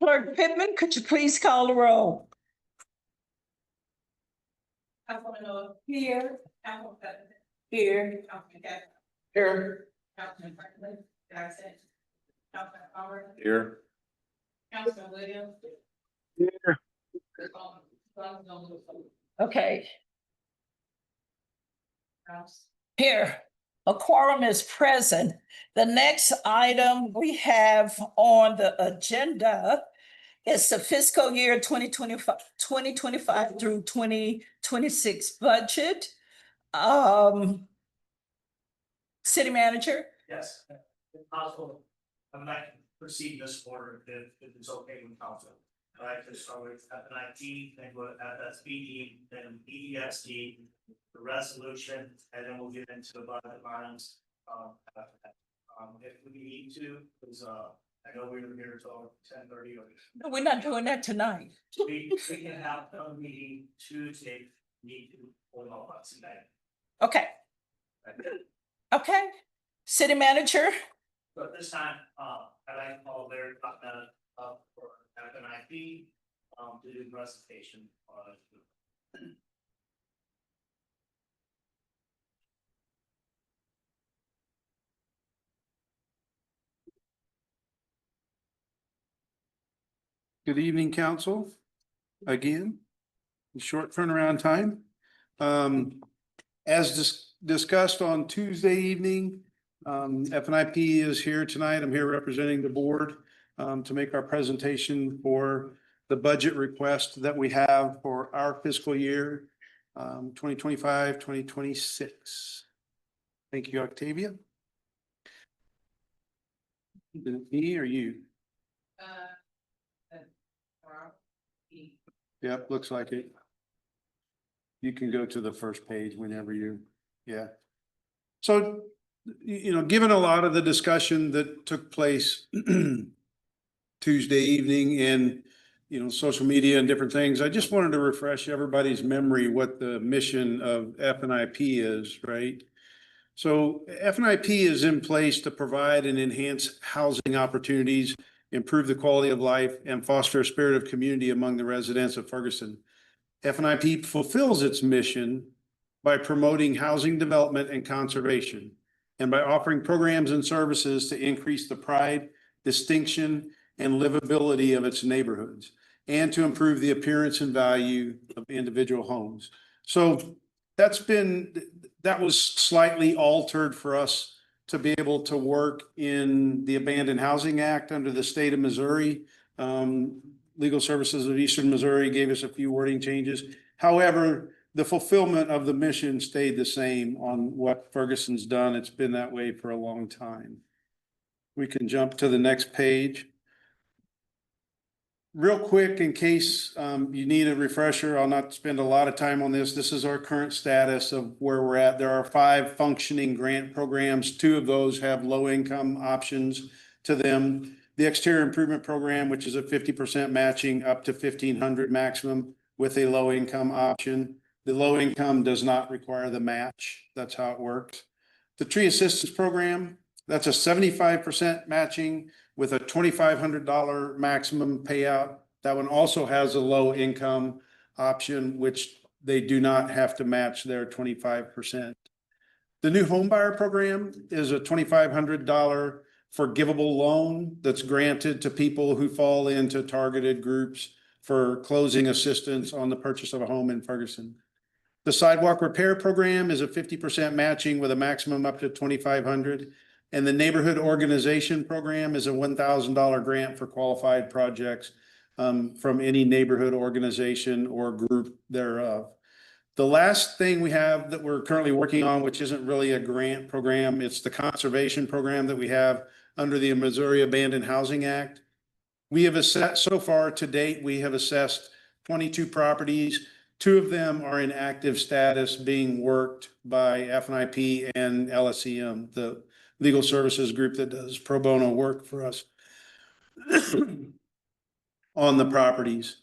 Clerk Pittman, could you please call the roll? Councilman Miller. Here. Councilman Ferguson. Here. Councilman Cass. Here. Councilman Franklin. Jackson. Councilman Howard. Here. Councilman Williams. Here. Okay, House. here. A quorum is present. The next item we have on the agenda is the fiscal year 2025 through 2026 budget. City manager? Yes, if possible, I would like to proceed this order if it's okay with council. I'd like to start with FNIT, then go to FSBD, then EDSD, the resolution, and then we'll get into the budget lines. After that. If we need to, because I know we were here till 10:30 or. No, we're not doing that tonight. We can have a meeting Tuesday, need to, hold on tonight. Okay, okay. City manager? So at this time, I'd like to call Larry Putnam up for FNIP, to do the presentation. Good evening, council. Again, short turnaround time. As discussed on Tuesday evening, FNIP is here tonight. I'm here representing the board to make our presentation for the budget request that we have for our fiscal year 2025, 2026. Thank you, Octavia. Is it me or you? Yep, looks like it. You can go to the first page whenever you, yeah. So, given a lot of the discussion that took place Tuesday evening and, social media and different things, I just wanted to refresh everybody's memory what the mission of FNIP is, right? So FNIP is in place to provide and enhance housing opportunities, improve the quality of life, and foster a spirit of community among the residents of Ferguson. FNIP fulfills its mission by promoting housing development and conservation, and by offering programs and services to increase the pride, distinction, and livability of its neighborhoods, and to improve the appearance and value of individual homes. So that was slightly altered for us to be able to work in the Abandoned Housing Act under the state of Missouri. Legal Services of Eastern Missouri gave us a few wording changes. However, the fulfillment of the mission stayed the same on what Ferguson's done. It's been that way for a long time. We can jump to the next page. Real quick, in case you need a refresher, I'll not spend a lot of time on this. This is our current status of where we're at. There are 5 functioning grant programs. 2 of those have low income options to them. The exterior improvement program, which is a 50% matching up to 1,500 maximum with a low income option. The low income does not require the match. That's how it works. The tree assistance program, that's a 75% matching with a $2,500 maximum payout. That one also has a low income option, which they do not have to match their 25%. The new home buyer program is a $2,500 forgivable loan that's granted to people who fall into targeted groups for closing assistance on the purchase of a home in Ferguson. The sidewalk repair program is a 50% matching with a maximum up to $2,500. And the neighborhood organization program is a $1,000 grant for qualified projects from any neighborhood organization or group thereof. The last thing we have that we're currently working on, which isn't really a grant program, it's the conservation program that we have under the Missouri Abandoned Housing Act. We have assessed, so far to date, we have assessed 22 properties. 2 of them are in active status being worked by FNIP and LSEM, the legal services group that does pro bono work for us on the properties.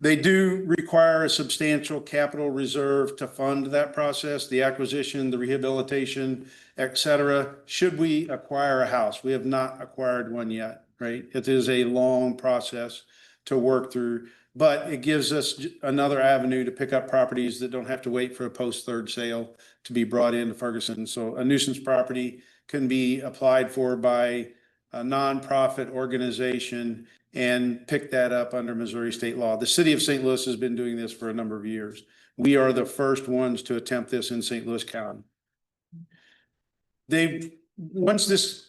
They do require a substantial capital reserve to fund that process, the acquisition, the rehabilitation, et cetera. Should we acquire a house? We have not acquired one yet, right? It is a long process. to work through. But it gives us another avenue to pick up properties that don't have to wait for a post-third sale to be brought into Ferguson. So a nuisance property can be applied for by a nonprofit organization and pick that up under Missouri state law. The city of St. Louis has been doing this for a number of years. We are the first ones to attempt this in St. Louis County. Once this,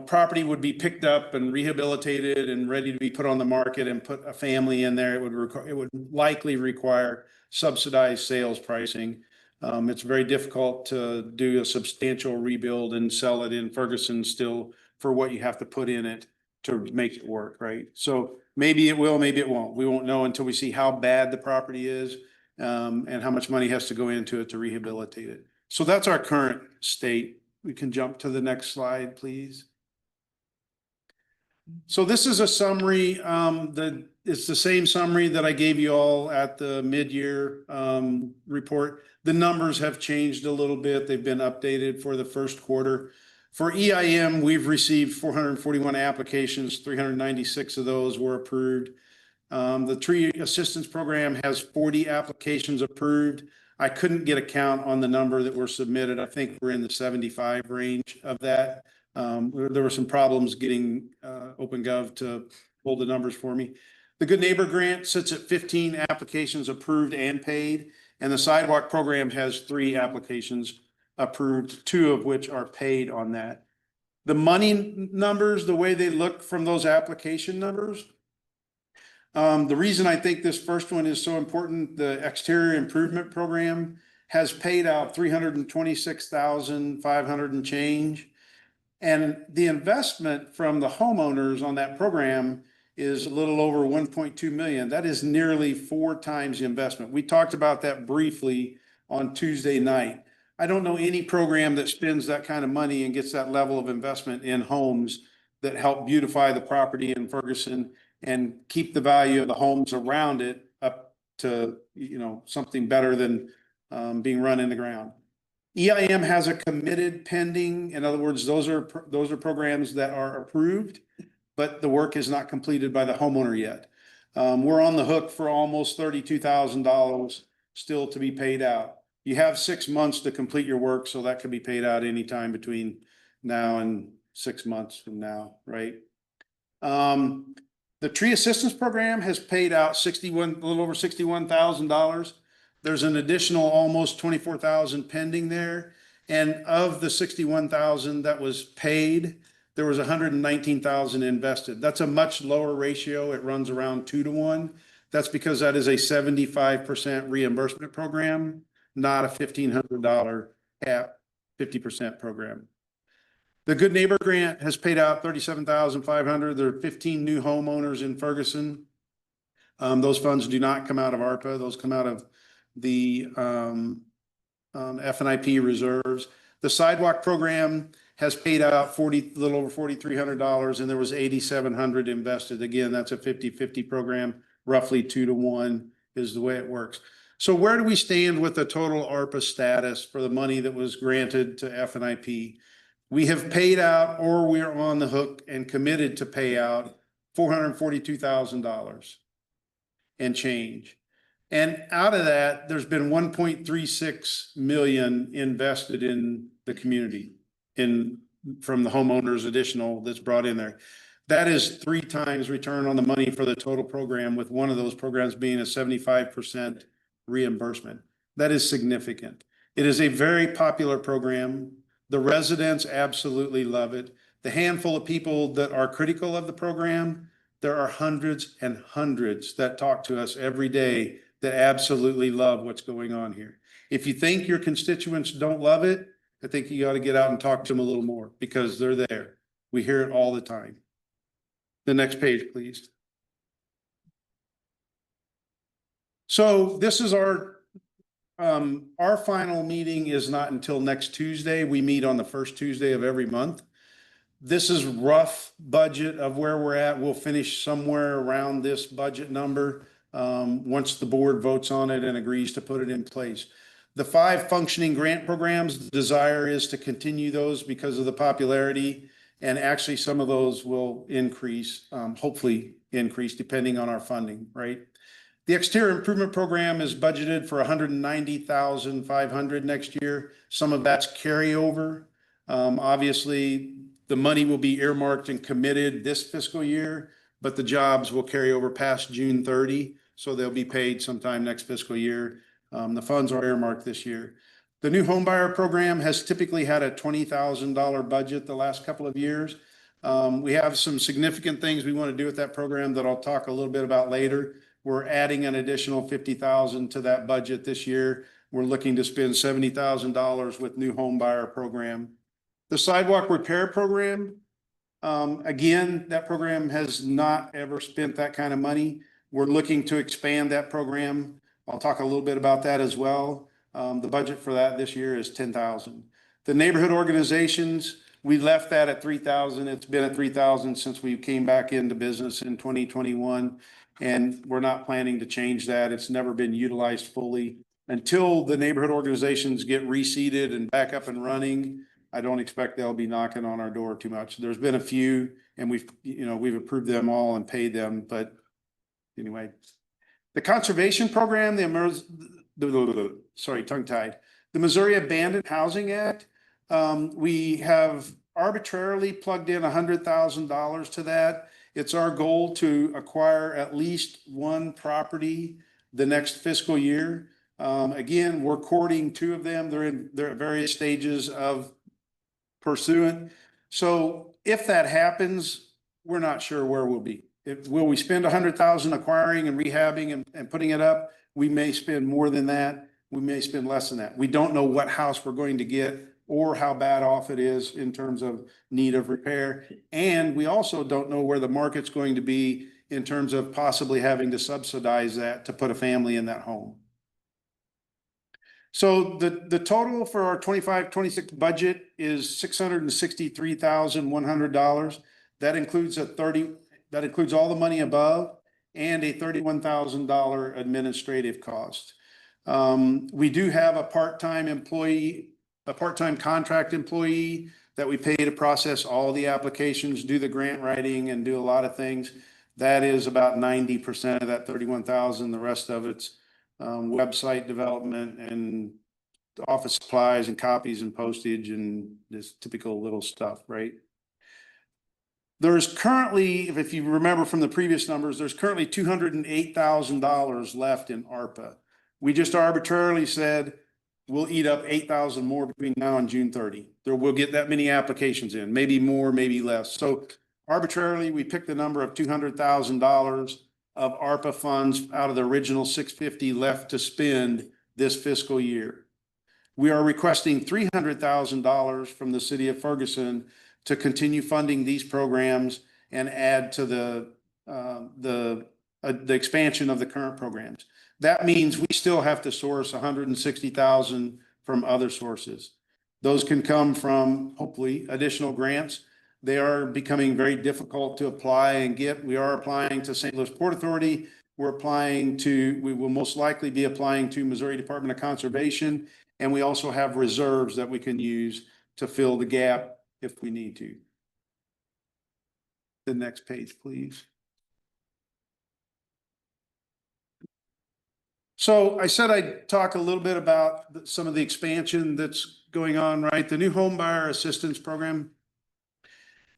property would be picked up and rehabilitated and ready to be put on the market and put a family in there, it would likely require subsidized sales pricing. It's very difficult to do a substantial rebuild and sell it in Ferguson still for what you have to put in it to make it work, right? So maybe it will, maybe it won't. We won't know until we see how bad the property is, and how much money has to go into it to rehabilitate it. So that's our current state. We can jump to the next slide, please. So this is a summary. It's the same summary that I gave you all at the mid-year report. The numbers have changed a little bit. They've been updated for the first quarter. For EIM, we've received 441 applications. 396 of those were approved. The tree assistance program has 40 applications approved. I couldn't get a count on the number that were submitted. I think we're in the 75 range of that. There were some problems getting OpenGov to hold the numbers for me. The Good Neighbor Grant sits at 15 applications approved and paid, and the Sidewalk Program has 3 applications approved, 2 of which are paid on that. The money numbers, the way they look from those application numbers, the reason I think this first one is so important, the Exterior Improvement Program has paid out 326,500 and change. And the investment from the homeowners on that program is a little over 1.2 million. That is nearly 4 times the investment. We talked about that briefly on Tuesday night. I don't know any program that spends that kind of money and gets that level of investment in homes that help beautify the property in Ferguson and keep the value of the homes around it up to, something better than being run in the ground. EIM has a committed pending. In other words, those are programs that are approved, but the work is not completed by the homeowner yet. We're on the hook for almost $32,000 still to be paid out. You have 6 months to complete your work, so that can be paid out anytime between now and 6 months from now, right? The tree assistance program has paid out a little over $61,000. There's an additional almost 24,000 pending there. And of the 61,000 that was paid, there was 119,000 invested. That's a much lower ratio. It runs around 2 to 1. That's because that is a 75% reimbursement program, not a $1,500 cap 50% program. The Good Neighbor Grant has paid out 37,500. There are 15 new homeowners in Ferguson. Those funds do not come out of ARPA. Those come out of the F&IP reserves. The Sidewalk Program has paid out a little over $4,300, and there was 8,700 invested. Again, that's a 50-50 program. Roughly 2 to 1 is the way it works. So where do we stand with the total ARPA status for the money that was granted to F&IP? We have paid out, or we are on the hook and committed to pay out $442,000 and change. And out of that, there's been 1.36 million invested in the community from the homeowners additional that's brought in there. That is 3 times return on the money for the total program, with one of those programs being a 75% reimbursement. That is significant. It is a very popular program. The residents absolutely love it. The handful of people that are critical of the program, there are hundreds and hundreds that talk to us every day that absolutely love what's going on here. If you think your constituents don't love it, I think you got to get out and talk to them a little more, because they're there. We hear it all the time. The next page, please. So this is our final meeting is not until next Tuesday. We meet on the first Tuesday of every month. This is rough budget of where we're at. We'll finish somewhere around this budget number once the board votes on it and agrees to put it in place. The 5 functioning grant programs, the desire is to continue those because of the popularity And actually, some of those will increase, hopefully increase depending on our funding, right? The exterior improvement program is budgeted for 190,500 next year. Some of that's carryover. Obviously, the money will be earmarked and committed this fiscal year, but the jobs will carry over past June 30, so they'll be paid sometime next fiscal year. The funds are earmarked this year. The new home buyer program has typically had a $20,000 budget the last couple of years. We have some significant things we want to do with that program that I'll talk a little bit about later. We're adding an additional 50,000 to that budget this year. We're looking to spend $70,000 with new home buyer program. The sidewalk repair program, again, that program has not ever spent that kind of money. We're looking to expand that program. I'll talk a little bit about that as well. The budget for that this year is 10,000. The neighborhood organizations, we left that at 3,000. It's been at 3,000 since we came back into business in 2021. And we're not planning to change that. It's never been utilized fully. Until the neighborhood organizations get reseated and back up and running, I don't expect they'll be knocking on our door too much. There's been a few and we've approved them all and paid them, but anyway. The conservation program, tongue-tied. The Missouri Abandoned Housing Act, we have arbitrarily plugged in $100,000 to that. It's our goal to acquire at least one property the next fiscal year. Again, we're courting two of them. They're at various stages of pursuant. So if that happens, we're not sure where we'll be. Will we spend $100,000 acquiring and rehabbing and putting it up? We may spend more than that. We may spend less than that. We don't know what house we're going to get or how bad off it is in terms of need of repair. And we also don't know where the market's going to be in terms of possibly having to subsidize that to put a family in that home. So the total for our 25-26 budget is $663,100. That includes all the money above and a $31,000 administrative cost. We do have a part-time contract employee that we pay to process all the applications, do the grant writing, and do a lot of things. That is about 90% of that 31,000. The rest of it's website development and office supplies and copies and postage and this typical little stuff, right? There's currently, if you remember from the previous numbers, there's currently $208,000 left in ARPA. We just arbitrarily said we'll eat up 8,000 more between now and June 30. We'll get that many applications in, maybe more, maybe less. So arbitrarily, we picked the number of $200,000 of ARPA funds out of the original 650 left to spend this fiscal year. We are requesting $300,000 from the city of Ferguson to continue funding these programs and add to the expansion of the current programs. That means we still have to source $160,000 from other sources. Those can come from, hopefully, additional grants. They are becoming very difficult to apply and get. We are applying to St. Louis Port Authority. We will most likely be applying to Missouri Department of Conservation. And we also have reserves that we can use to fill the gap if we need to. The next page, please. So I said I'd talk a little bit about some of the expansion that's going on, right? The new home buyer assistance program.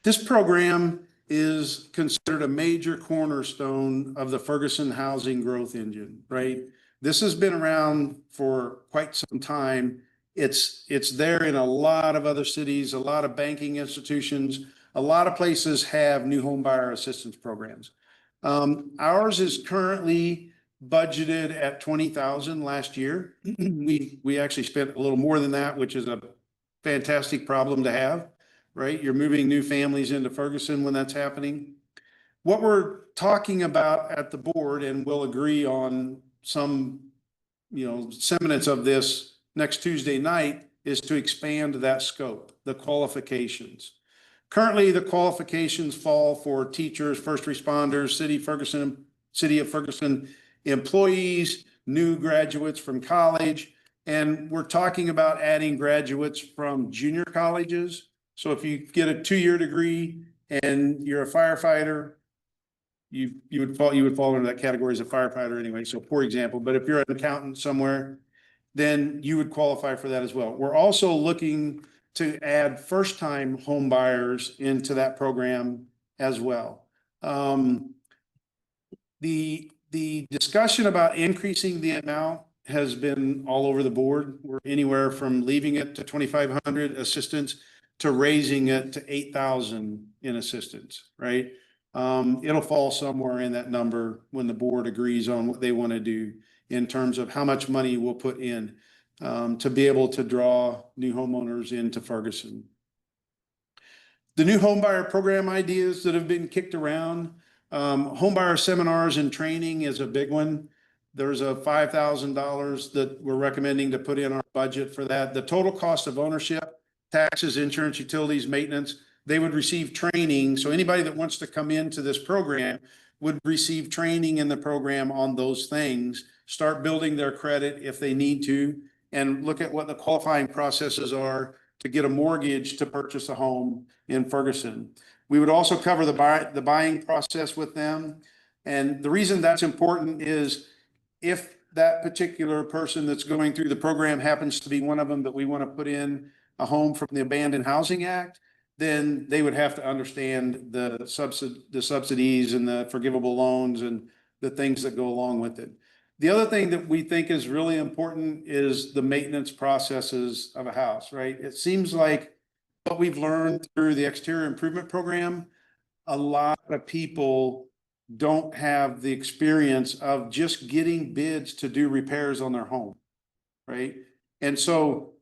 This program is considered a major cornerstone of the Ferguson housing growth engine, right? This has been around for quite some time. It's there in a lot of other cities, a lot of banking institutions, a lot of places have new home buyer assistance programs. Ours is currently budgeted at 20,000 last year. We actually spent a little more than that, which is a fantastic problem to have, right? You're moving new families into Ferguson when that's happening. What we're talking about at the board, and we'll agree on some, semblance of this next Tuesday night, is to expand that scope, the qualifications. Currently, the qualifications fall for teachers, first responders, City of Ferguson employees, new graduates from college, and we're talking about adding graduates from junior colleges So if you get a 2-year degree and you're a firefighter, you would fall into that category as a firefighter anyway. So for example, but if you're an accountant somewhere, then you would qualify for that as well. We're also looking to add first-time home buyers into that program as well. The discussion about increasing the amount has been all over the board. We're anywhere from leaving it to 2,500 assistance to raising it to 8,000 in assistance, right? It'll fall somewhere in that number when the board agrees on what they want to do in terms of how much money we'll put in to be able to draw new homeowners into Ferguson. The new homebuyer program ideas that have been kicked around, homebuyer seminars and training is a big one. There's a $5,000 that we're recommending to put in our budget for that. The total cost of ownership, taxes, insurance, utilities, maintenance, they would receive training. So anybody that wants to come into this program would receive training in the program on those things, start building their credit if they need to, and look at what the qualifying processes are to get a mortgage to purchase a home in Ferguson. We would also cover the buying process with them. And the reason that's important is if that particular person that's going through the program happens to be one of them that we want to put in a home from the Abandoned Housing Act, then they would have to understand the subsidies and the forgivable loans and the things that go along with it. The other thing that we think is really important is the maintenance processes of a house, right? It seems like what we've learned through the exterior improvement program, a lot of people don't have the experience of just getting bids to do repairs on their home, right? And so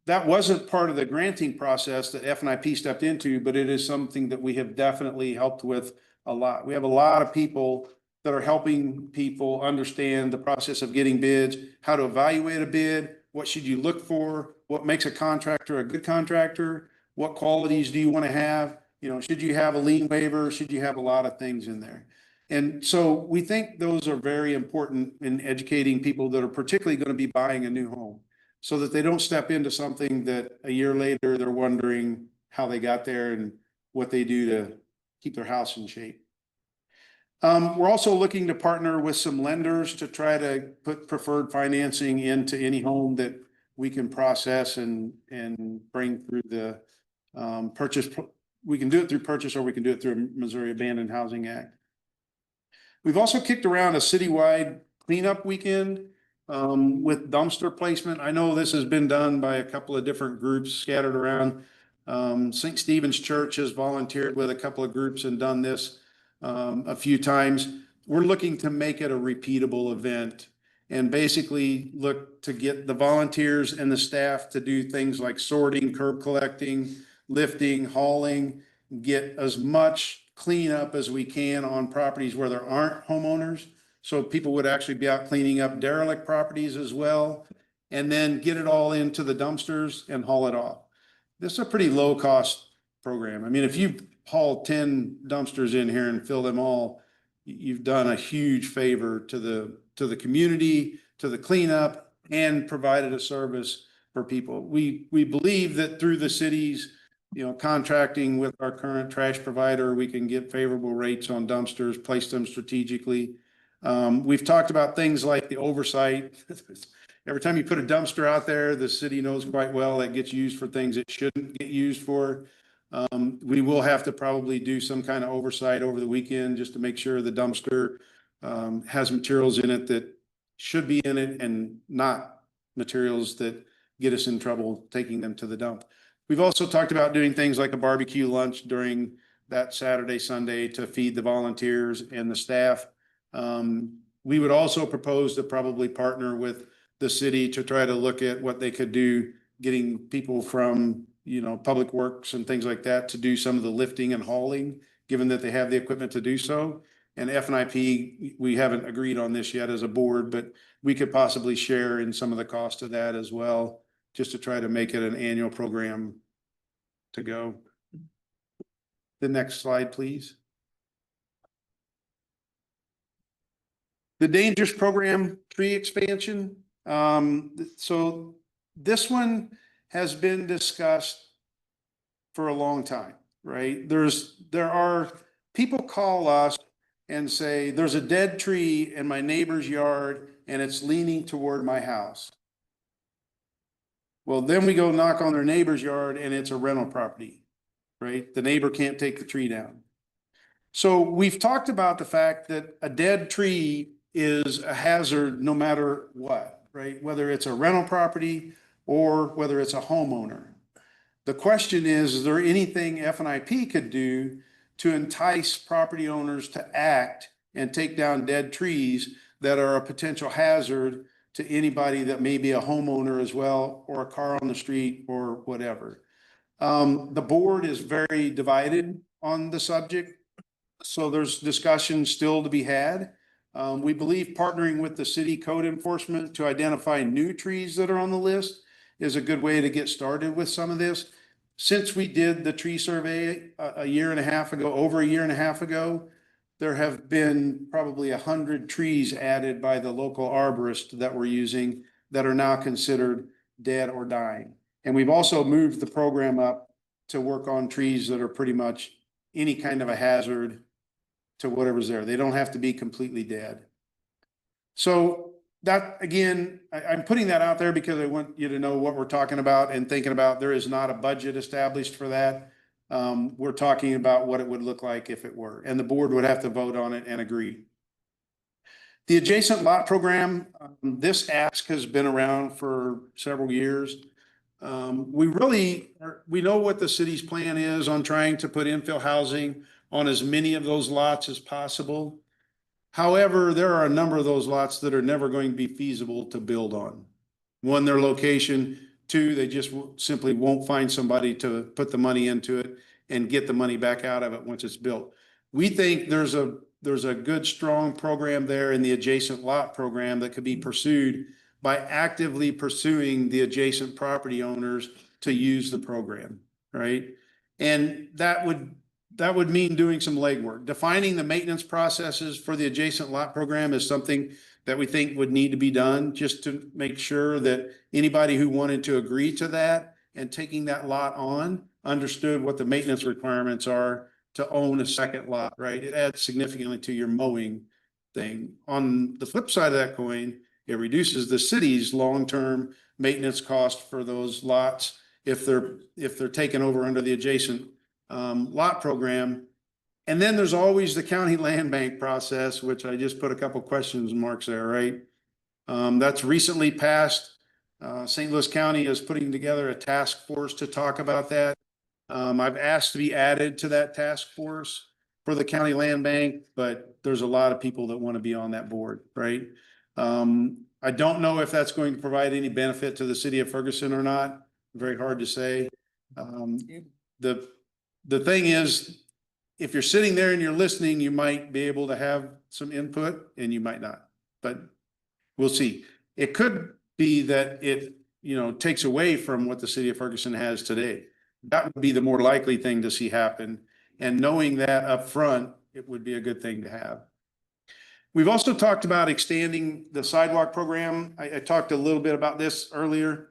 that wasn't part of the granting process that FNIP stepped into, but it is something that we have definitely helped with a lot. We have a lot of people that are helping people understand the process of getting bids, how to evaluate a bid, what should you look for, what makes a contractor a good contractor, what qualities do you want to have, you know, should you have a lien waiver, should you have a lot of things in there. And so we think those are very important in educating people that are particularly going to be buying a new home, so that they don't step into something that a year later they're wondering how they got there and what they do to keep their house in shape. We're also looking to partner with some lenders to try to put preferred financing into any home that we can process and bring through the purchase. We can do it through purchase, or we can do it through Missouri Abandoned Housing Act. We've also kicked around a citywide cleanup weekend with dumpster placement. I know this has been done by a couple of different groups scattered around. St. Stephen's Church has volunteered with a couple of groups and done this a few times. We're looking to make it a repeatable event and basically look to get the volunteers and the staff to do things like sorting, curb collecting, lifting, hauling, get as much cleanup as we can on properties where there aren't homeowners. So people would actually be out cleaning up derelict properties as well, and then get it all into the dumpsters and haul it off. This is a pretty low cost program. I mean, if you haul 10 dumpsters in here and fill them all, you've done a huge favor to the community, to the cleanup, and provided a service for people. We believe that through the city's, you know, contracting with our current trash provider, we can get favorable rates on dumpsters, place them strategically. We've talked about things like the oversight. Every time you put a dumpster out there, the city knows quite well that gets used for things it shouldn't get used for. We will have to probably do some kind of oversight over the weekend just to make sure the dumpster has materials in it that should be in it and not materials that get us in trouble taking them to the dump. We've also talked about doing things like a barbecue lunch during that Saturday, Sunday to feed the volunteers and the staff. We would also propose to probably partner with the city to try to look at what they could do, getting people from, you know, public works and things like that to do some of the lifting and hauling, given that they have the equipment to do so. And FNIP, we haven't agreed on this yet as a board, but we could possibly share in some of the cost of that as well, just to try to make it an annual program to go. The next slide, please. The dangerous program tree expansion. So this one has been discussed for a long time, right? There are, people call us and say, there's a dead tree in my neighbor's yard and it's leaning toward my house. Well, then we go knock on their neighbor's yard and it's a rental property, right? The neighbor can't take the tree down. So we've talked about the fact that a dead tree is a hazard no matter what, right? Whether it's a rental property or whether it's a homeowner. The question is there anything FNIP could do to entice property owners to act and take down dead trees that are a potential hazard to anybody that may be a homeowner as well, or a car on the street or whatever? The board is very divided on the subject. So there's discussion still to be had. We believe partnering with the city code enforcement to identify new trees that are on the list is a good way to get started with some of this. Since we did the tree survey a year and a half ago, over a year and a half ago, there have been probably 100 trees added by the local arborist that we're using that are now considered dead or dying. And we've also moved the program up to work on trees that are pretty much any kind of a hazard to whatever's there. They don't have to be completely dead. So that, again, I'm putting that out there because I want you to know what we're talking about and thinking about. There is not a budget established for that. We're talking about what it would look like if it were, and the board would have to vote on it and agree. The adjacent lot program, this ask has been around for several years. We know what the city's plan is on trying to put infill housing on as many of those lots as possible. However, there are a number of those lots that are never going to be feasible to build on. One, their location. Two, they just simply won't find somebody to put the money into it and get the money back out of it once it's built. We think there's a good, strong program there in the adjacent lot program that could be pursued by actively pursuing the adjacent property owners to use the program, right? And that would mean doing some legwork. Defining the maintenance processes for the adjacent lot program is something that we think would need to be done, just to make sure that anybody who wanted to agree to that and taking that lot on understood what the maintenance requirements are to own a second lot, right? It adds significantly to your mowing thing. On the flip side of that coin, it reduces the city's long-term maintenance cost for those lots if they're taken over under the adjacent lot program. And then there's always the county land bank process, which I just put a couple questions marks there, right? That's recently passed. St. Louis County is putting together a task force to talk about that. I've asked to be added to that task force for the county land bank, but there's a lot of people that want to be on that board, right? I don't know if that's going to provide any benefit to the city of Ferguson or not. Very hard to say. The thing is, if you're sitting there and you're listening, you might be able to have some input and you might not, but we'll see. It could be that it, takes away from what the city of Ferguson has today. That would be the more likely thing to see happen. And knowing that up front, it would be a good thing to have. We've also talked about extending the sidewalk program. I talked a little bit about this earlier.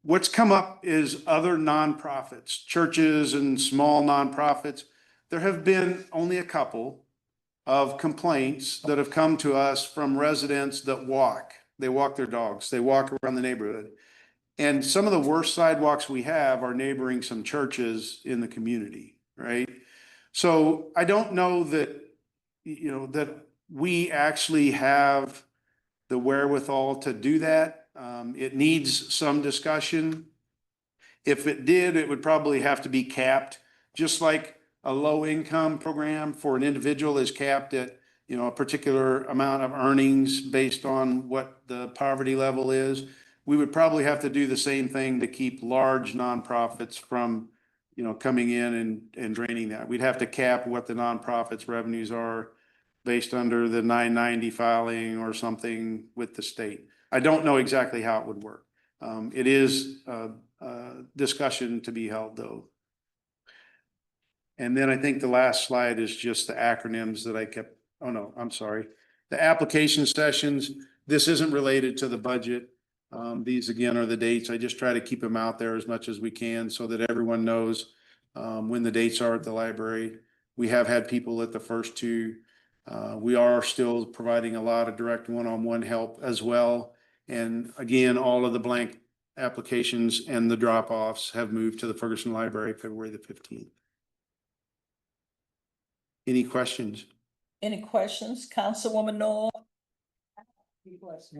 What's come up is other nonprofits, churches and small nonprofits. There have been only a couple of complaints that have come to us from residents that walk. They walk their dogs. They walk around the neighborhood. And some of the worst sidewalks we have are neighboring some churches in the community, right? So I don't know that, that we actually have the wherewithal to do that. It needs some discussion. If it did, it would probably have to be capped, just like a low income program for an individual is capped at, a particular amount of earnings based on what the poverty level is. We would probably have to do the same thing to keep large nonprofits from, coming in and draining that. We'd have to cap what the nonprofits' revenues are based under the 990 filing or something with the state. I don't know exactly how it would work. It is a discussion to be held though. And then I think the last slide is just the acronyms that I kept. Oh no, I'm sorry. The application sessions. This isn't related to the budget. These again are the dates. I just try to keep them out there as much as we can so that everyone knows when the dates are at the library. We have had people at the first two. We are still providing a lot of direct one-on-one help as well. And again, all of the blank applications and the drop-offs have moved to the Ferguson Library February the 15th. Any questions? Any questions, Councilwoman Noel?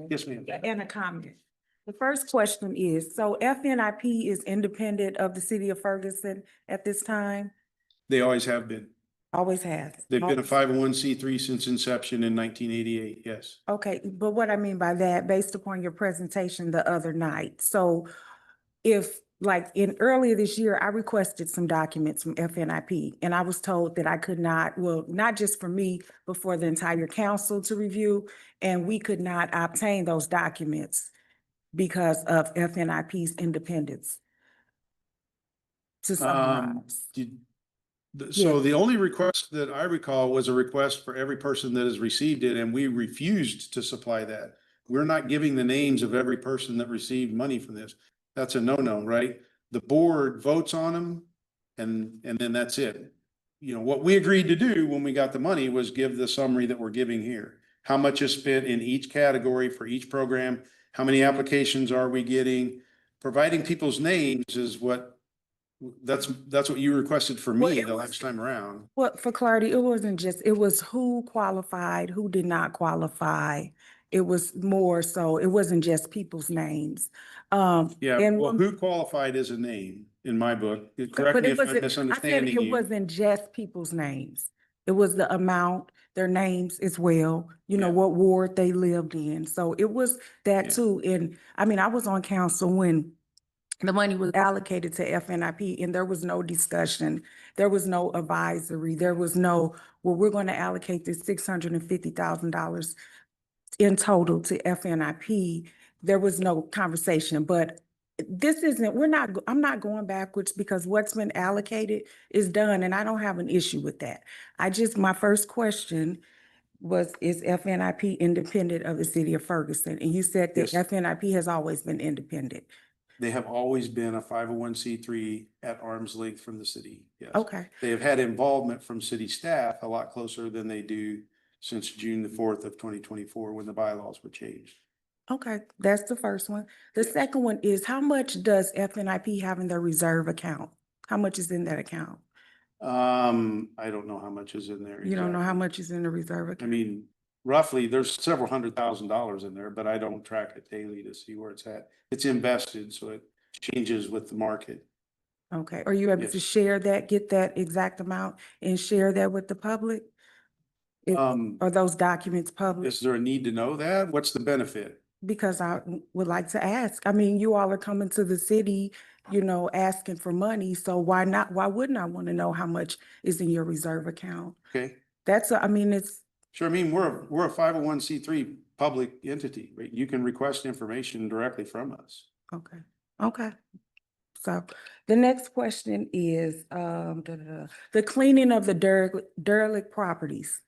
Yes, ma'am. And a comment. The first question is, so FNIP is independent of the city of Ferguson at this time? They always have been. Always has? They've been a 501c3 since inception in 1988, yes. Okay, but what I mean by that, based upon your presentation the other night, so if, like, earlier this year, I requested some documents from FNIP, and I was told that I could not, well, not just for me, but for the entire council to review, and we could not obtain those documents because of FNIP's independence. To summarize. So the only request that I recall was a request for every person that has received it, and we refused to supply that. We're not giving the names of every person that received money from this. That's a no-no, right? The board votes on them, and then that's it. You know, what we agreed to do when we got the money was give the summary that we're giving here. How much is spent in each category for each program? How many applications are we getting? Providing people's names is that's what you requested for Well, me it the was- last time around. Well, for clarity, it wasn't just, it was who qualified, who did not qualify. It was more so, it wasn't just people's names. Yeah, and well, when- who qualified is a name in my book. Correct but me it if I'm wasn't, I said misunderstanding it you. wasn't just people's names. It was the amount, their names as well, you know, Yeah. what ward they lived in. So it was that Yeah. too. And I mean, I was on council when the money was allocated to FNIP and there was no discussion. There was no advisory. There was no, well, we're going to allocate this $650,000 in total to FNIP. There was no conversation, but this isn't, I'm not going backwards because what's been allocated is done and I don't have an issue with that. My first question was, is FNIP independent of the city of Ferguson? And you said that Yes. FNIP has always been independent. They have always been a 501c3 at arm's length from the city. Yes. Okay. They have had involvement from city staff a lot closer than they do since June the 4th of 2024 when the bylaws were changed. Okay, that's the first one. The Yeah. second one is, how much does FNIP have in their reserve account? How much is in that account? I don't know how much is in there. You don't know how exactly. much is in the reserve I account? mean, roughly, there's several $100,000 in there, but I don't track it daily to see where it's at. It's invested, so it changes with the market. Okay, are you able to Yes. share that, get that exact amount and share that with the public? Are those documents public? Is there a need to know that? What's the benefit? Because I would like to ask. I mean, you all are coming to the city, you know, asking for money, so why not? Why wouldn't I want to know how much is in your reserve account? Okay, I mean, it's, sure. I mean, we're a 501c3 public entity, right? You can request information directly from us. okay, okay. So the next question is, the cleaning of the derelict properties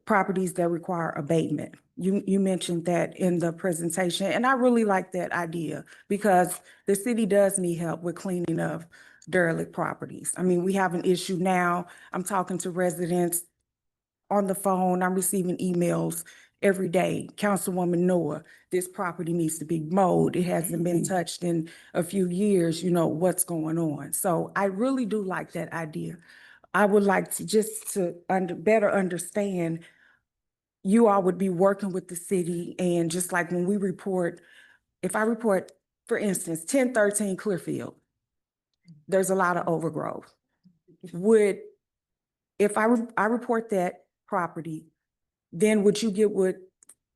that require abatement. You mentioned that in the presentation, and I really like that idea because the city does need help with cleaning of derelict properties. I mean, we have an issue now. I'm talking to residents on the phone. I'm receiving emails every day. Councilwoman Noah, this property needs to be mowed. It hasn't been touched in a few years, you know, what's going on. So I really do like that idea. I would like to better understand, you all would be working with the city, and just like when we report, if I report, for instance, 1013 Clearfield, there's a lot of overgrowth. If I report that property, then would you get with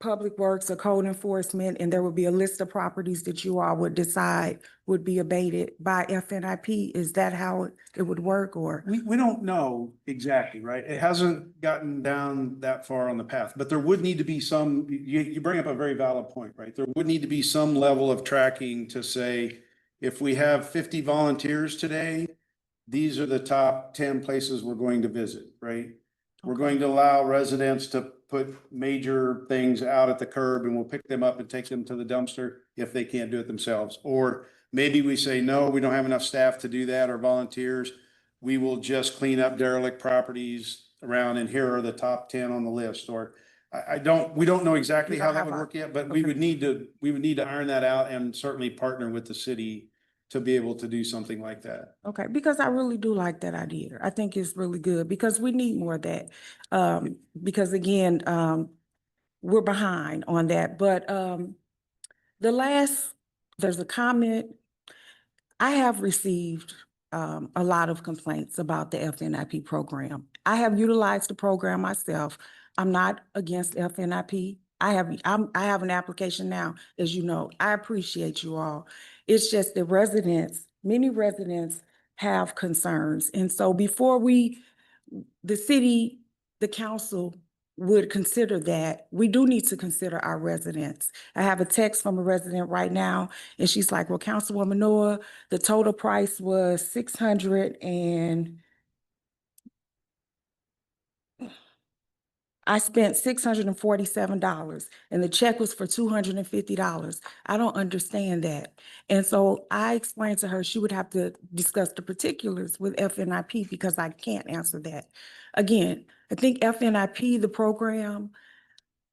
Public Works or Code Enforcement, and there would be a list of properties that you all would decide would be abated by FNIP? Is that how it would work, or? We don't know exactly, right? It hasn't gotten down that far on the path, but there would need to be some, you bring up a very valid point, right? There would need to be some level of tracking to say, if we have 50 volunteers today, these are the top 10 places we're going to visit, right? We're Okay. going to allow residents to put major things out at the curb and we'll pick them up and take them to the dumpster if they can't do it themselves. Or maybe we say, no, we don't have enough staff to do that or volunteers. We will just clean up derelict properties around and here are the top 10 on the list. Or we don't know exactly You how don't that have would a- work yet, but we okay. would need to iron that out and certainly partner with the city to be able to do something like that. Okay, because I really do like that idea. I think it's really good because we need more of that. Because again, we're behind on that, but, there's a comment. I have received, a lot of complaints about the FNIP program. I have utilized the program myself. I'm not against FNIP. I have an application now, as you know. I appreciate you all. It's just that many residents have concerns. And so before the city, the council would consider that, we do need to consider our residents. I have a text from a resident right now, and she's like, well, Councilwoman Noah, the total price was 600 and I spent $647 and the check was for $250. I don't understand that. And so I explained to her she would have to discuss the particulars with FNIP because I can't answer that. Again, I think FNIP, the program,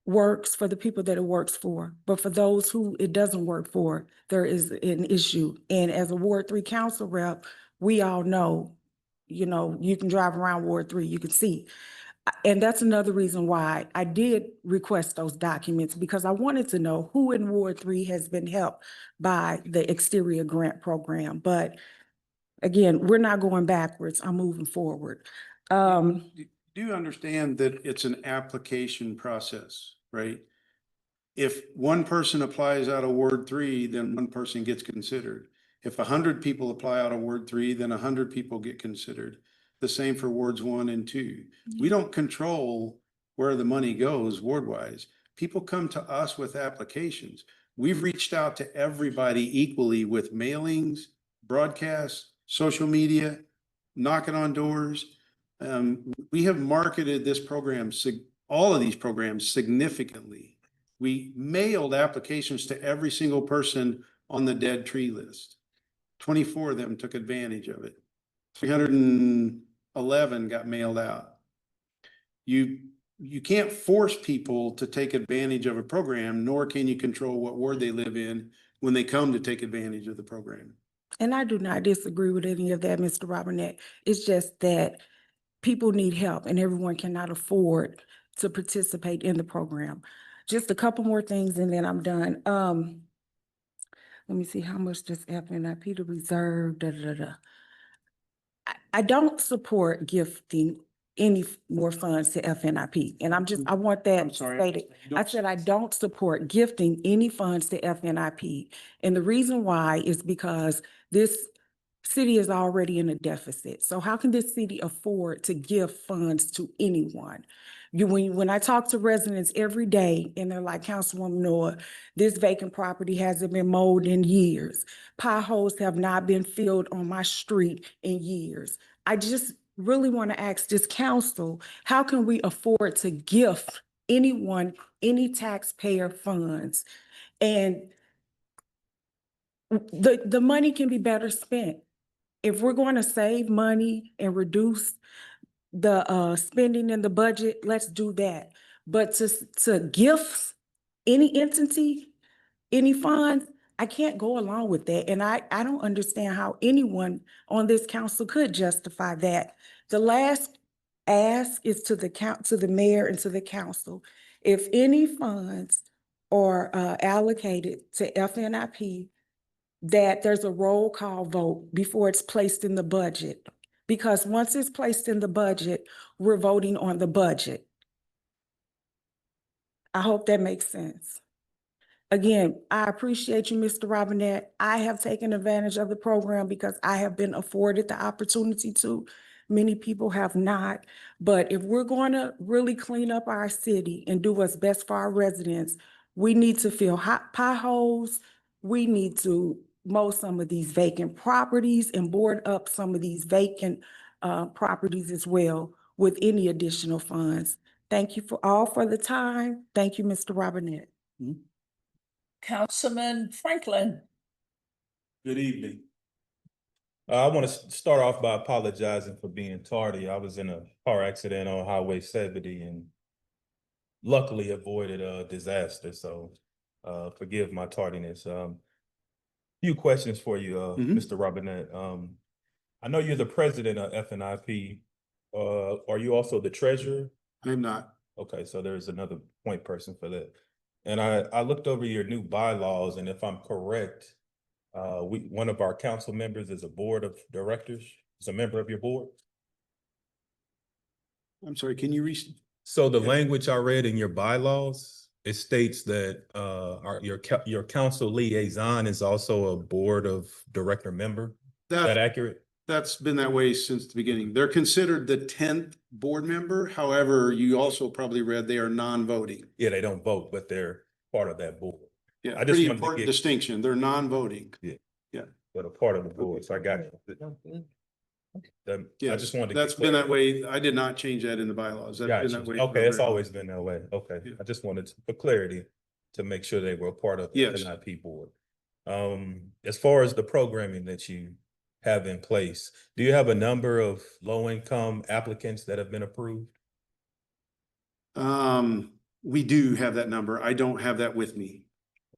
works for the people that it works for, but for those who it doesn't work for, there is an issue. And as a Ward 3 council rep, we all know, you can drive around Ward 3, you can see. And that's another reason why I did request those documents, because I wanted to know who in Ward 3 has been helped by the exterior grant program. But again, we're not going backwards, I'm moving forward. Do you understand that it's an application process, right? If one person applies out of Ward 3, then one person gets considered. If 100 people apply out of Ward 3, then 100 people get considered. The same for Wards 1 and 2. We don't control where the money goes ward-wise. People come to us with applications. We've reached out to everybody equally with mailings, broadcasts, social media, knocking on doors. We have marketed this program, all of these programs significantly. We mailed applications to every single person on the dead tree list. 24 of them took advantage of it. 311 got mailed out. You can't force people to take advantage of a program, nor can you control what ward they live in when they come to take advantage of the program. And I do not disagree with any of that, Mr. Robinette. It's just that people need help and everyone cannot afford to participate in the program. Just a couple more things and then I'm done. Let me see, how much does FNIP to reserve, I don't support gifting any more funds to FNIP. And I want that I'm sorry. stated. I said I don't support gifting any funds to FNIP. And the reason why is because this city is already in a deficit. So how can this city afford to give funds to anyone? When I talk to residents every day and they're like, Councilwoman Noah, this vacant property hasn't been mowed in years. Potholes have not been filled on my street in years. I just really want to ask this council, how can we afford to gift anyone, any taxpayer funds? And the money can be better spent. If we're going to save money and reduce the spending in the budget, let's do that. But to gift any entity, any funds, I can't go along with that. And I don't understand how anyone on this council could justify that. The last ask is to the mayor and to the council. If any funds are allocated to FNIP, that there's a roll call vote before it's placed in the budget. Because once it's placed in the budget, we're voting on the budget. I hope that makes sense. Again, I appreciate you, Mr. Robinette. I have taken advantage of the program because I have been afforded the opportunity to. Many people have not. But if we're going to really clean up our city and do what's best for our residents, we need to fill hot potholes. We need to mow some of these vacant properties and board up some of these vacant properties as well. with any additional funds. Thank you for the time. Thank you, Mr. Robinette. Councilman Franklin. Good evening. I want to start off by apologizing for being tardy. I was in a car accident on Highway 70 and luckily avoided a disaster. So forgive my tardiness. Few questions for you, Mr. Robinette. I know you're the president of FNIP. Are you also the treasurer? I'm not. Okay, so there's another point person for that. And I looked over your new bylaws, and if I'm correct, one of our council members is a board of directors, is a member of your board. I'm sorry, can you So the language I read in your bylaws, it states that your council liaison is also a board of director member. Is that accurate? That's been that way since the beginning. They're considered the 10th board member. However, you also probably read they are non-voting. Yeah, they don't vote, but they're part of that board. Yeah, I just pretty wanted to important get- distinction. They're non-voting. But a part of the board, so I got it. I Yeah, just wanted to. that's been that way. I did not change that in the bylaws. That's been Gotcha. that way. Okay, it's forever. always been that way. Okay, Yeah. I just wanted for clarity to make sure they were a part of the Yes. NIP board. As far as the programming that you have in place, do you have a number of low-income applicants that have been approved? We do have that number. I don't have that with me.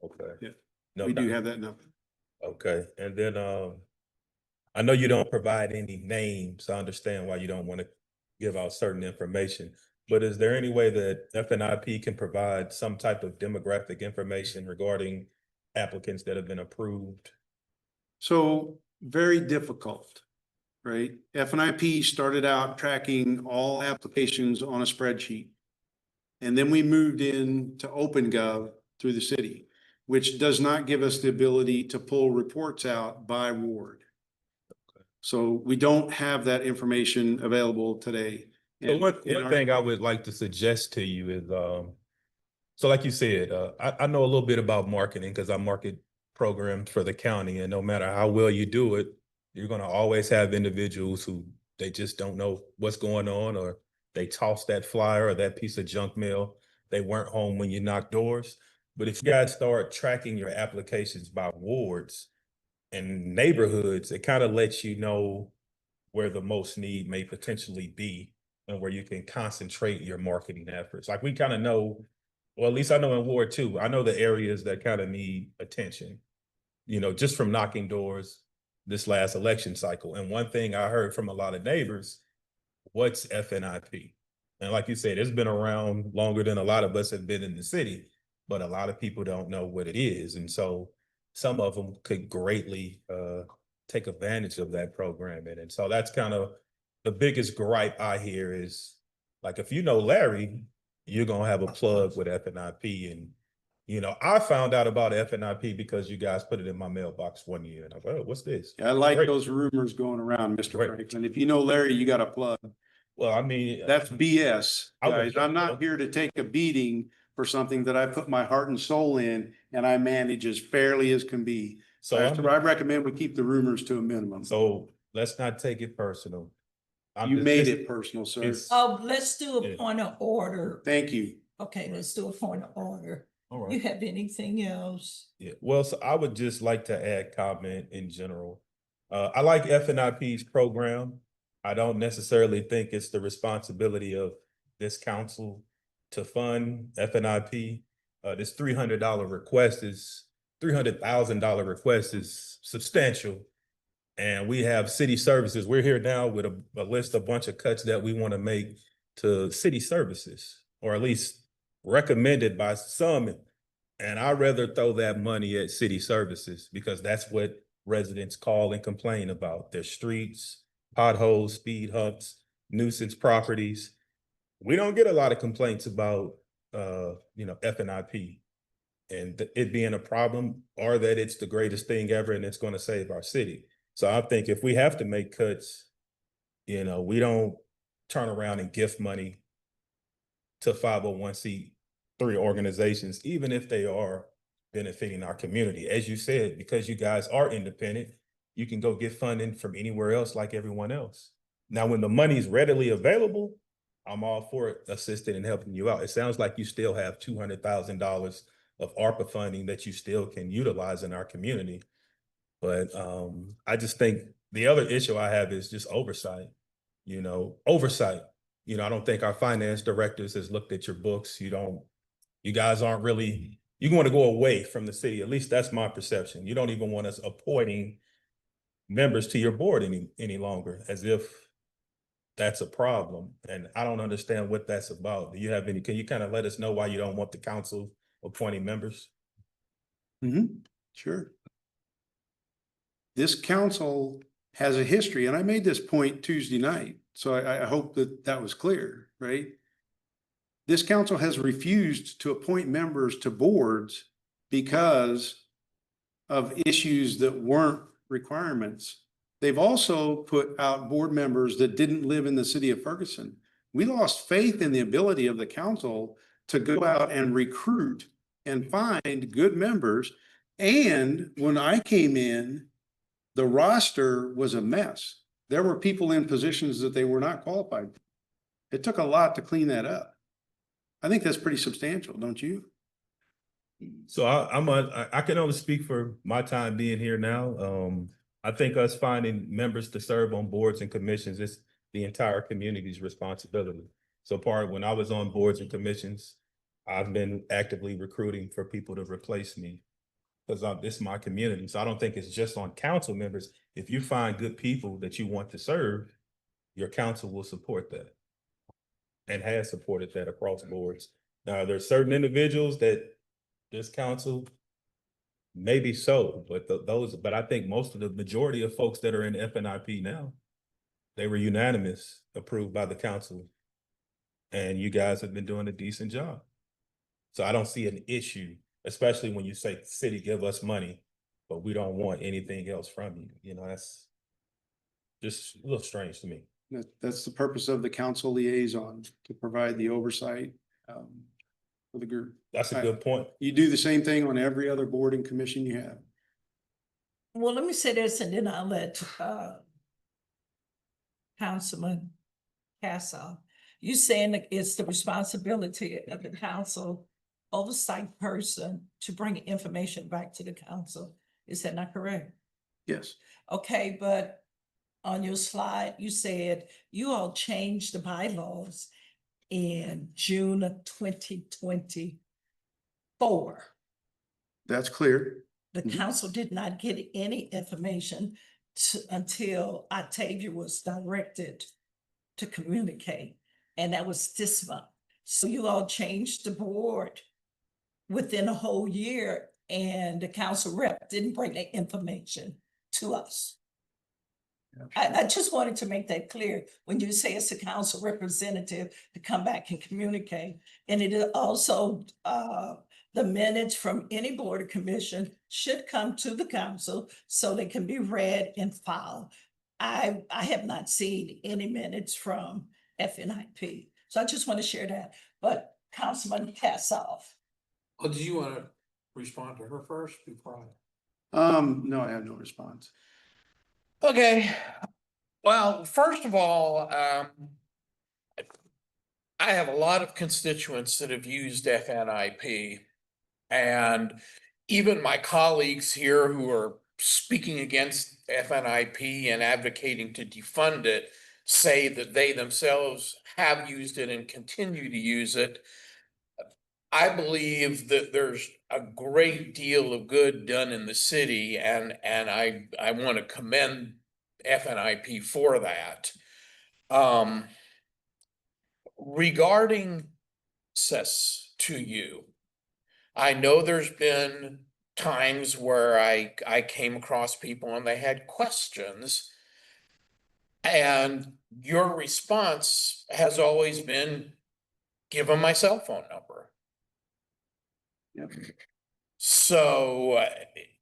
Okay. Yeah. No We do doubt. have that number. Okay, and then I know you don't provide any names. I understand why you don't want to give out certain information, but is there any way that FNIP can provide some type of demographic information regarding applicants that have been approved? So very difficult, right? FNIP started out tracking all applications on a spreadsheet. And then we moved into OpenGov through the city, which does not give us the ability to pull reports out by ward. So we don't have that information available today. So And one in our- thing I would like to suggest to you is, so like you said, I know a little bit about marketing because I market programs for the county, and no matter how well you do it, you're gonna always have individuals who they just don't know what's going on, or they toss that flyer or that piece of junk mail. They weren't home when you knocked doors. But if you guys start tracking your applications by wards and neighborhoods, it kind of lets you know where the most need may potentially be and where you can concentrate your marketing efforts. Like we kind of know, well, at least I know in Ward 2, I know the areas that kind of need attention, you know, just from knocking doors this last election cycle. And one thing I heard from a lot of neighbors, what's FNIP? And like you said, it's been around longer than a lot of us have been in the city, but a lot of people don't know what it is. And so some of them could greatly take advantage of that programming. And so that's kind of the biggest gripe I hear is, like, if you know Larry, you're going to have a plug with FNIP. And, you know, I found out about FNIP because you guys put it in my mailbox one year. And I was like, oh, what's this? I like Great. those rumors going around, Mr. Great. Franklin. If you know Larry, you got a plug. Well, I mean, That's BS, I would- guys. I'm not here to take a beating for something that I put my heart and soul in and I manage as fairly as can be. so, I recommend we keep the rumors to a minimum. so let's not take it personal. You made it personal, sir. it's- Oh, let's do Yeah. a point of order. Thank you. Okay, let's do a point of order. All right. You have anything else? Yeah, well, so I would just like to add comment in general. I like FNIP's program. I don't necessarily think it's the responsibility of this council to fund FNIP. This $300 request is $300,000 request is substantial. And we have city services. We're here now with a list, a bunch of cuts that we want to make to city services, or at least recommended by some. And I'd rather throw that money at city services because that's what residents call and complain about. Their streets, potholes, speed humps, nuisance properties. We don't get a lot of complaints about, FNIP and it being a problem, or that it's the greatest thing ever and it's going to save our city. So I think if we have to make cuts, you know, we don't turn around and gift money to 501c3 organizations, even if they are benefiting our community. As you said, because you guys are independent, you can go get funding from anywhere else like everyone else. Now, when the money is readily available, I'm all for it, assisting and helping you out. It sounds like you still have $200,000 of ARPA funding that you still can utilize in our community. But I just think the other issue I have is just oversight, oversight. I don't think our finance directors has looked at your books. You guys aren't really, you want to go away from the city. At least that's my perception. You don't even want us appointing members to your board any longer, as if that's a problem. And I don't understand what that's about. Can you kind of let us know why you don't want the council appointing members? Sure. This council has a history, and I made this point Tuesday night, so I hope that that was clear, right? This council has refused to appoint members to boards because of issues that weren't requirements. They've also put out board members that didn't live in the city of Ferguson. We lost faith in the ability of the council to go out and recruit and find good members. And when I came in, the roster was a mess. There were people in positions that they were not qualified. It took a lot to clean that up. I think that's pretty substantial, don't you? So I can only speak for my time being here now. I think us finding members to serve on boards and commissions is the entire community's responsibility. So when I was on boards and commissions, I've been actively recruiting for people to replace me because this is my community. So I don't think it's just on council members. If you find good people that you want to serve, your council will support that and has supported that across boards. Now, there's certain individuals that this council maybe so, but I think most of the majority of folks that are in FNIP now, they were unanimous, approved by the council. And you guys have been doing a decent job. So I don't see an issue, especially when you say city give us money, but we don't want anything else from you. That's just a little strange to me. That's the purpose of the council liaison, to provide the oversight for the group. That's a good point. You do the same thing on every other board and commission you have. Well, let me say this and then I'll let Councilman Castle. You saying that it's the responsibility of the council oversight person to bring information back to the council. Is that not correct? Yes. Okay, but on your slide, you said you all changed the bylaws in June of 2024. That's clear. The council did not get any information until Octavia was directed to communicate, and that was this month. So you all changed the board within a whole year, and the council rep didn't bring that information to us. I just wanted to make that clear when you say it's a council representative to come back and communicate. And it is also the minutes from any board or commission should come to the council so they can be read and filed. I have not seen any minutes from FNIP. So I just want to share that. But Councilman Kassoff. Well, do you want to respond to her first before No, I have no response. Okay, well, first of all, I have a lot of constituents that have used FNIP. And even my colleagues here who are speaking against FNIP and advocating to defund it say that they themselves have used it and continue to use it. I believe that there's a great deal of good done in the city, and I want to commend FNIP for that. Regarding access to you, I know there's been times where I came across people and they had questions, and your response has always been, give them my cell phone number. Yep. So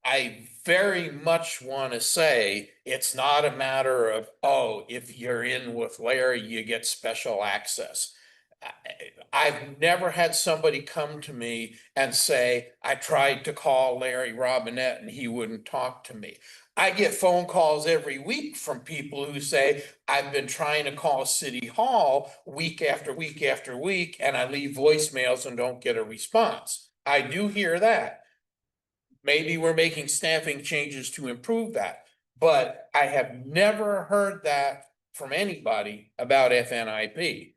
I very much want to say it's not a matter of, oh, if you're in with Larry, you get special access. I've never had somebody come to me and say, I tried to call Larry Robinette and he wouldn't talk to me. I get phone calls every week from people who say, I've been trying to call City Hall week after week after week, and I leave voicemails and don't get a response. I do hear that. Maybe we're making staffing changes to improve that, but I have never heard that from anybody about FNIP.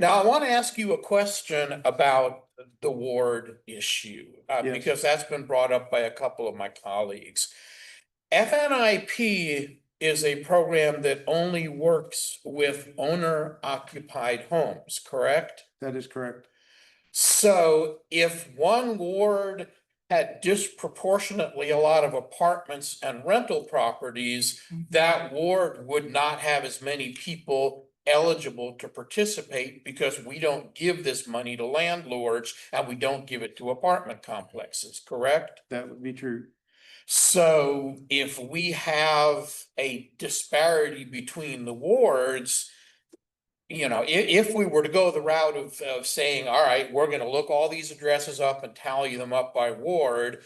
Now, I want to ask you a question about the ward issue, Yes. because that's been brought up by a couple of my colleagues. FNIP is a program that only works with owner-occupied homes, correct? That is correct. So if one ward had disproportionately a lot of apartments and rental properties, that ward would not have as many people eligible to participate because we don't give this money to landlords and we don't give it to apartment complexes, correct? That would be true. So if we have a disparity between the wards, if we were to go the route of saying, all right, we're gonna look all these addresses up and tally them up by ward,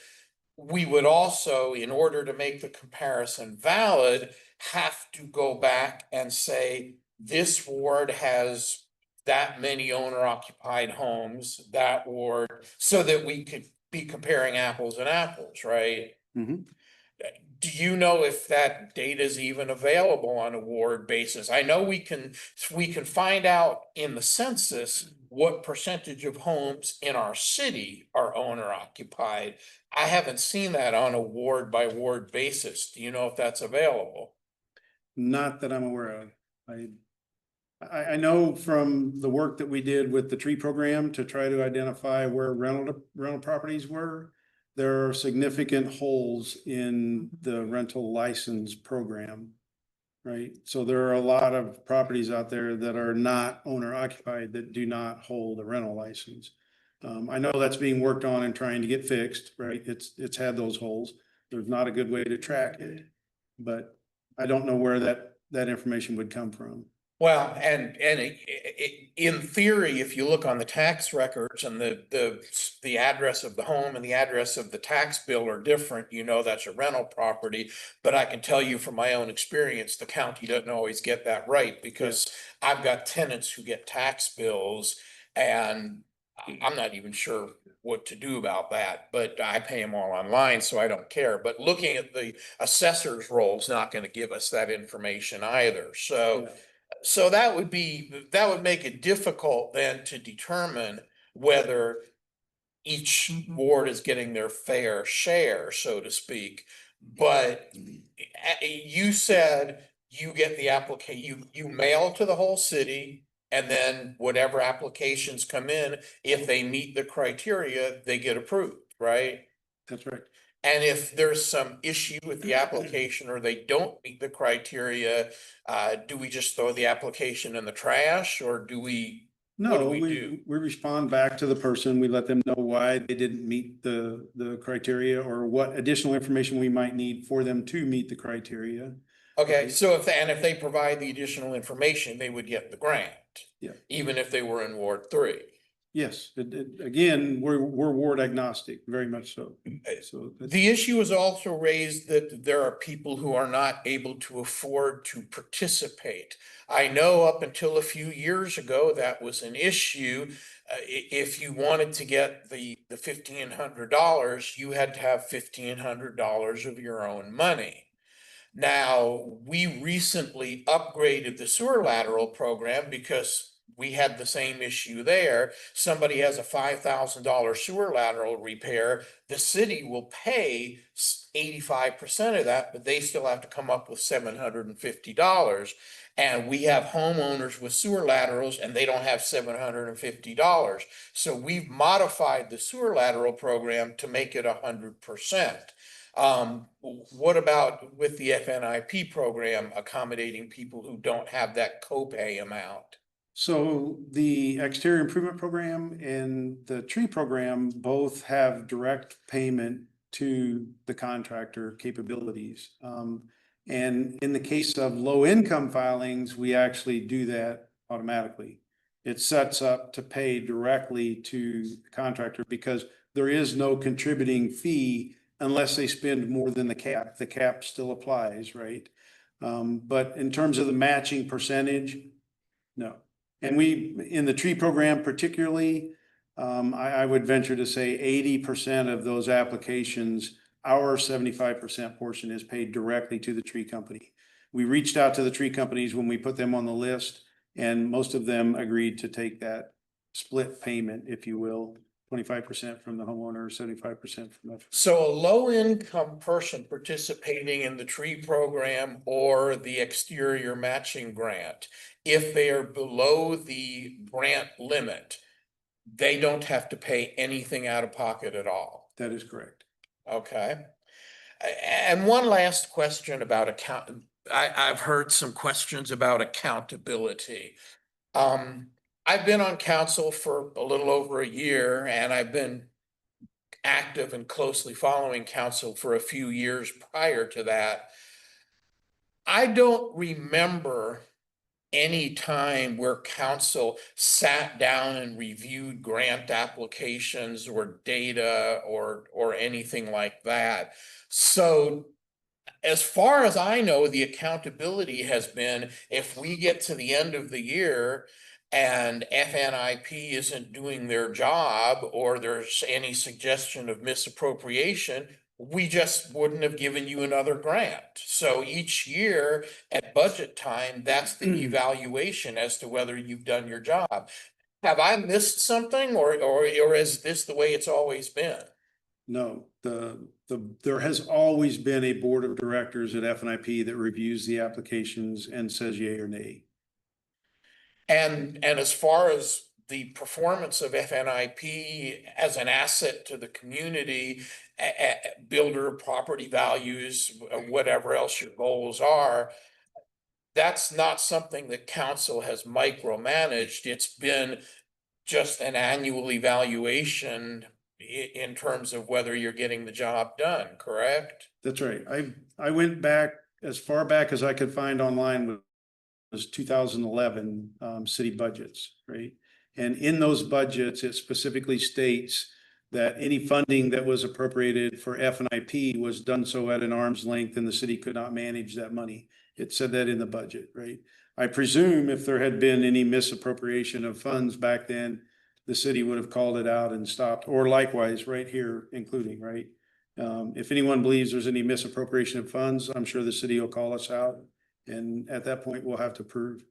we would also, in order to make the comparison valid, have to go back and say, this ward has that many owner-occupied homes, that ward, so that we could be comparing apples and apples, right? Mhm. Do you know if that data is even available on a ward basis? I know we can find out in the census what percentage of homes in our city are owner occupied. I haven't seen that on a ward by ward basis. Do you know if that's available? Not that I'm aware of. I know from the work that we did with the tree program to try to identify where rental properties were, there are significant holes in the rental license program. Right? So there are a lot of properties out there that are not owner occupied that do not hold a rental license. I know that's being worked on and trying to get fixed, right? It's had those holes. There's not a good way to track it. But I don't know where that information would come from. Well, and in theory, if you look on the tax records and the address of the home and the address of the tax bill are different, that's a rental property. But I can tell you from my own experience, the county doesn't always get that right because I've got tenants who get tax bills and I'm not even sure what to do about that, but I pay them all online, so I don't care. But looking at the assessor's roll is not going to give us that information either. So. Yeah. So that would make it difficult then to determine whether each ward is getting their fair share, so to speak. But you said you get the application, you mail to the whole city, and then whatever applications come in, if they meet the criteria, they get approved, right? That's right. And if there's some issue with the application or they don't meet the criteria, do we just throw the application in the trash or what do we No, do? we respond back to the person. We let them know why they didn't meet the criteria or what additional information we might need for them to meet the criteria. Okay, so if they provide the additional information, they would get the grant. Yeah. Even if they were in Ward 3. Yes, again, we're ward agnostic, very much so. So The issue is also raised that there are people who are not able to afford to participate. I know up until a few years ago, that was an issue. If you wanted to get the $1,500, you had to have $1,500 of your own money. Now, we recently upgraded the sewer lateral program because we had the same issue there. Somebody has a $5,000 sewer lateral repair, the city will pay 85% of that, but they still have to come up with $750. And we have homeowners with sewer laterals and they don't have $750. So we've modified the sewer lateral program to make it 100%. What about with the FNIP program accommodating people who don't have that copay amount? So the exterior improvement program and the tree program both have direct payment to the contractor capabilities. And in the case of low income filings, we actually do that automatically. it sets up to pay directly to the contractor because there is no contributing fee unless they spend more than the cap. The cap still applies, right? But in terms of the matching percentage, no. And we, in the tree program particularly, I would venture to say 80% of those applications, our 75% portion is paid directly to the tree company. We reached out to the tree companies when we put them on the list, and most of them agreed to take that split payment, if you will, 25% from the homeowner, 75% from the. So a low-income person participating in the tree program or the exterior matching grant, if they are below the grant limit, they don't have to pay anything out of pocket at all. That is correct. Okay. And one last question about I've heard some questions about accountability. I've been on council for a little over a year, and I've been active and closely following council for a few years prior to that. I don't remember any time where council sat down and reviewed grant applications or data or anything like that. So as far as I know, the accountability has been if we get to the end of the year and FNIP isn't doing their job or there's any suggestion of misappropriation, we just wouldn't have given you another grant. So each year at budget time, that's the evaluation as to whether you've done your job. Have I missed something or is this the way it's always been? No, there has always been a board of directors at FNIP that reviews the applications and says yay or nay. And as far as the performance of FNIP as an asset to the community, builder property values, whatever else your goals are, that's not something that council has micromanaged. It's been just an annual evaluation in terms of whether you're getting the job done, correct? That's right. I went back as far back as I could find online was 2011 city budgets, right? And in those budgets, it specifically states that any funding that was appropriated for FNIP was done so at an arm's length and the city could not manage that money. It said that in the budget, right? I presume if there had been any misappropriation of funds back then, the city would have called it out and stopped, or likewise right here, including, right? If anyone believes there's any misappropriation of funds, I'm sure the city will call us out. And at that point, we'll have to prove.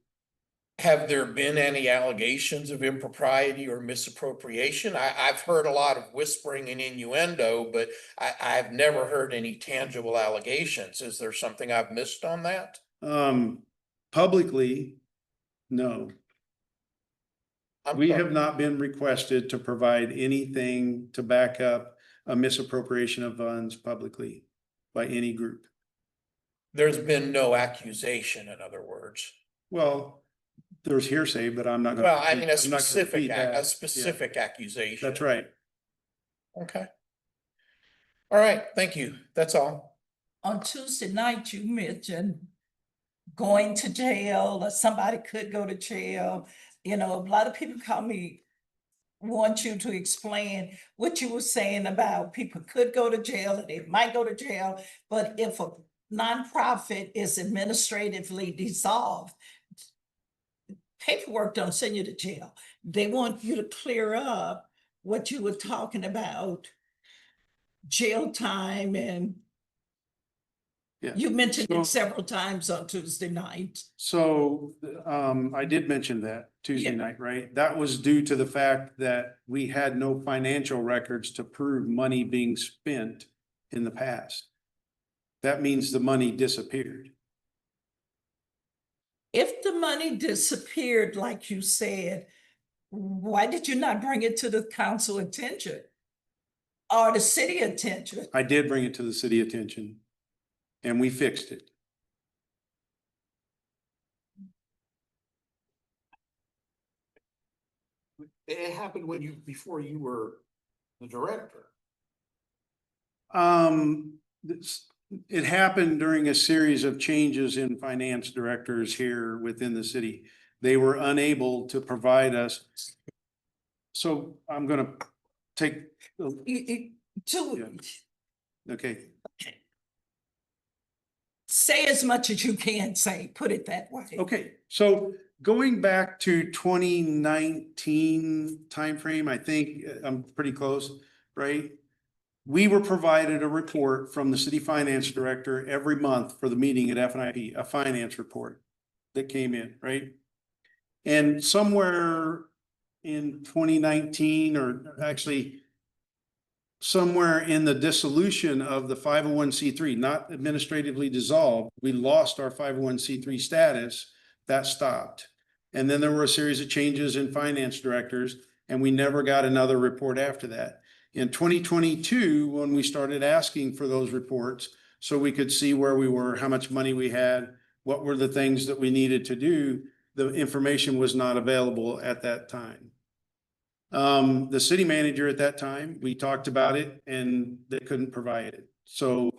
Have there been any allegations of impropriety or misappropriation? I've heard a lot of whispering and innuendo, but I've never heard any tangible allegations. Is there something I've missed on that? Publicly, no. I'm We sorry. have not been requested to provide anything to back up a misappropriation of funds publicly by any group. There's been no accusation, in other words. Well, there's hearsay, but I'm not gonna. Well, I mean, I'm not gonna repeat that. a specific accusation. That's right. Okay. All right, thank you. That's all. On Tuesday night, you mentioned going to jail or somebody could go to jail. You know, a lot of people call me, want you to explain what you were saying about people could go to jail and they might go to jail. But if a nonprofit is administratively dissolved, paperwork don't send you to jail. They want you to clear up what you were talking about, jail time, and Yeah. you mentioned So- it several times on Tuesday night. So, I did mention that Tuesday Yeah. night, right? That was due to the fact that we had no financial records to prove money being spent in the past. That means the money disappeared. If the money disappeared, like you said, why did you not bring it to the council attention? Or the city attention? I did bring it to the city attention and we fixed it. It happened before you were the director. It happened during a series of changes in finance directors here within the city. they were unable to provide us. So I'm gonna take, To okay, say as much as you can say, put it that way. okay. So going back to 2019 timeframe, I think I'm pretty close, right? We were provided a report from the city finance director every month for the meeting at FNIP, a finance report that came in, right? And somewhere in 2019, or actually somewhere in the dissolution of the 501c3, not administratively dissolved, we lost our 501c3 status. That stopped. And then there were a series of changes in finance directors, and we never got another report after that. In 2022, when we started asking for those reports, so we could see where we were, how much money we had, what were the things that we needed to do, the information was not available at that time. The city manager at that time, we talked about it and they couldn't provide it. So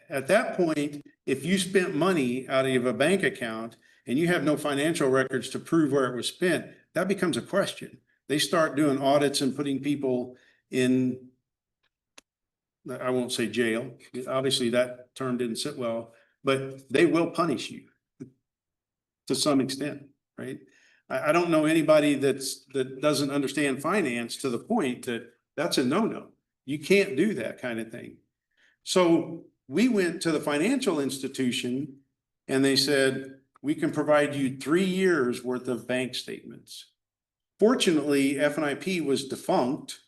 at that point, if you spent money out of a bank account and you have no financial records to prove where it was spent, that becomes a question. They start doing audits and putting people in, I won't say jail. Obviously that term didn't sit well, but they will punish you to some extent, right? I don't know anybody that doesn't understand finance to the point that that's a no-no. You can't do that kind of thing. So we went to the financial institution and they said, we can provide you 3 years worth of bank statements. Fortunately, FNIP was defunct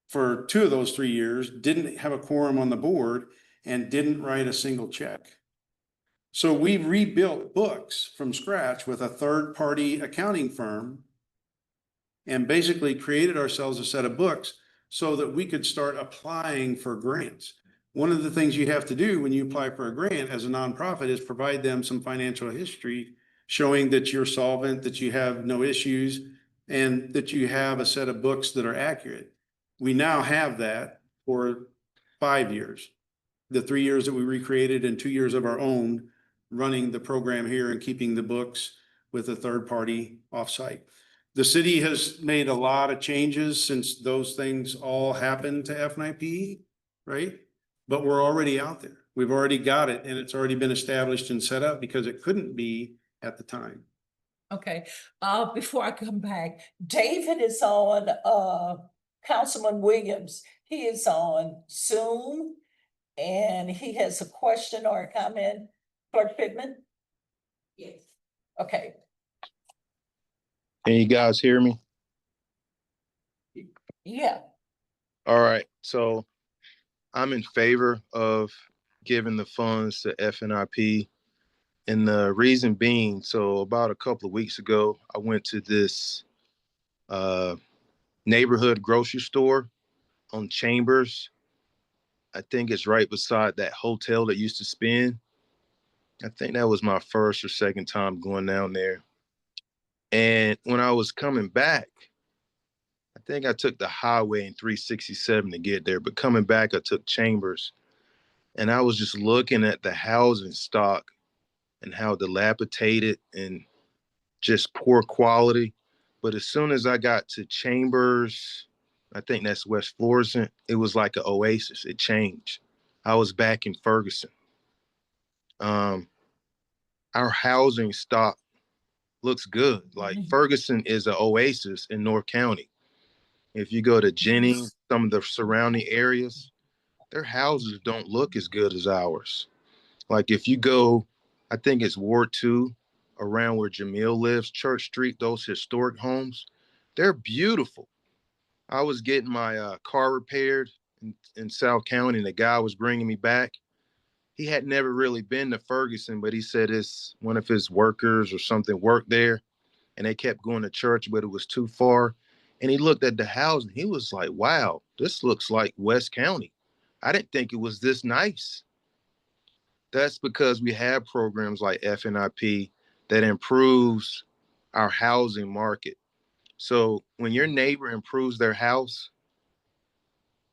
for 2 of those 3 years, didn't have a quorum on the board, and didn't write a single check. So we rebuilt books from scratch with a third-party accounting firm and basically created ourselves a set of books so that we could start applying for grants. One of the things you have to do when you apply for a grant as a nonprofit is provide them some financial history showing that you're solvent, that you have no issues, and that you have a set of books that are accurate. We now have that for 5 years. The 3 years that we recreated and 2 years of our own running the program here and keeping the books with a third party offsite. The city has made a lot of changes since those things all happened to FNIP, right? But we're already out there. We've already got it and it's already been established and set up because it couldn't be at the time. Okay, before I come back, David is on, Councilman Williams. He is on Zoom and he has a question or a comment. Clerk Pittman? Yes. Okay, Can you guys hear me? yeah, All right. So I'm in favor of giving the funds to FNIP. And the reason being, so about a couple of weeks ago, I went to this neighborhood grocery store on Chambers. I think it's right beside that hotel that used to spin. I think that was my first or second time going down there. And when I was coming back, I think I took the highway in 367 to get there, but coming back, I took Chambers. And I was just looking at the housing stock and how dilapidated and just poor quality. But as soon as I got to Chambers, I think that's West Florissant, it was like an oasis. It changed. I was back in Ferguson. Our housing stock looks good. Like Ferguson is an oasis in North County. If you go to Jennings, some of the surrounding areas, their houses don't look as good as ours. Like if you go, I think it's Ward 2, around where Jamil lives, Church Street, those historic homes, they're beautiful. I was getting my car repaired in South County, and the guy was bringing me back. He had never really been to Ferguson, but he said it's one of his workers or something worked there, and they kept going to church, but it was too far. And he looked at the house, and he was like, wow, this looks like West County. I didn't think it was this nice. That's because we have programs like FNIP that improves our housing market. So when your neighbor improves their house,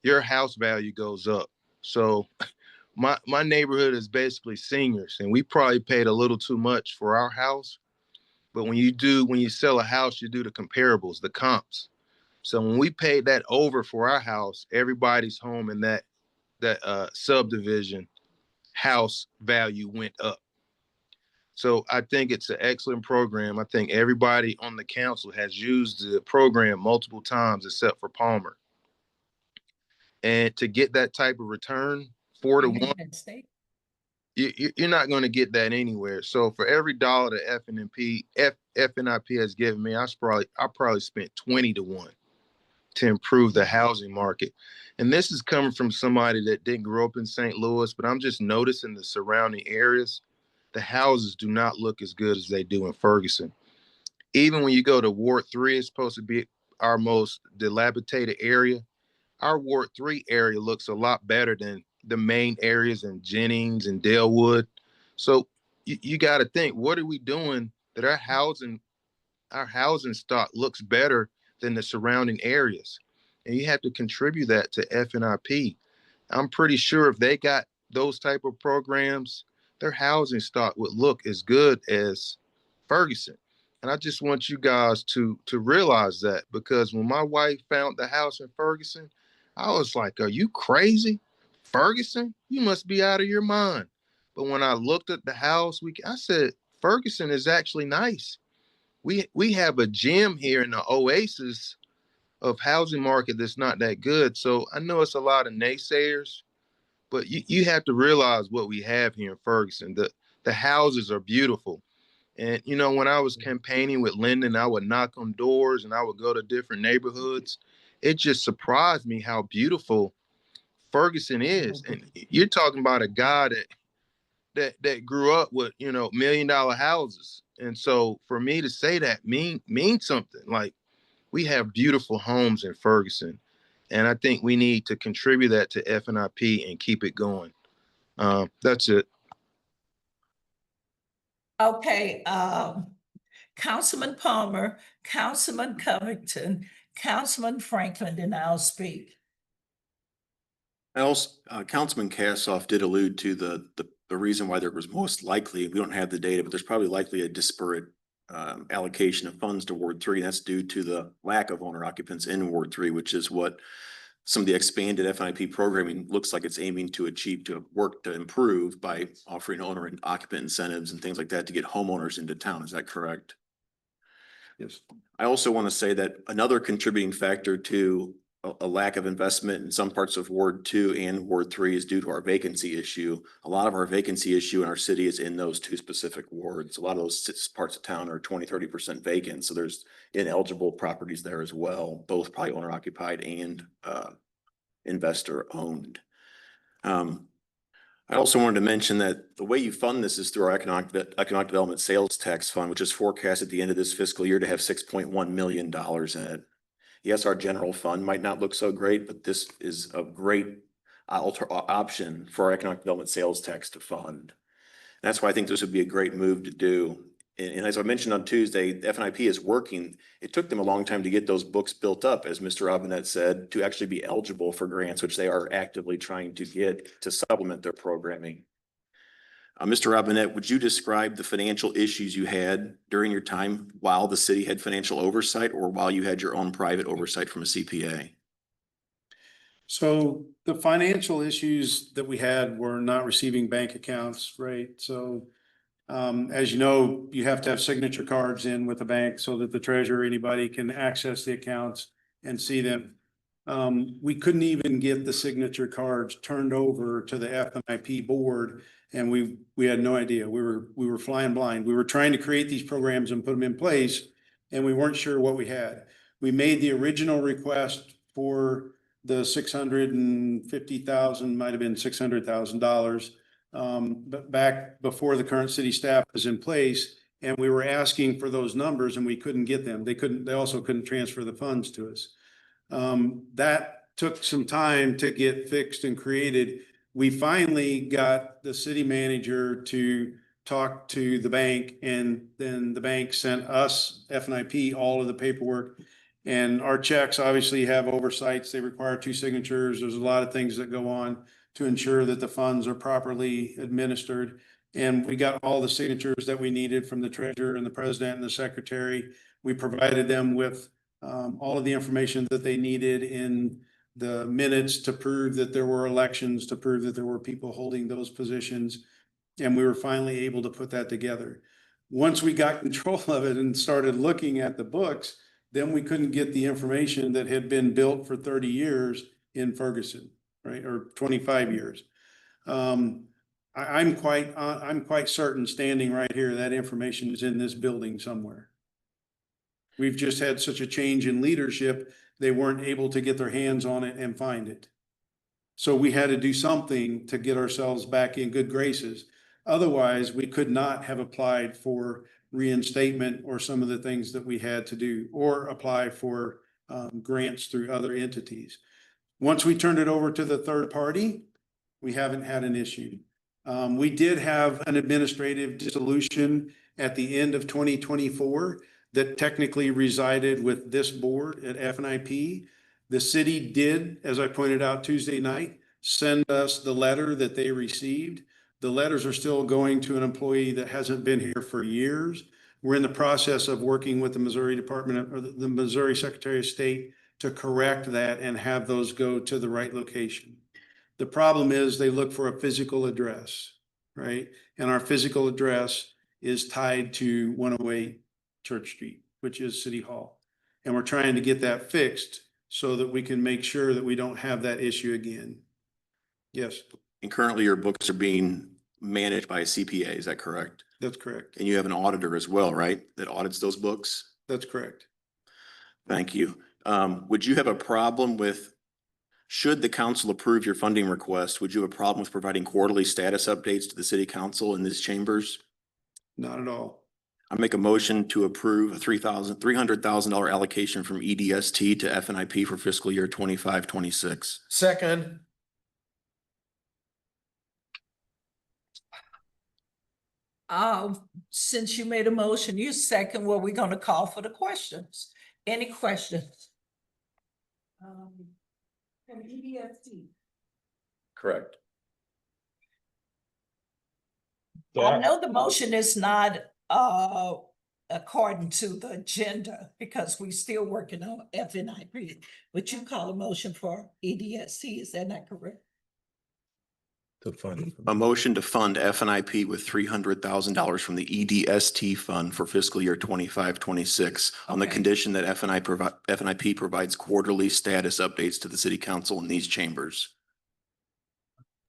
your house value goes up. So my neighborhood is basically seniors, and we probably paid a little too much for our house. But when you sell a house, you do the comparables, the comps. So when we paid that over for our house, everybody's home in that subdivision house value went up. So I think it's an excellent program. I think everybody on the council has used the program multiple times except for Palmer. And to get that type of return, 4 to 1, you're not going to get that anywhere. So for every dollar that FNIP has given me, I probably spent 20 to 1 to improve the housing market. And this is coming from somebody that didn't grow up in St. Louis, but I'm just noticing the surrounding areas. The houses do not look as good as they do in Ferguson. Even when you go to Ward 3, it's supposed to be our most dilapidated area. Our Ward 3 area looks a lot better than the main areas in Jennings and Dalewood. So you got to think, what are we doing that our housing stock looks better than the surrounding areas? And you have to contribute that to FNIP. I'm pretty sure if they got those type of programs, their housing stock would look as good as Ferguson. And I just want you guys to realize that, because when my wife found the house in Ferguson, I was like, are you crazy? Ferguson? You must be out of your mind. But when I looked at the house, I said, Ferguson is actually nice. We have a gem here in the oasis of housing market that's not that good. So I know it's a lot of naysayers, but you have to realize what we have here in Ferguson. The houses are beautiful. And, when I was campaigning with Lyndon, I would knock on doors and I would go to different neighborhoods. It just surprised me how beautiful Ferguson is. And you're talking about a guy that grew up with, $1 million houses. And so for me to say that means something. Like, we have beautiful homes in Ferguson. And I think we need to contribute that to FNIP and keep it going. That's it. Okay, Councilman Palmer, Councilman Covington, Councilman Franklin, and I'll speak. Councilman Kassoff did allude to the reason why there was most likely, we don't have the data, but there's probably likely a disparate allocation of funds to Ward 3. That's due to the lack of owner occupants in Ward 3, which is what some of the expanded FNIP programming looks like it's aiming to achieve, to work to improve by offering owner and occupant incentives and things like that to get homeowners into town. Is that correct? Yes. I also want to say that another contributing factor to a lack of investment in some parts of Ward 2 and Ward 3 is due to our vacancy issue. A lot of our vacancy issue in our city is in those two specific wards. A lot of those parts of town are 20–30% vacant. So there's ineligible properties there as well, both probably owner occupied and investor owned. I also wanted to mention that the way you fund this is through our economic development sales tax fund, which is forecast at the end of this fiscal year to have $6.1 million in it. Yes, our general fund might not look so great, but this is a great option for our economic development sales tax to fund. That's why I think this would be a great move to do. And as I mentioned on Tuesday, the FNIP is working. It took them a long time to get those books built up, as Mr. Robinette said, to actually be eligible for grants, which they are actively trying to get to supplement their programming. Mr. Robinette, would you describe the financial issues you had during your time while the city had financial oversight or while you had your own private oversight from a CPA? So the financial issues that we had were not receiving bank accounts, right? So as you know, you have to have signature cards in with the bank so that the treasurer, anybody can access the accounts and see them. We couldn't even get the signature cards turned over to the FNIP board, and we had no idea. We were flying blind. We were trying to create these programs and put them in place, and we weren't sure what we had. We made the original request for the $650,000, might have been $600,000. But back before the current city staff was in place, and we were asking for those numbers and we couldn't get them. They also couldn't transfer the funds to us. That took some time to get fixed and created. We finally got the city manager to talk to the bank, and then the bank sent us, FNIP, all of the paperwork. And our checks obviously have oversights. They require 2 signatures. There's a lot of things that go on to ensure that the funds are properly administered. And we got all the signatures that we needed from the treasurer and the president and the secretary. We provided them with all of the information that they needed in the minutes to prove that there were elections, to prove that there were people holding those positions. And we were finally able to put that together. Once we got control of it and started looking at the books, then we couldn't get the information that had been built for 30 years in Ferguson, right? Or 25 years. I'm quite certain standing right here, that information is in this building somewhere. We've just had such a change in leadership, they weren't able to get their hands on it and find it. So we had to do something to get ourselves back in good graces. Otherwise, we could not have applied for reinstatement or some of the things that we had to do, or apply for grants through other entities. Once we turned it over to the third party, we haven't had an issue. We did have an administrative dissolution at the end of 2024 that technically resided with this board at FNIP. The city did, as I pointed out Tuesday night, send us the letter that they received. The letters are still going to an employee that hasn't been here for years. We're in the process of working with the Missouri Department or the Missouri Secretary of State to correct that and have those go to the right location. The problem is they look for a physical address, right? And our physical address is tied to 108 Church Street, which is City Hall. And we're trying to get that fixed so that we can make sure that we don't have that issue again. Yes, And currently your books are being managed by a CPA, is that correct? that's correct. And you have an auditor as well, right? That audits those books? That's correct. Thank you. Would you have a problem with, should the council approve your funding request, would you have a problem with providing quarterly status updates to the city council in these chambers? Not at all. I make a motion to approve a $300,000 allocation from EDST to FNIP for fiscal year 25-26. Second. Since you made a motion, you second, well, we're gonna call for the questions. Any questions? From EDST. Correct. I know the motion is not according to the agenda because we still working on FNIP. But you call a motion for EDST, is that not correct? To fund it. A motion to fund FNIP with $300,000 from the EDST fund for fiscal year 25-26 on the Okay. condition that FNIP provides quarterly status updates to the city council in these chambers.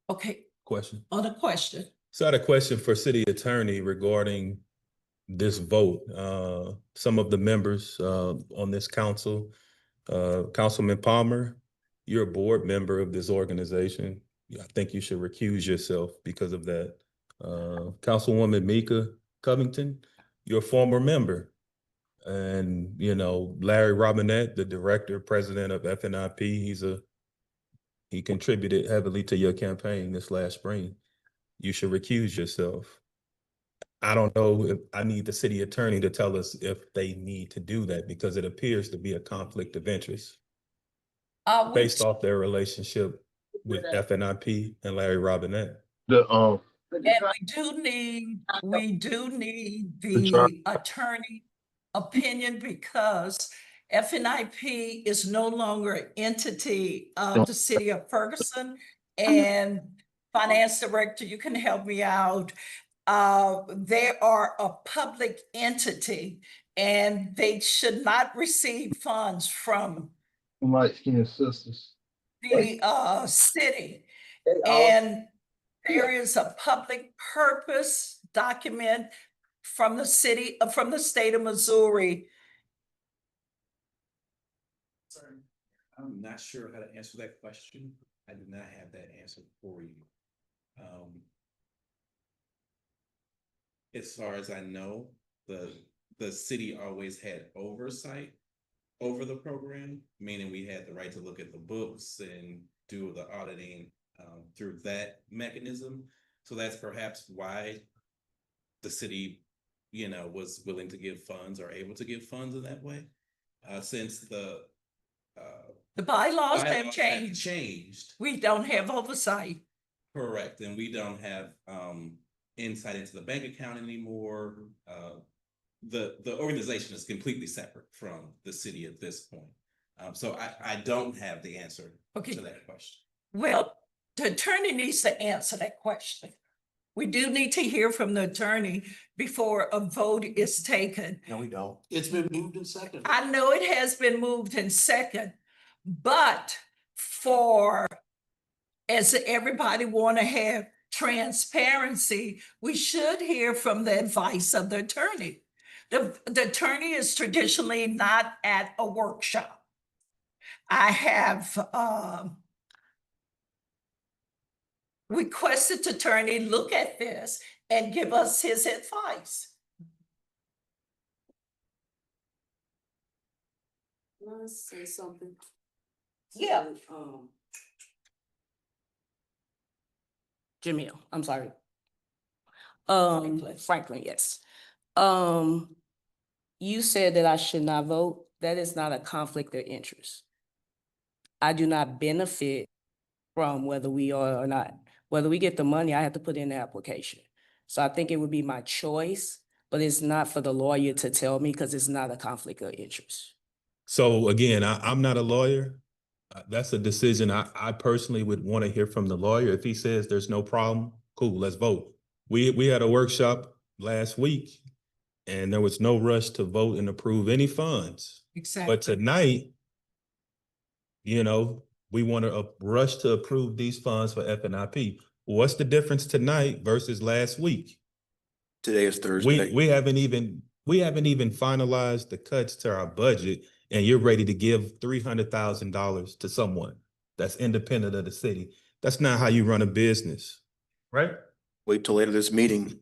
Okay, Question. on the question. So I had a question for city attorney regarding this vote. Some of the members on this council, Councilman Palmer, you're a board member of this organization. I think you should recuse yourself because of that. Councilwoman Mika Covington, you're a former member. And, you know, Larry Robinette, the director, president of FNIP, he contributed heavily to your campaign this last spring. You should recuse yourself. I don't know if I need the city attorney to tell us if they need to do that because it appears to be a conflict of interest based off their relationship with FNIP and Larry Robinette. And we do need the attorney opinion because FNIP is no longer an entity of the city of Ferguson. And finance director, you can help me out. They are a public entity and they should not receive funds from Light skinned sisters. the city. And there is a public purpose document from the city, from the state of Missouri. Sorry, I'm not sure how to answer that question. I do not have that answer for you. As far as I know, the city always had oversight over the program, meaning we had the right to look at the books and do the auditing through that mechanism. So that's perhaps why the city, you know, was willing to give funds or able to give funds in that way. Since the bylaws have bylaws changed. We don't have oversight. Correct, and we don't have insight into the bank account anymore. The organization is completely separate from the city at this point. So I don't have the answer Okay. to that question. Well, the attorney needs to answer that question. We do need to hear from the attorney before a vote is taken. No, we don't. It's been moved and seconded. I know it has been moved in second, but as everybody want to have transparency, we should hear from the advice of the attorney. The attorney is traditionally not at a workshop. I have requested the attorney look at this and give us his advice. Let's say something. Yeah. Jamil, I'm sorry. Franklin. Franklin, yes. You said that I should not vote. That is not a conflict of interest. I do not benefit from whether we are or not. Whether we get the money, I have to put in the application. So I think it would be my choice, but it's not for the lawyer to tell me because it's not a conflict of interest. So again, I'm not a lawyer. That's a decision I personally would want to hear from the lawyer. If he says there's no problem, cool, let's vote. We had a workshop last week and there was no rush to vote and approve any funds. Exactly. But tonight, you know, we want to rush to approve these funds for FNIP. What's the difference tonight versus last week? Today is Thursday. We haven't even finalized the cuts to our budget, and you're ready to give $300,000 to someone that's independent of the city. That's not how you run a business, right? Wait till later this meeting.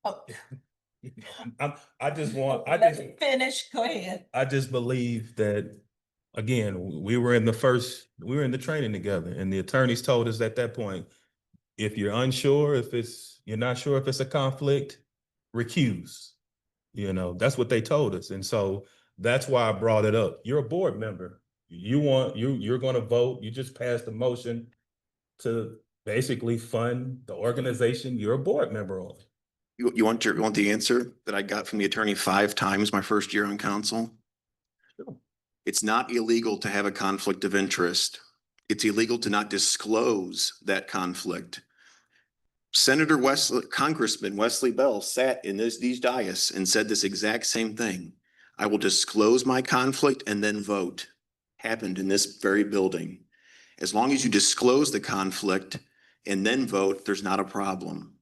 Oh, I just want, let me finish, go ahead. I just believe that, again, we were in the training together, and the attorneys told us at that point, if you're unsure, you're not sure if it's a conflict, recuse. You know, that's what they told us. And so that's why I brought it up. You're a board member. You're going to vote. You just passed a motion to basically fund the organization you're a board member on. You want the answer that I got from the attorney 5 times my first year on council? Sure. It's not illegal to have a conflict of interest. It's illegal to not disclose that conflict. Congressman Wesley Bell sat in these dais and said this exact same thing. I will disclose my conflict and then vote. Happened in this very building. As long as you disclose the conflict and then vote, there's not a problem.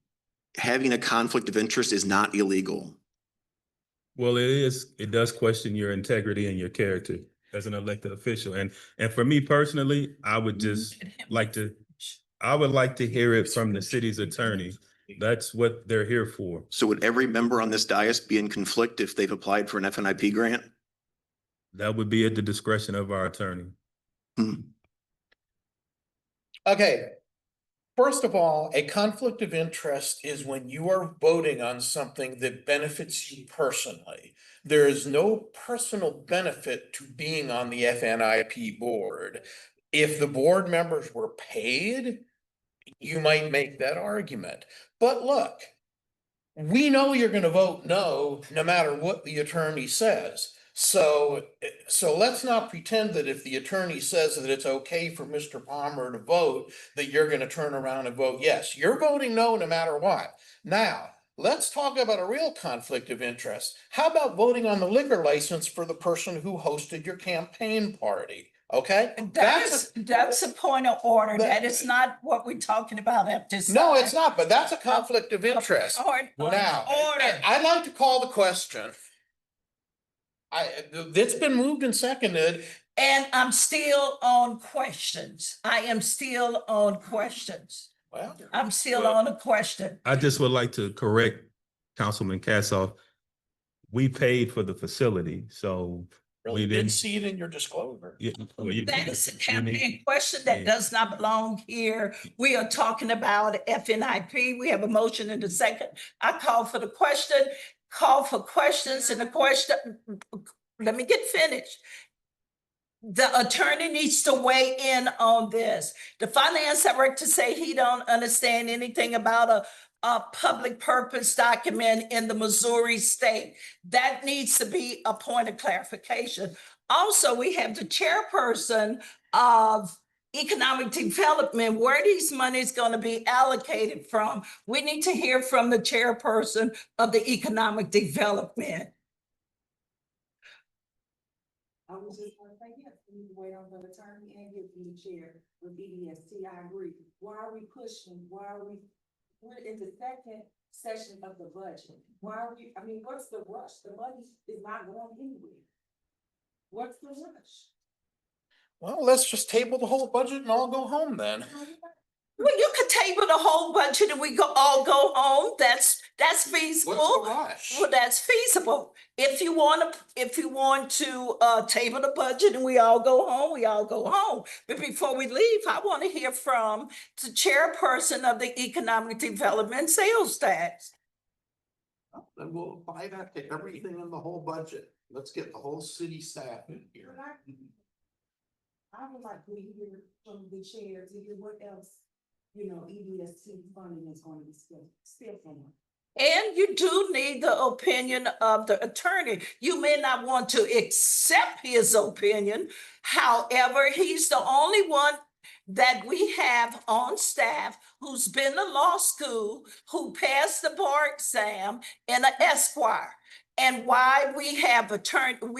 Having a conflict of interest is not illegal. Well, it does question your integrity and your character as an elected official. And for me personally, I would just like to hear it from the city's attorney. That's what they're here for. So would every member on this dais be in conflict if they've applied for an FNIP grant? That would be at the discretion of our attorney. Okay. First of all, a conflict of interest is when you are voting on something that benefits you personally. There is no personal benefit to being on the FNIP board. If the board members were paid, you might make that argument. But look, we know you're going to vote no matter what the attorney says. So let's not pretend that if the attorney says that it's okay for Mr. Palmer to vote, that you're going to turn around and vote yes. You're voting no matter what. Now, let's talk about a real conflict of interest. How about voting on the liquor license for the person who hosted your campaign party? Okay? That's a point of order. That is not what we're talking about at this time. No, it's not, but that's a conflict of interest. Now, order. I'd like to call the question. It's been moved and seconded. And I'm still on questions. I am still on questions. Well, I'm still on a question. I just would like to correct Councilman Kassoff. We paid for the facility, so really didn't see it in your disclosure. That is a campaign question that does not belong here. We are talking about FNIP. We have a motion in a second. I call for the question, call for questions, and the question, let me get finished. The attorney needs to weigh in on this. The finance director say he don't understand anything about a public purpose document in the Missouri state. That needs to be a point of clarification. Also, we have the chairperson of economic development, where these monies gonna be allocated from. We need to hear from the chairperson of the economic development. I was just gonna say, yes, we need to wait on the attorney and get the chair with EDST. I agree. Why are we pushing? We're in the second session of the budget. Why are we, I mean, what's the rush? The money is not going anywhere. What's the rush? Well, let's just table the whole budget and all go home then. Well, you could table the whole budget and we all go home. That's feasible. What's the rush? Well, that's feasible. If you want to table the budget and we all go home, we all go home. But before we leave, I want to hear from the chairperson of the Economic Development Sales Tax. Then we'll apply that to everything in the whole budget. Let's get the whole city staff in here. I would like to hear from the chair to hear what else, EDST funding is going to be still from. And you do need the opinion of the attorney. You may not want to accept his opinion. However, he's the only one that we have on staff who's been to law school, who passed the bar exam, and an Esquire. And why we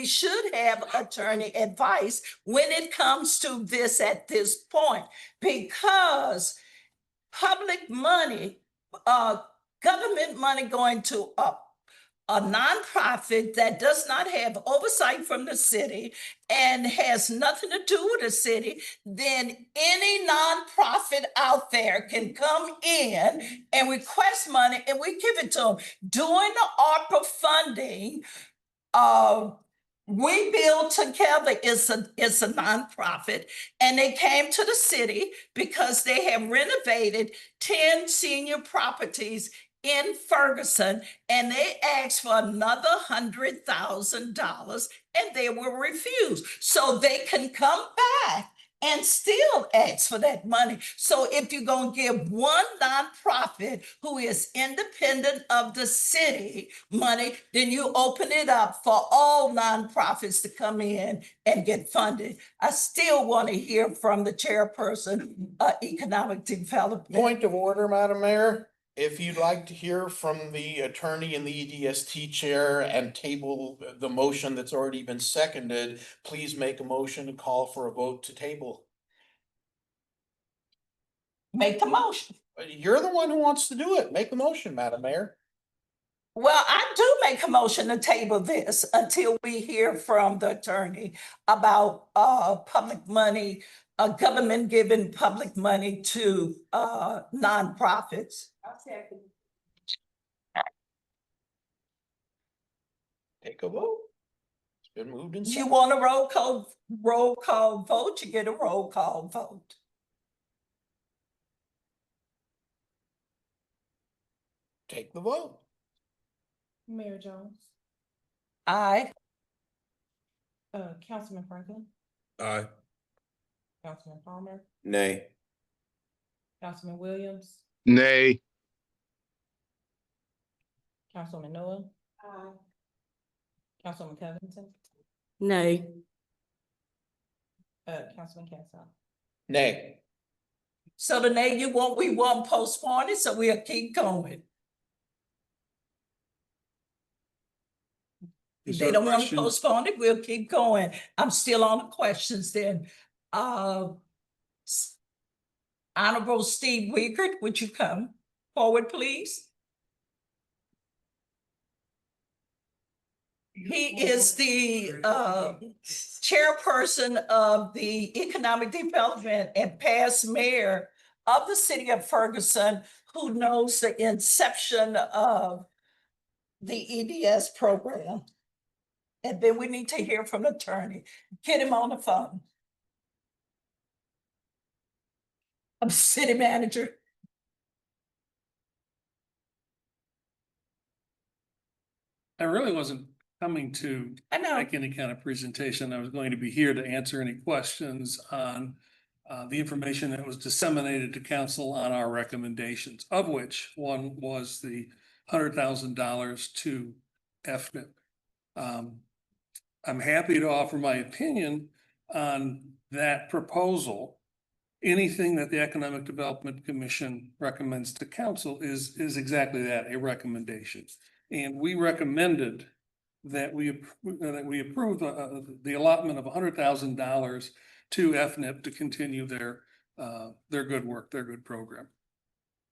should have attorney advice when it comes to this at this point, because public money, government money going to a nonprofit that does not have oversight from the city and has nothing to do with the city, then any nonprofit out there can come in and request money and we give it to them. During the ARPA funding, We Build Together is a nonprofit, and they came to the city because they have renovated 10 senior properties in Ferguson, and they asked for another $100,000 and they were refused. So they can come back and still ask for that money. So if you're gonna give one nonprofit who is independent of the city money, then you open it up for all nonprofits to come in and get funded. I still want to hear from the chairperson of economic development. Point of order, Madam Mayor. If you'd like to hear from the attorney in the EDST chair and table the motion that's already been seconded, please make a motion to call for a vote to table. Make the motion. You're the one who wants to do it. Make the motion, Madam Mayor. Well, I do make a motion to table this until we hear from the attorney about public money, government giving public money to nonprofits. Take a vote. It's been moved and You seconded. want a roll call vote, you get a roll call vote. Take the vote. Mayor Jones, Aye. Councilman Franklin, Aye. Councilman Palmer, Nay. Councilman Williams, Nay. Councilman Noah. Councilman Covington, Nay. Councilman Cassell. Nay. So the nay we won't postpone it, so we'll keep going. If Is they there a don't want to question? postpone it, we'll keep going. I'm still on the questions then. Honorable Steve Wiegert, would you come forward, please? He is the chairperson of the Economic Development and past mayor of the city of Ferguson, who knows the inception of the EDS program. And then we need to hear from the attorney. Get him on the phone. I'm city manager. I really wasn't coming to I know. make any kind of presentation. I was going to be here to answer any questions on the information that was disseminated to council on our recommendations, of which one was the $100,000 to FNIP. I'm happy to offer my opinion on that proposal. Anything that the Economic Development Commission recommends to council is exactly that, a recommendation. And we recommended that we approve the allotment of $100,000 to FNIP to continue their good work, their good program.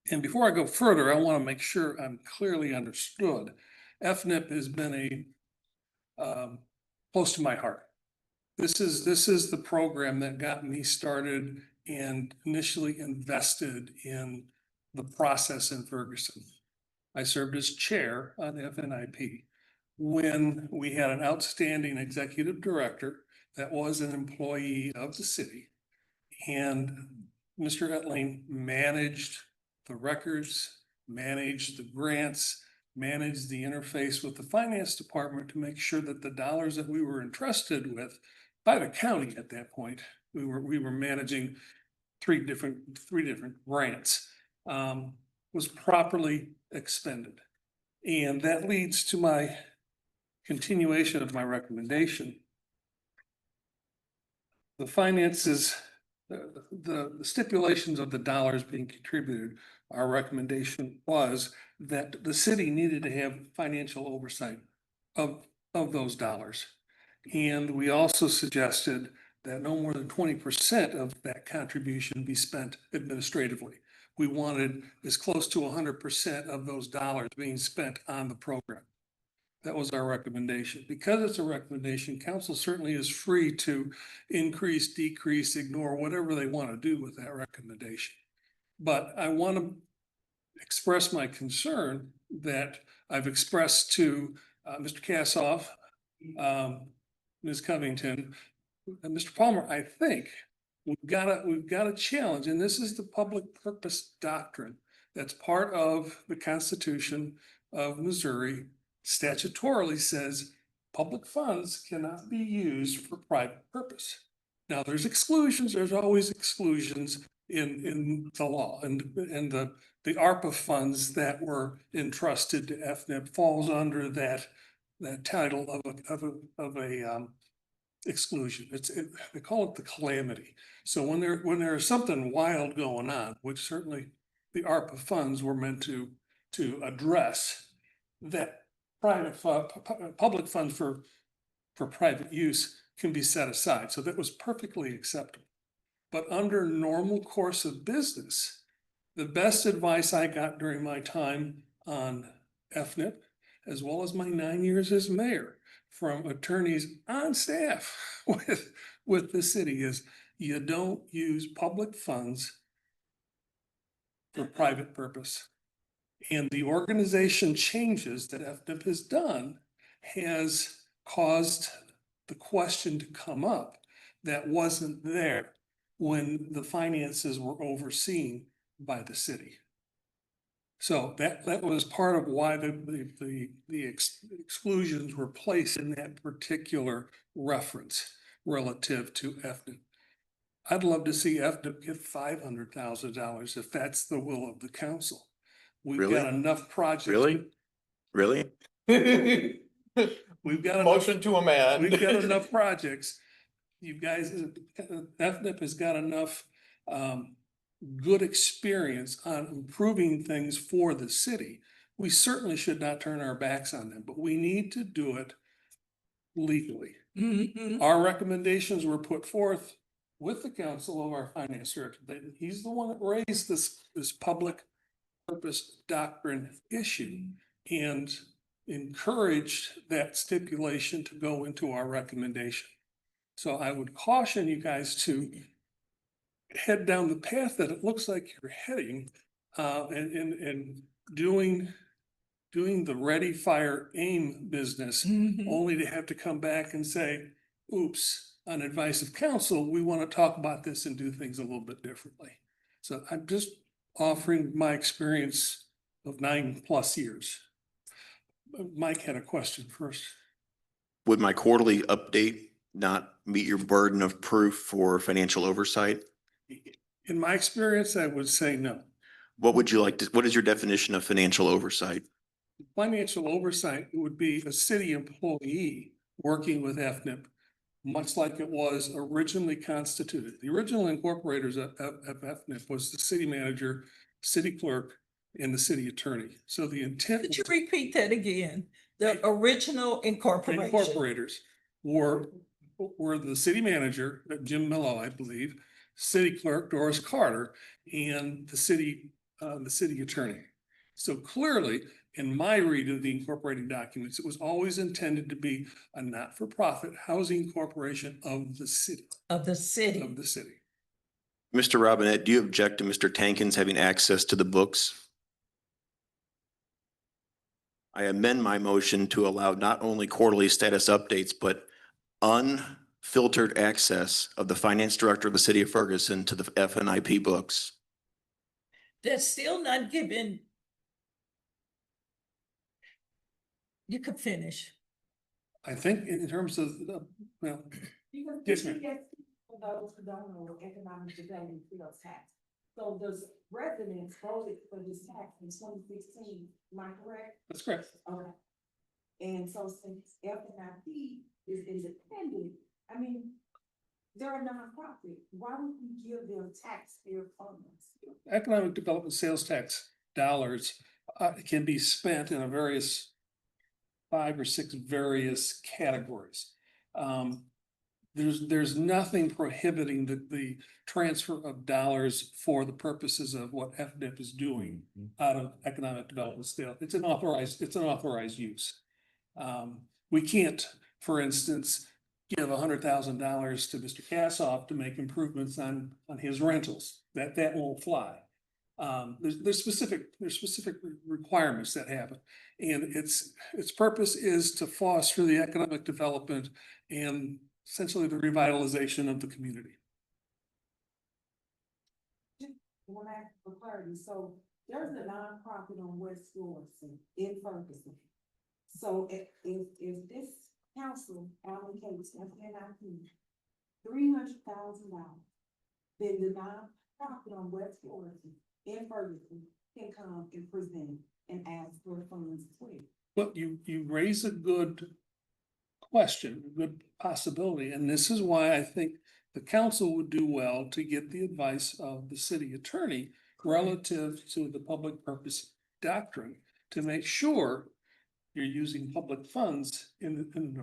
And before I go further, I want to make sure I'm clearly understood. FNIP has been close to my heart. This is the program that got me started and initially invested in the process in Ferguson. I served as chair on FNIP when we had an outstanding executive director that was an employee of the city. And Mr. Etling managed the records, managed the grants, managed the interface with the finance department to make sure that the dollars that we were entrusted with by the county at that point, we were managing three different grants, was properly expended. And that leads to my continuation of my recommendation. The finances, the stipulations of the dollars being contributed, our recommendation was that the city needed to have financial oversight of those dollars. And we also suggested that no more than 20% of that contribution be spent administratively. We wanted as close to 100% of those dollars being spent on the program. That was our recommendation. Because it's a recommendation, council certainly is free to increase, decrease, ignore, whatever they want to do with that recommendation. But I want to express my concern that I've expressed to Mr. Kassoff, Ms. Covington, and Mr. Palmer. I think we've got a challenge, and this is the public purpose doctrine that's part of the Constitution of Missouri. Statutorily says public funds cannot be used for private purpose. Now, there's exclusions. There's always exclusions in the law, and the ARPA funds that were entrusted to FNIP falls under that title of a exclusion. They call it the calamity. So when there's something wild going on, which certainly the ARPA funds were meant to address, that public funds for private use can be set aside. So that was perfectly acceptable. But under normal course of business, the best advice I got during my time on FNIP, as well as my 9 years as mayor, from attorneys on staff with the city, is you don't use public funds for private purpose. And the organization changes that FNIP has done has caused the question to come up that wasn't there when the finances were overseen by the city. So that was part of why the exclusions were placed in that particular reference relative to FNIP. I'd love to see FNIP get $500,000 if that's the will of the council. We've got enough projects. Really? We've got Motion to amend. We've got enough projects. You guys, FNIP has got enough good experience on improving things for the city. We certainly should not turn our backs on them, but we need to do it legally. Our recommendations were put forth with the council of our finance director. He's the one that raised this public purpose doctrine issue and encouraged that stipulation to go into our recommendation. So I would caution you guys to head down the path that it looks like you're heading, and doing the ready, fire, aim business, only to have to come back and say, oops, on advice of counsel, we want to talk about this and do things a little bit differently. So I'm just offering my experience of 9+ years. Mike had a question first. would my quarterly update not meet your burden of proof for financial oversight? In my experience, I would say no. What would you like to, what is your definition of financial oversight? Financial oversight would be a city employee working with FNIP, much like it was originally constituted. The original incorporators of FNIP was the city manager, city clerk, and the city attorney. So the intent. Could you repeat that again? The original incorporation. Incorporators were the city manager, Jim Mello, I believe, city clerk Doris Carter, and the city attorney. So clearly, in my read of the incorporating documents, it was always intended to be a not-for-profit housing corporation of the city. Of the city. Of the city. Mr. Robinette, do you object to Mr. Tankins having access to the books? I amend my motion to allow not only quarterly status updates, but unfiltered access of the finance director of the city of Ferguson to the FNIP books. That's still not given. You could finish. I think in terms of, well, yes, ma'am. For those who don't know, economic development sales tax. So those residents voted for this tax in 2016, am I correct? That's correct. Okay. And so since FNIP is independent, I mean, they're a nonprofit. Why would we give them taxpayer funds? Economic development sales tax dollars can be spent in a various 5 or 6 various categories. There's nothing prohibiting the transfer of dollars for the purposes of what FDIP is doing out of economic development sale. It's an authorized use. We can't, for instance, give $100,000 to Mr. Kassoff to make improvements on his rentals. That won't fly. There's specific requirements that happen. And its purpose is to foster the economic development and essentially the revitalization of the community. When I ask for clarity, so there's a nonprofit on West Florissant in Ferguson. So if this council allocates FNIP $300,000, then the nonprofit on West Florissant in Ferguson can come and present and ask for funds as well. But you raise a good question, a good possibility, and this is why I think the council would do well to get the advice of the city attorney relative to the public purpose doctrine to make sure you're using public funds in an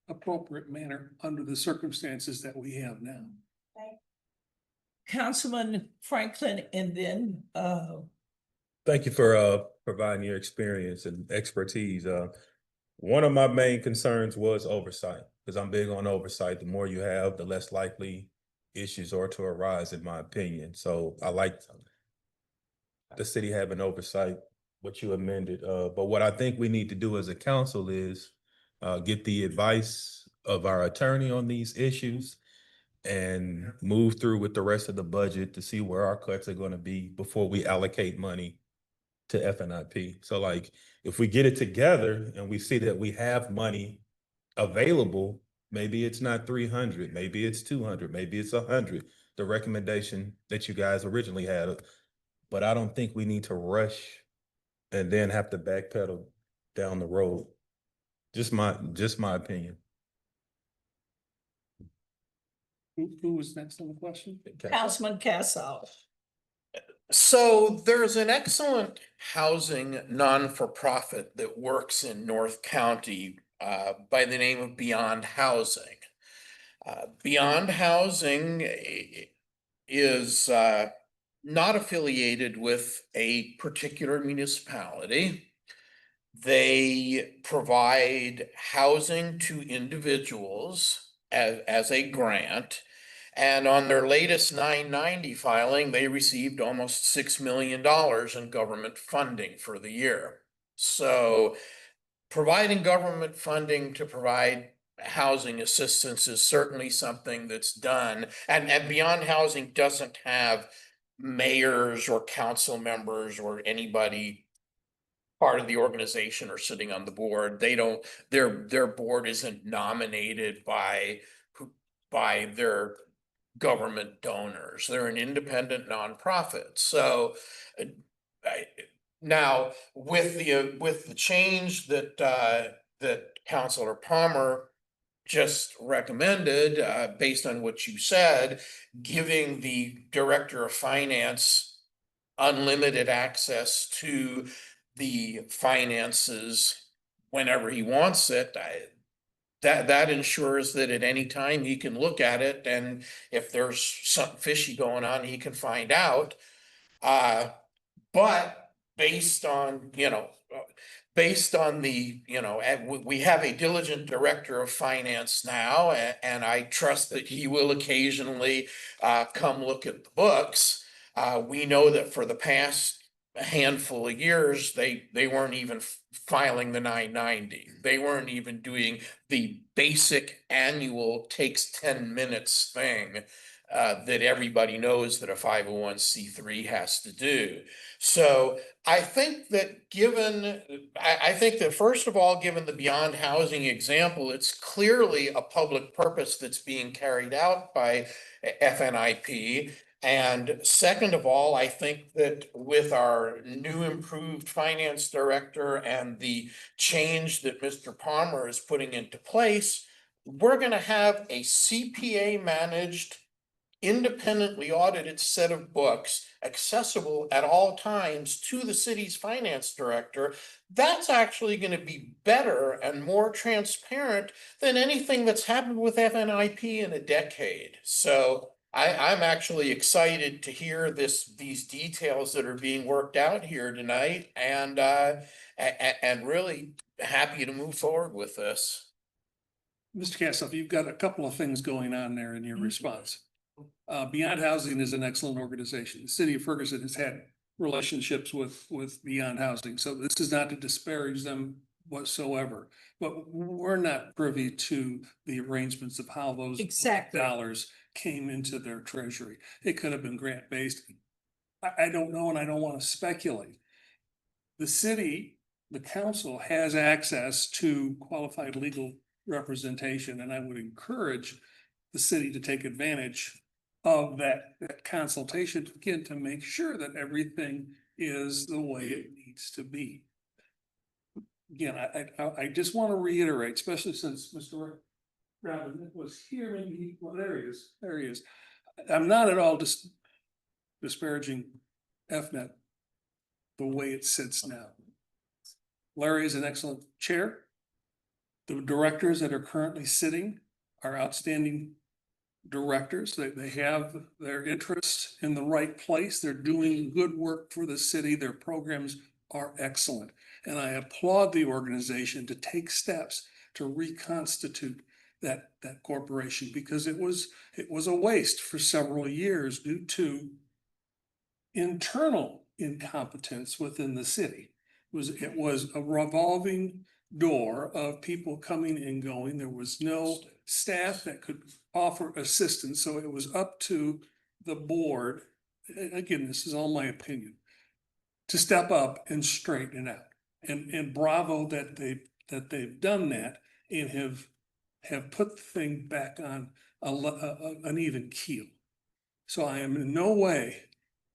appropriate manner under the circumstances that we have now. Councilman Franklin, and then Thank you for providing your experience and expertise. One of my main concerns was oversight, because I'm big on oversight. The more you have, the less likely issues are to arise, in my opinion. So I like the city having oversight, what you amended. But what I think we need to do as a council is get the advice of our attorney on these issues and move through with the rest of the budget to see where our cuts are going to be before we allocate money to FNIP. So like, if we get it together and we see that we have money available, maybe it's not 300, maybe it's 200, maybe it's 100, the recommendation that you guys originally had. But I don't think we need to rush and then have to backpedal down the road. Just my opinion. Who was next on the question? Councilman Kassoff. So there's an excellent housing non-for-profit that works in North County by the name of Beyond Housing. Beyond Housing is not affiliated with a particular municipality. They provide housing to individuals as a grant. And on their latest 990 filing, they received almost $6 million in government funding for the year. So providing government funding to provide housing assistance is certainly something that's done. And Beyond Housing doesn't have mayors or council members or anybody part of the organization or sitting on the board. They don't, their board isn't nominated by their government donors. They're an independent nonprofit. So now with the change that Councilor Palmer just recommended, based on what you said, giving the Director of Finance unlimited access to the finances whenever he wants it, that ensures that at any time he can look at it, and if there's something fishy going on, he can find out. But based on, based on the, we have a diligent director of finance now, and I trust that he will occasionally come look at the books. We know that for the past handful of years, they weren't even filing the 990. They weren't even doing the basic annual takes 10 minutes thing that everybody knows that a 501c3 has to do. So I think that I think that first of all, given the Beyond Housing example, it's clearly a public purpose that's being carried out by FNIP. And second of all, I think that with our new improved finance director and the change that Mr. Palmer is putting into place, we're going to have a CPA managed, independently audited set of books accessible at all times to the city's finance director. That's actually going to be better and more transparent than anything that's happened with FNIP in a decade. So I'm actually excited to hear these details that are being worked out here tonight, and really happy to move forward with this. Mr. Kassoff, you've got a couple of things going on there in your response. Beyond Housing is an excellent organization. The city of Ferguson has had relationships with Beyond Housing, so this is not to disparage them whatsoever. But we're not privy to the arrangements of how those dollars came into their treasury. It could have been grant-based. I don't know, and I don't want to speculate. The city, the council has access to qualified legal representation, and I would encourage the city to take advantage of that consultation, again, to make sure that everything is the way it needs to be. Again, I just want to reiterate, especially since Mr. Robin was here, maybe, well, there he is. I'm not at all disparaging FNET the way it sits now. Larry is an excellent chair. The directors that are currently sitting are outstanding directors. They have their interests in the right place. They're doing good work for the city. Their programs are excellent. And I applaud the organization to take steps to reconstitute that corporation, because it was a waste for several years due to internal incompetence within the city. It was a revolving door of people coming and going. There was no staff that could offer assistance, so it was up to the board, again, this is all my opinion, to step up and straighten it out. And bravo that they've done that and have put the thing back on an even keel. So I am in no way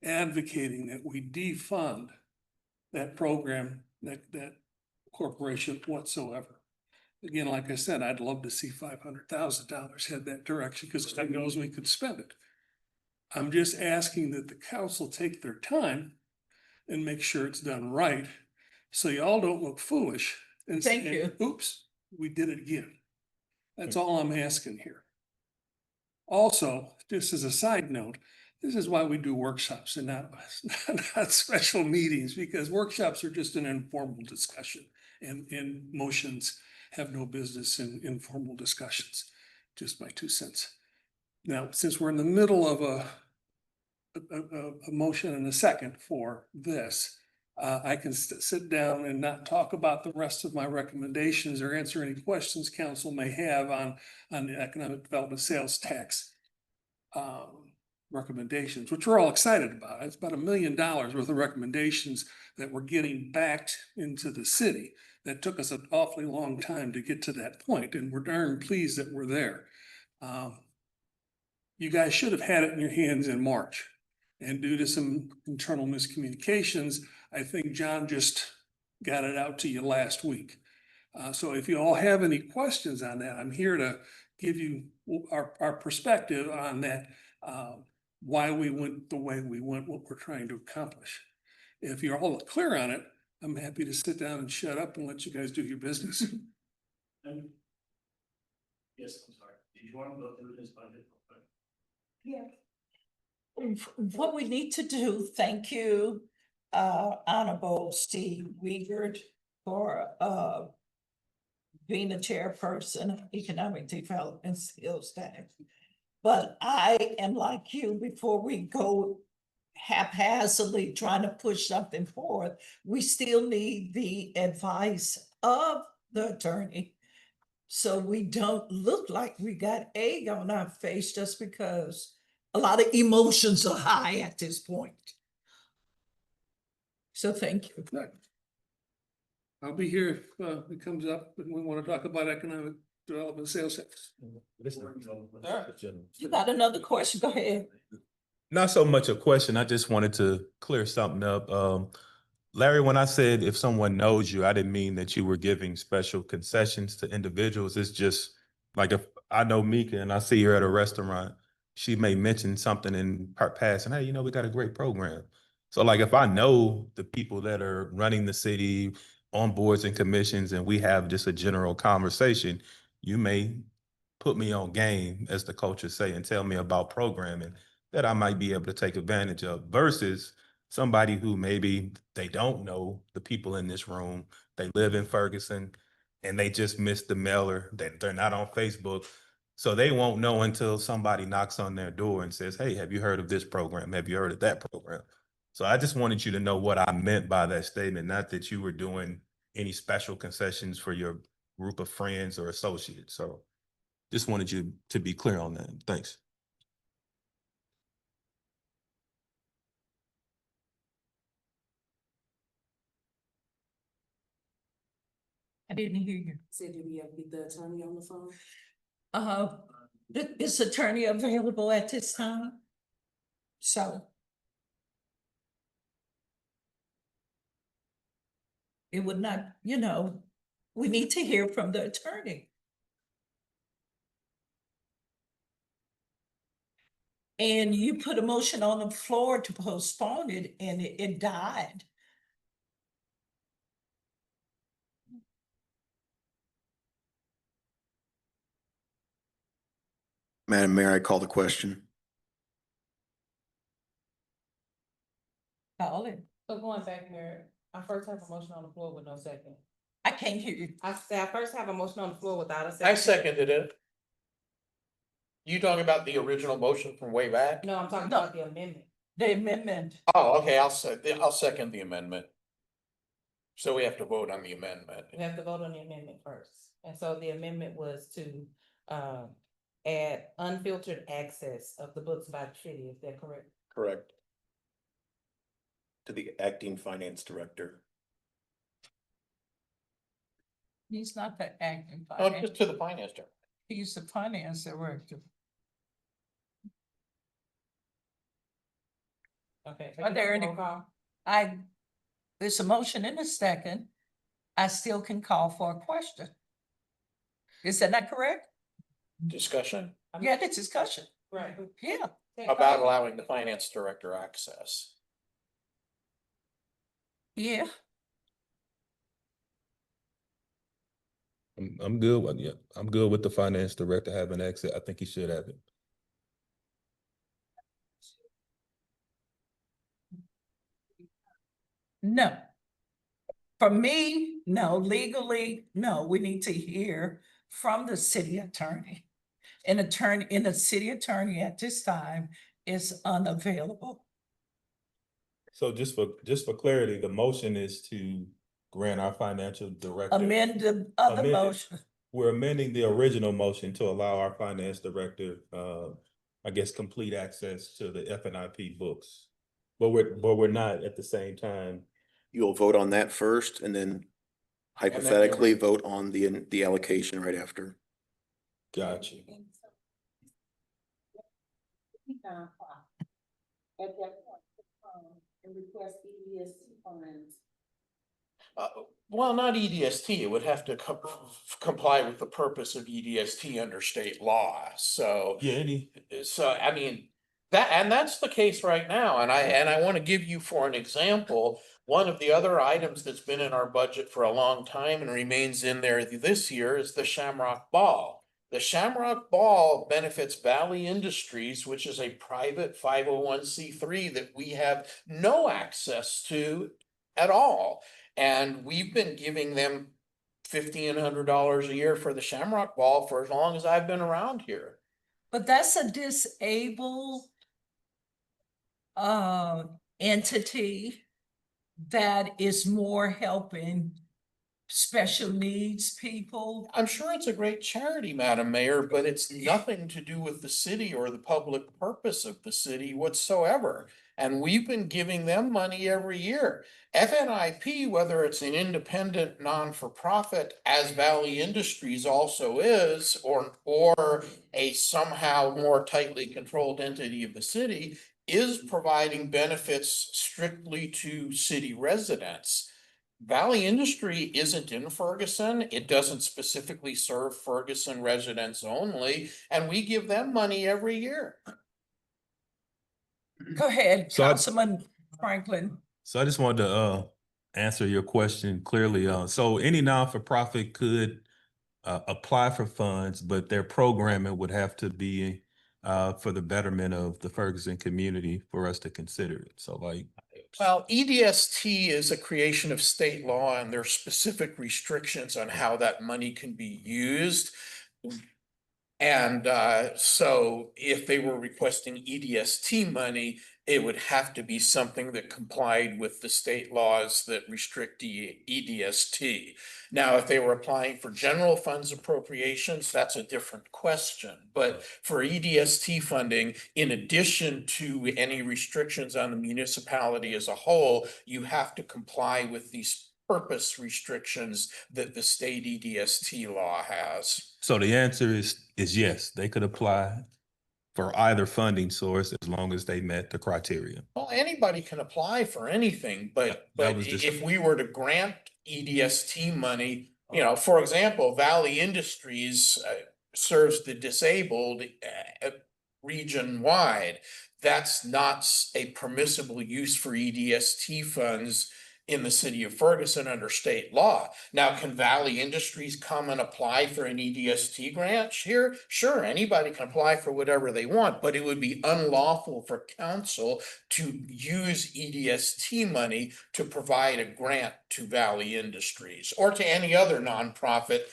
advocating that we defund that program, that corporation whatsoever. Again, like I said, I'd love to see $500,000 head that direction, because God knows we could spend it. I'm just asking that the council take their time and make sure it's done right, so y'all don't look foolish and say, oops, we did it again. That's all I'm asking here. Also, just as a side note, this is why we do workshops and not special meetings, because workshops are just an informal discussion, and motions have no business in informal discussions. Just my 2 cents. Now, since we're in the middle of a motion and a second for this, I can sit down and not talk about the rest of my recommendations or answer any questions council may have on the economic development sales tax recommendations, which we're all excited about. It's about $1 million worth of recommendations that we're getting backed into the city. That took us an awfully long time to get to that point, and we're darn pleased that we're there. You guys should have had it in your hands in March. And due to some internal miscommunications, I think John just got it out to you last week. So if you all have any questions on that, I'm here to give you our perspective on that, why we went the way we went, what we're trying to accomplish. If you're all clear on it, I'm happy to sit down and shut up and let you guys do your business. Yes, I'm sorry. Did you want to go through this budget? Yeah. What we need to do, thank you, Honorable Steve Wiegert, for being the chairperson of Economic Development Skills Staff. But I am like you, before we go haphazardly trying to push something forward, we still need the advice of the attorney. So we don't look like we got egg on our face just because a lot of emotions are high at this point. So thank you. I'll be here if it comes up and we want to talk about economic development sales tax. You got another question? Go ahead. Not so much a question. I just wanted to clear something up. Larry, when I said if someone knows you, I didn't mean that you were giving special concessions to individuals. It's just like if I know Mika and I see her at a restaurant, she may mention something in passing. Hey, we got a great program. So like if I know the people that are running the city on boards and commissions and we have just a general conversation, you may put me on game, as the coaches say, and tell me about programming that I might be able to take advantage of versus somebody who maybe they don't know the people in this room. They live in Ferguson and they just missed the mailer. They're not on Facebook. So they won't know until somebody knocks on their door and says, hey, have you heard of this program? Have you heard of that program? So I just wanted you to know what I meant by that statement, not that you were doing any special concessions for your group of friends or associates. So just wanted you to be clear on that. Thanks. I didn't hear you. Said, do we have to get the attorney on the phone? Is attorney available at this time? So. It would not, we need to hear from the attorney. And you put a motion on the floor to postpone it and it died. Madam Mayor, I call the question. Call it. So going back there, I first have a motion on the floor with no second. I can't hear you. I first have a motion on the floor without a second. I seconded it. You talking about the original motion from way back? No, I'm talking about the amendment. The amendment. Oh, okay, I'll second the amendment. So we have to vote on the amendment. We have to vote on the amendment first. And so the amendment was to add unfiltered access of the books by the city. Is that correct? Correct. To the acting finance director. He's not the acting Oh, finance. just to the finance director. He's the finance director. Okay. Are there any- Roll call? There's a motion in a second. I still can call for a question. Is that not correct? Discussion Yeah, the discussion. Right. Yeah. about allowing the finance director access. Yeah. I'm good with I'm good with the finance director having access. I think he should have it. No. For me, no. Legally, no. We need to hear from the city attorney. And the city attorney at this time is unavailable. So just for clarity, the motion is to grant our financial director. Amend the other Amend it. motion. We're amending the original motion to allow our finance director I guess, complete access to the FNIP books. But we're not at the same time. You'll vote on that first and then hypothetically vote on the allocation right after. Gotcha. At that point, and request EDST funds. Well, not EDST, it would have to comply with the purpose of EDST under state law, so. Yeah, So, I mean, that's the case right now, and I want to give you, for an example, one of the other items that's been in our budget for a long time and remains in there this year is the Shamrock Ball. The Shamrock Ball benefits Valley Industries, which is a private 501c3 that we have no access to at all. And we've been giving them $1,500 a year for the Shamrock Ball for as long as I've been around here. But that's a disabled entity that is more helping special needs people. I'm sure it's a great charity, Madam Mayor, but it's nothing to do with the city or the public purpose of the city whatsoever. And we've been giving them money every year. FNIP, whether it's an independent non-for-profit, as Valley Industries also is, or a somehow more tightly controlled entity of the city, is providing benefits strictly to city residents. Valley Industry isn't in Ferguson. It doesn't specifically serve Ferguson residents only, and we give them money every year. Go ahead, So Councilman Franklin. So I just wanted to answer your question clearly. So any non-for-profit could apply for funds, but their programming would have to be for the betterment of the Ferguson community for us to consider it. So like. Well, EDST is a creation of state law, and there are specific restrictions on how that money can be used. And so if they were requesting EDST money, it would have to be something that complied with the state laws that restrict EDST. Now, if they were applying for general funds appropriations, that's a different question. But for EDST funding, in addition to any restrictions on the municipality as a whole, you have to comply with these purpose restrictions that the state EDST law has. So the answer is yes, they could apply for either funding source as long as they met the criteria. Well, anybody can apply for anything, but if we were to grant EDST money, you know, for example, Valley Industries serves the disabled region wide. That's not a permissible use for EDST funds in the city of Ferguson under state law. Now, can Valley Industries come and apply for an EDST grant here? Sure, anybody can apply for whatever they want, but it would be unlawful for council to use EDST money to provide a grant to Valley Industries or to any other nonprofit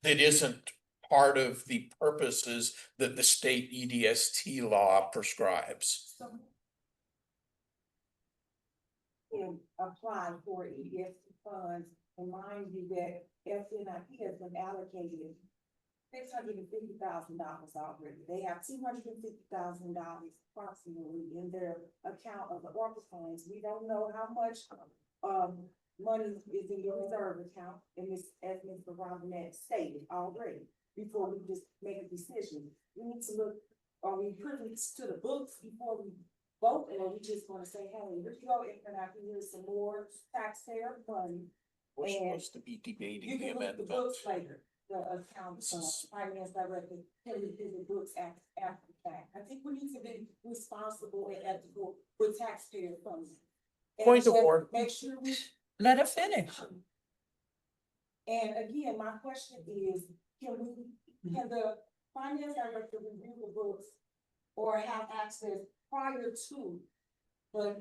that isn't part of the purposes that the state EDST law prescribes. And apply for EDST funds, and mind you that FNIP has been allocated $650,000 already. They have $250,000 approximately in their account of the ARPA funds. We don't know how much money is in your reserve account, and this, as Mr. Robinette stated already, before we just make a decision. We need to look, are we putting this to the books before we vote, or we just want to say, hey, let's go and I can use some more taxpayer money. We're supposed to be debating the amendment. The books later, the account, finance director, can we do the books after the fact? I think we need to be responsible and ethical with taxpayer funds. Point of order. Make sure we. Let her finish. And again, my question is, can the finance director review the books or have access prior to, but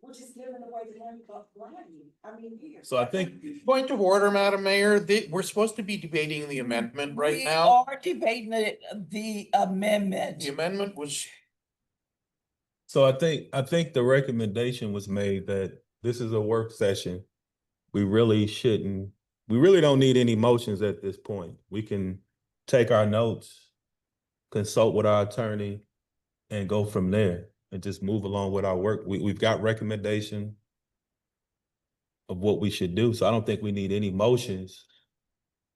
we're just giving away the money blindly. I mean, here. So I think. Point of order, Madam Mayor, we're supposed to be debating the amendment right now. We are debating the amendment. The amendment was. So I think the recommendation was made that this is a work session. We really don't need any motions at this point. We can take our notes, consult with our attorney, and go from there and just move along with our work. We've got recommendation of what we should do. So I don't think we need any motions.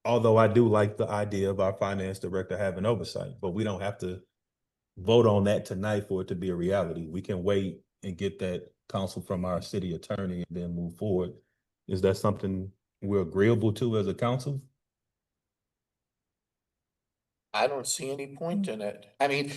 Although I do like the idea of our finance director having oversight, but we don't have to vote on that tonight for it to be a reality. We can wait and get that counsel from our city attorney and then move forward. Is that something we're agreeable to as a council? I don't see any point in it. I mean,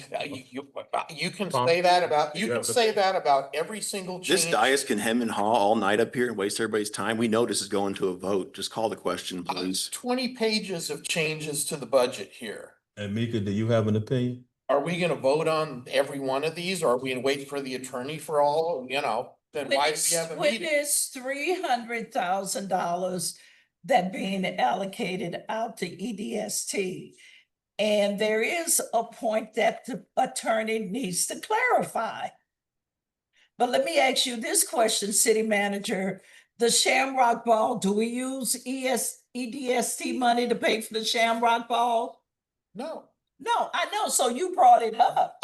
you can Tom, say that about, you you can have a- say that about every single This change. dais can hem and haw all night up here and waste everybody's time. We know this is going to a vote. Just call the question, please. 20 pages of changes to the budget here. And Mika, do you have an opinion? Are we gonna vote on every one of these, or are we gonna wait for the attorney for all, you know? Then why do we have a When meeting? there's $300,000 that being allocated out to EDST. And there is a point that the attorney needs to clarify. But let me ask you this question, city manager, the Shamrock Ball, do we use EDST money to pay for the Shamrock Ball? No. No, I know, so you brought it up.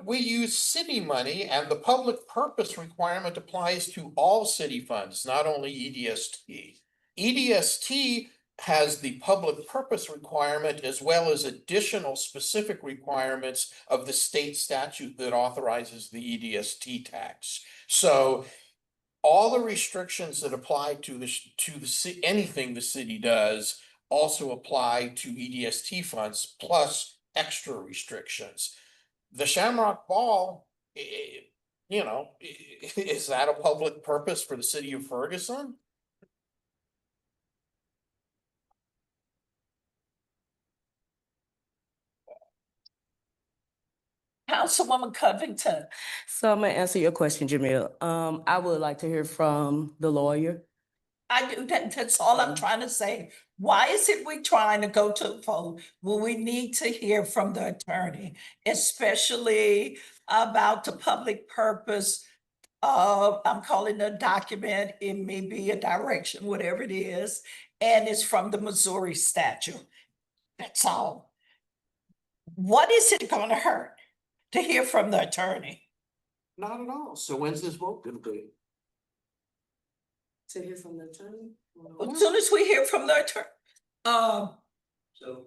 We use city money, and the public purpose requirement applies to all city funds, not only EDST. EDST has the public purpose requirement as well as additional specific requirements of the state statute that authorizes the EDST tax. So all the restrictions that apply to anything the city does also apply to EDST funds, plus extra restrictions. The Shamrock Ball, you know, is that a public purpose for the city of Ferguson? Councilwoman Covington. So I'm gonna answer your question, Jamil. I would like to hear from the lawyer. I do, that's all I'm trying to say. Why is it we trying to go to a vote when we need to hear from the attorney, especially about the public purpose of, I'm calling a document, it may be a direction, whatever it is, and it's from the Missouri statute. That's all. What is it gonna hurt to hear from the attorney? Not at all. So when's this vote gonna be? To hear from the attorney? As soon as we hear from the attorney, So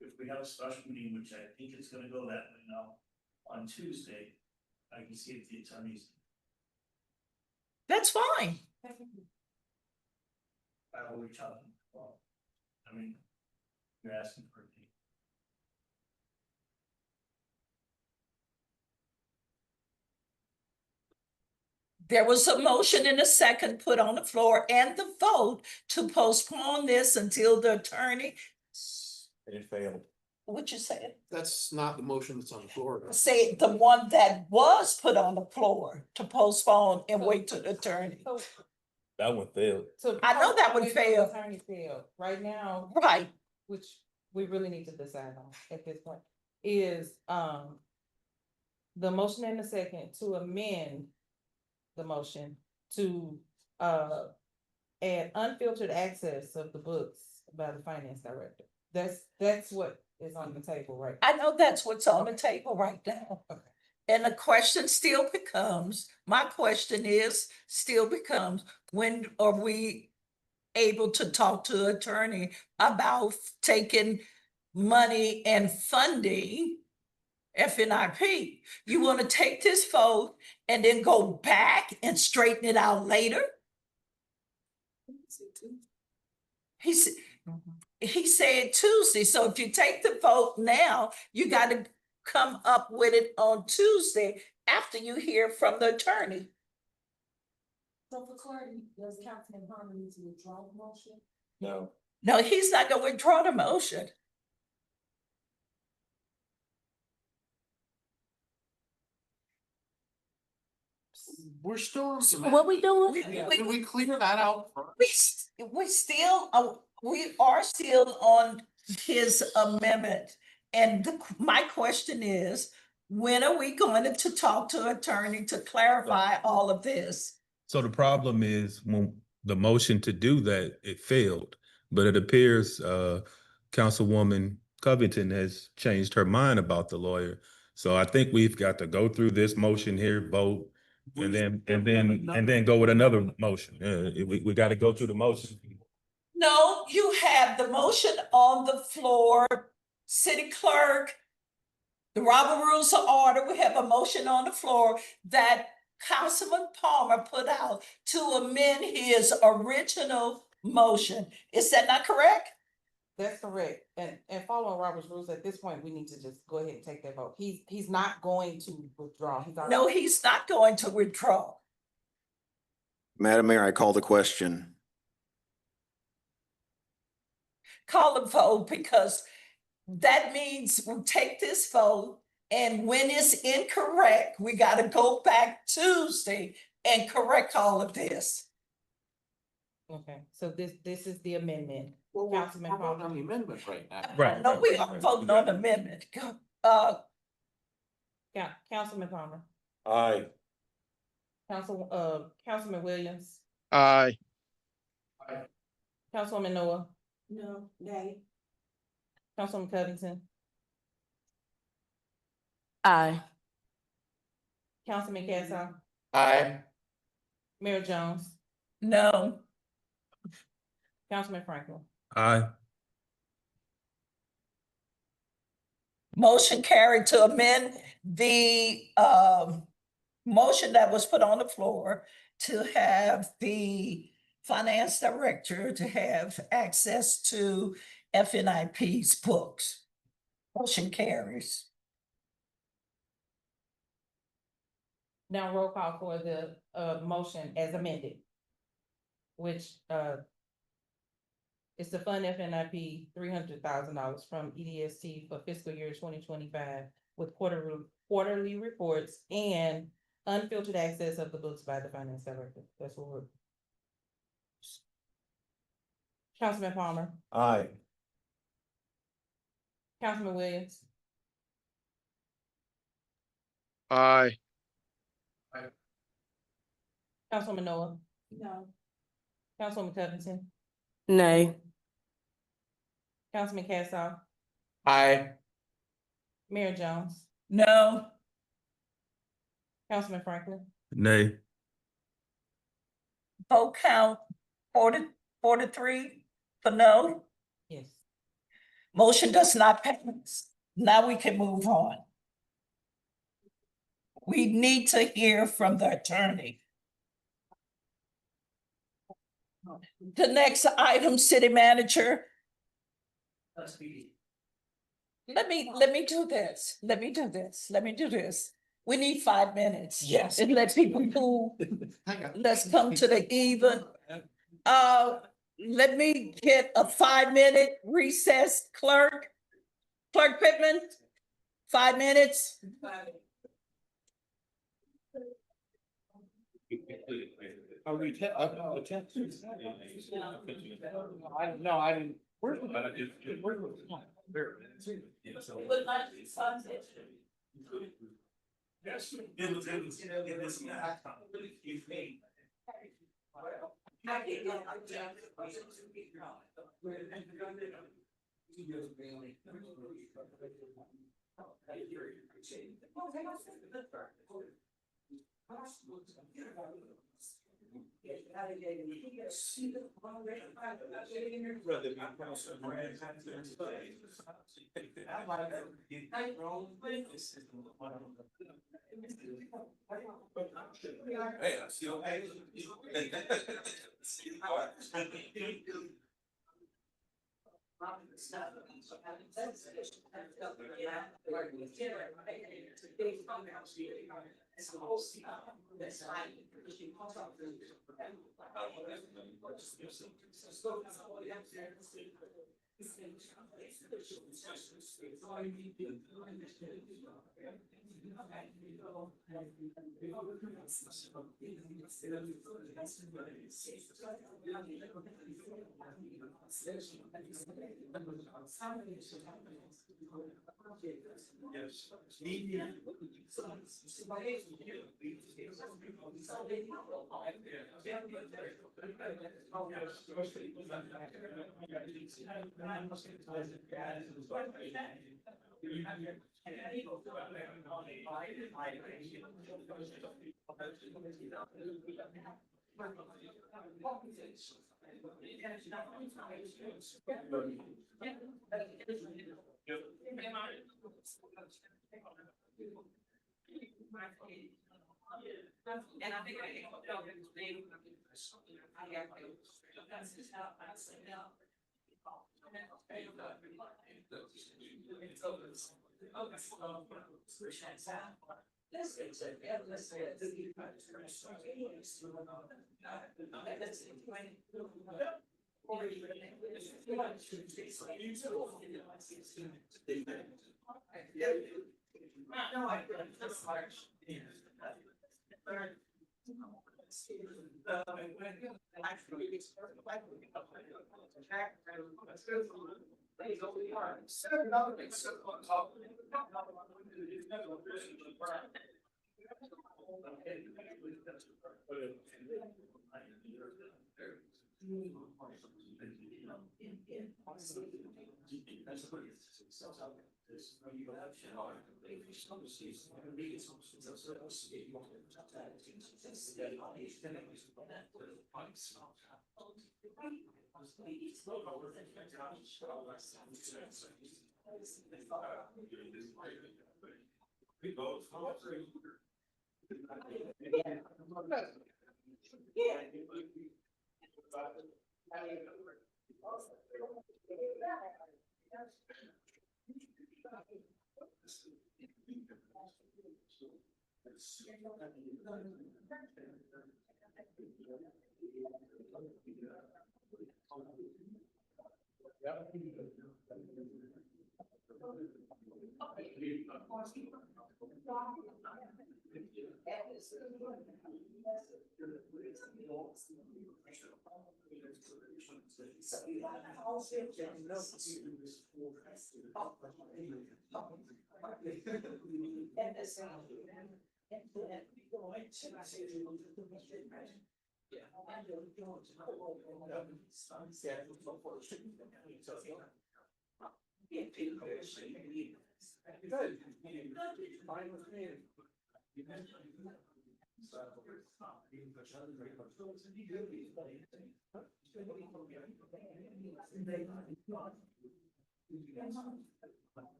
if we have a special meeting, which I think it's gonna go that way now, on Tuesday, I can see if the attorneys, that's fine. I will reach out. Well, I mean, you're asking for a date. There was a motion and a second put on the floor and the vote to postpone this until the attorney, It failed. what you said? That's not the motion that's on the floor. Say the one that was put on the floor to postpone and wait till the attorney. So, That one failed. so. I know that would wait till the fail. Attorney failed. Right now, Right, which we really need to decide on at this point, is, the motion and the second to amend the motion to, add unfiltered access of the books by the finance director. That's what is on the table, right? I know that's what's on the table right now. Okay. And the question still becomes, my question still becomes, when are we able to talk to the attorney about taking money and funding FNIP? You want to take this vote and then go back and straighten it out later? He said Tuesday, so if you take the vote now, you got to come up with it on Tuesday after you hear from the attorney. So for clarity, does Councilman Harmon need to withdraw the motion? No. No, he's not gonna withdraw the motion. We're still. What we doing? Can we clear that out? We still, we are still on his amendment. And my question is, when are we going to talk to attorney to clarify all of this? So the problem is when the motion to do that, it failed. But it appears Councilwoman Covington has changed her mind about the lawyer. So I think we've got to go through this motion here, vote, and then go with another motion. We got to go through the motion. No, you have the motion on the floor, city clerk. The Robert Rules of Order, we have a motion on the floor that Councilman Palmer put out to amend his original motion. Is that not correct? That's correct. And following Robert's rules, at this point, we need to just go ahead and take that vote. He's not going to withdraw. No, he's not going to withdraw. Madam Mayor, I call the question. Call the vote because that means we take this vote and when it's incorrect, we got to go back Tuesday and correct all of this. Okay, so this is the amendment. Well, Councilman we're voting Palmer. on the amendment right now. Right. No, we are voting on amendment. Councilman Palmer, Aye. Councilman Williams, Aye. Councilwoman Noah, No, nay. Councilwoman Covington, Aye. Councilman Casson, Aye. Mayor Jones, No. Councilman Franklin. Aye. Motion carried to amend the motion that was put on the floor to have the finance director to have access to FNIP's books. Motion carries. Now roll call for the motion as amended. Which is to fund FNIP $300,000 from EDST for fiscal year 2025 with quarterly reports and unfiltered access of the books by the finance director. That's what we're. Councilman Palmer, Aye. Councilman Williams, Aye. Councilwoman Noah, No. Councilwoman Covington, Nay. Councilman Cassaw, Aye. Mayor Jones, No. Councilman Franklin. Nay. Vote count 43 for no. Yes. Motion does not pass. Now we can move on. We need to hear from the attorney. The next item, city manager. Let me do this. Let me do this. We need 5 minutes. Yes. And let people move. Let's come to the even. Let me get a 5-minute recess, Clerk Pittman, 5 minutes. Are we I didn't. Where's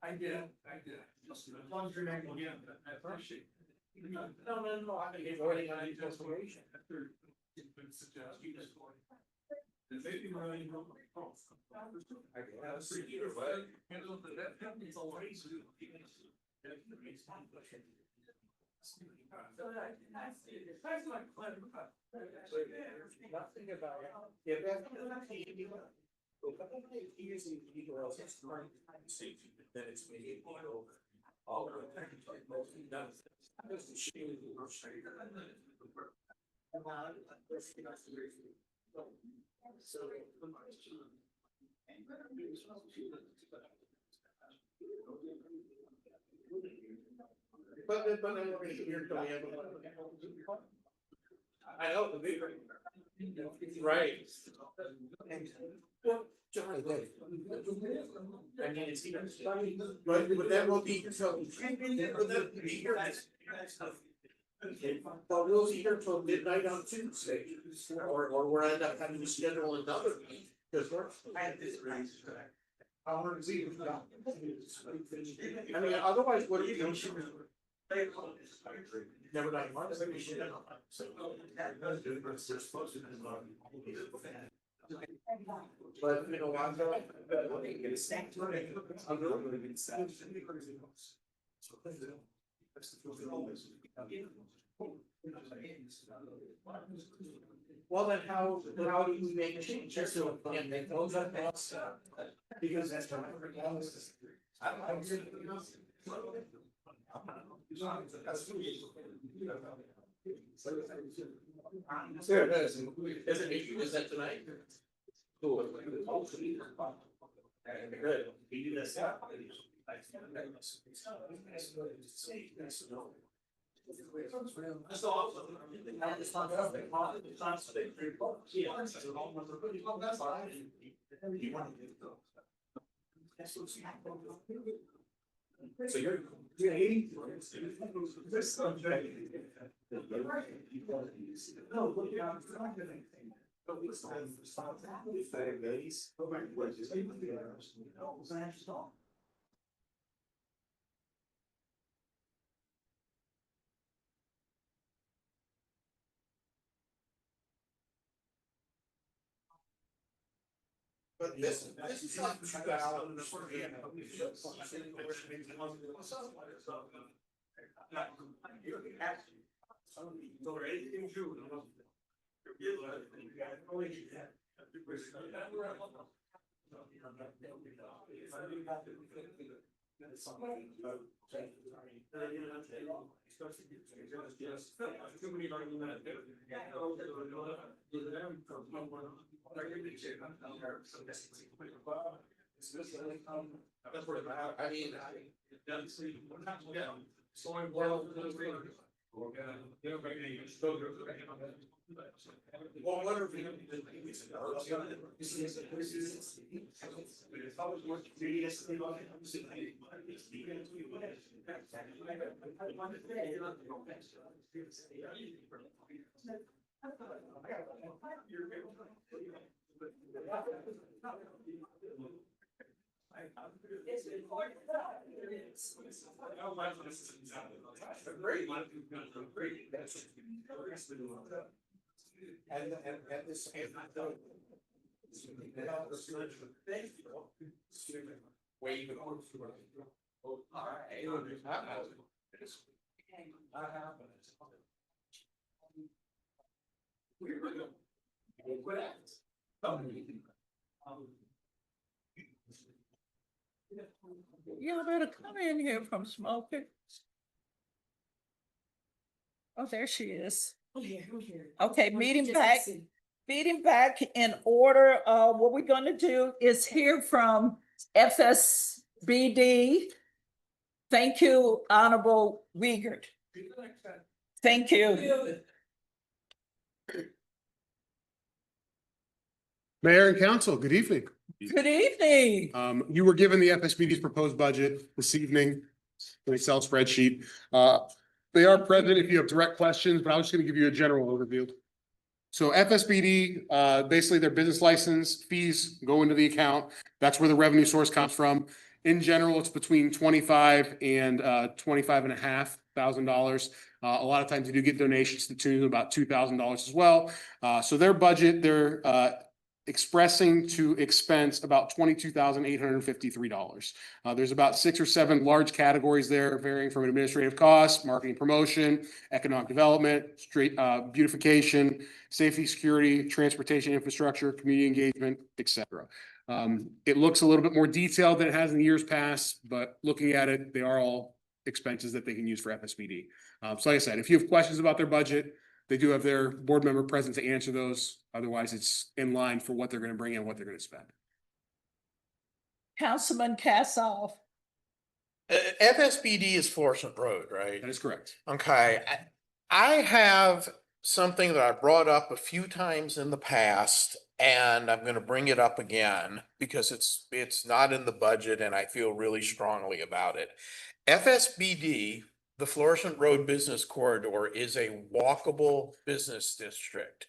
I did. As long as you're not going to get that, I appreciate it. No, I think it's already on investigation. After it's been suggested, you just go. And maybe we're running from the phone. I guess. Either way. That company's already. That's like. Nothing about it. Yeah, that's. Then it's maybe all mostly done. But then we're gonna hear till we have. I know the big. Right. Well, Johnny, I mean, it's even, but that will be, so. But we'll be here till midnight on Tuesday, or we'll end up having to schedule another meeting, because we're. I mean, otherwise, what do you do? Never done once. But you know, I'm going well, then how do we make a change? So can they close that box? Because that's. There it is. Is that tonight? Cool. Good. You do this. So you're But this is like 2000. I mean, well, what are we? And this. Wait. Y'all better come in here from smoking. Oh, there she is. Okay, meeting back in order. What we're gonna do is hear from FSBD. Thank you, Honorable Wiegert. Thank you. Mayor and council, good evening. Good evening. You were given the FSBD's proposed budget this evening, the Excel spreadsheet. They are present if you have direct questions, but I was just gonna give you a general overview. So FSBD, basically their business license fees go into the account. That's where the revenue source comes from. In general, it's between $25,000 and $25,500. A lot of times they do get donations to the tune of about $2,000 as well. So their budget, they're expressing to expense about $22,853. There's about 6 or 7 large categories there, varying from administrative costs, marketing promotion, economic development, beautification, safety, security, transportation infrastructure, community engagement, etc. It looks a little bit more detailed than it has in years past, but looking at it, they are all expenses that they can use for FSBD. So like I said, if you have questions about their budget, they do have their board member present to answer those. Otherwise, it's in line for what they're going to bring in, what they're going to spend. Councilman Kassoff. FSBD is Florissant Road, right? That is correct. Okay, I have something that I brought up a few times in the past, and I'm gonna bring it up again because it's not in the budget and I feel really strongly about it. FSBD, the Florissant Road Business Corridor, is a walkable business district.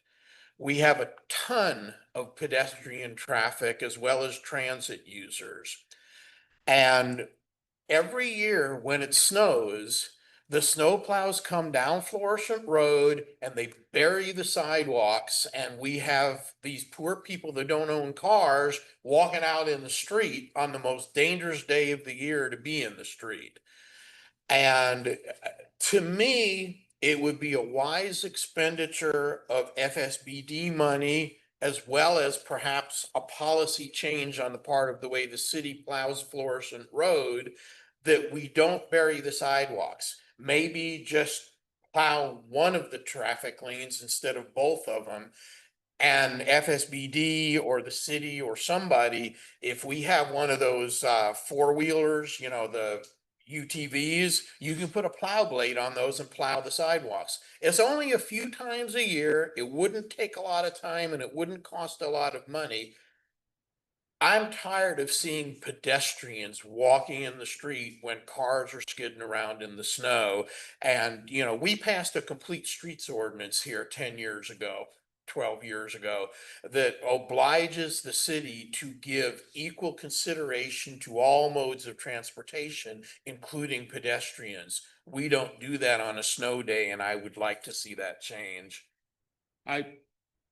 We have a ton of pedestrian traffic as well as transit users. And every year when it snows, the snow plows come down Florissant Road and they bury the sidewalks, and we have these poor people that don't own cars walking out in the street on the most dangerous day of the year to be in the street. And to me, it would be a wise expenditure of FSBD money, as well as perhaps a policy change on the part of the way the city plows Florissant Road, that we don't bury the sidewalks. Maybe just plow one of the traffic lanes instead of both of them. And FSBD or the city or somebody, if we have one of those four-wheelers, you know, the UTVs, you can put a plow blade on those and plow the sidewalks. It's only a few times a year. It wouldn't take a lot of time and it wouldn't cost a lot of money. I'm tired of seeing pedestrians walking in the street when cars are skidding around in the snow. And, you know, we passed a complete streets ordinance here 10 years ago, 12 years ago, that obliges the city to give equal consideration to all modes of transportation, including pedestrians. We don't do that on a snow day, and I would like to see that change. Can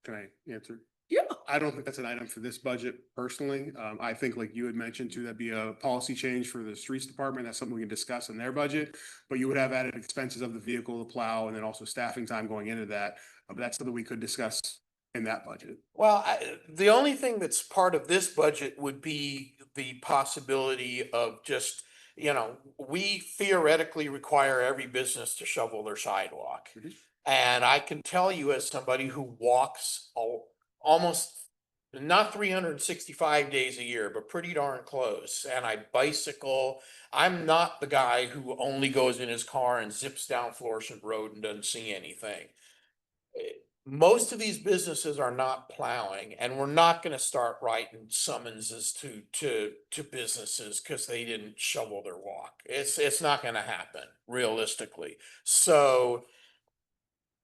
I answer? Yeah. I don't think that's an item for this budget personally. I think like you had mentioned too, that'd be a policy change for the streets department. That's something we can discuss in their budget. But you would have added expenses of the vehicle, the plow, and then also staffing time going into that. But that's something we could discuss in that budget. Well, the only thing that's part of this budget would be the possibility of just, you know, we theoretically require every business to shovel their sidewalk. Mhm. And I can tell you as somebody who walks almost, not 365 days a year, but pretty darn close. And I bicycle. I'm not the guy who only goes in his car and zips down Florissant Road and doesn't see anything. Most of these businesses are not plowing, and we're not gonna start writing summonses to businesses because they didn't shovel their walk. It's not gonna happen realistically. So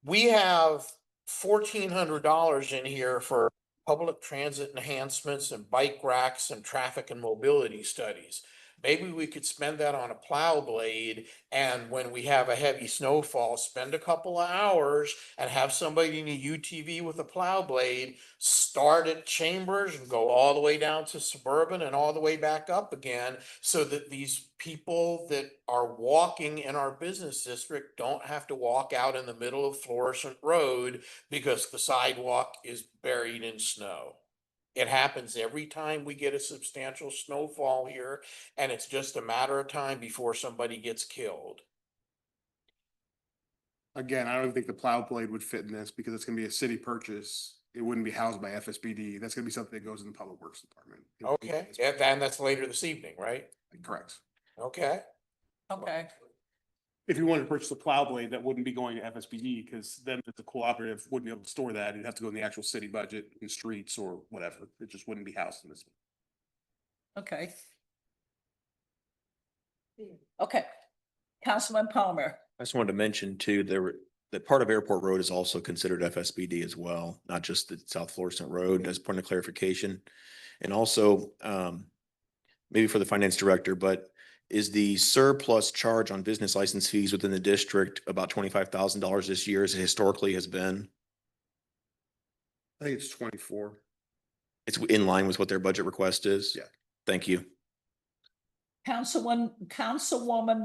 we have $1,400 in here for public transit enhancements and bike racks and traffic and mobility studies. Maybe we could spend that on a plow blade, and when we have a heavy snowfall, spend a couple of hours and have somebody in a UTV with a plow blade start at Chambers and go all the way down to Suburban and all the way back up again, so that these people that are walking in our business district don't have to walk out in the middle of Florissant Road because the sidewalk is buried in snow. It happens every time we get a substantial snowfall here, and it's just a matter of time before somebody gets killed. Again, I don't think the plow blade would fit in this because it's gonna be a city purchase. It wouldn't be housed by FSBD. That's gonna be something that goes in the Public Works Department. Okay, and that's later this evening, right? Correct. Okay. Okay. If you wanted to purchase a plow blade, that wouldn't be going to FSBD because then the cooperative wouldn't be able to store that. It'd have to go in the actual city budget in streets or whatever. It just wouldn't be housed in this. Okay. Okay. Councilman Palmer. I just wanted to mention too, that part of Airport Road is also considered FSBD as well, not just the South Florissant Road, as point of clarification. And also, maybe for the finance director, but is the surplus charge on business license fees within the district about $25,000 this year as it historically has been? I think it's 24. It's in line with what their budget request is? Yeah. Thank you. Councilwoman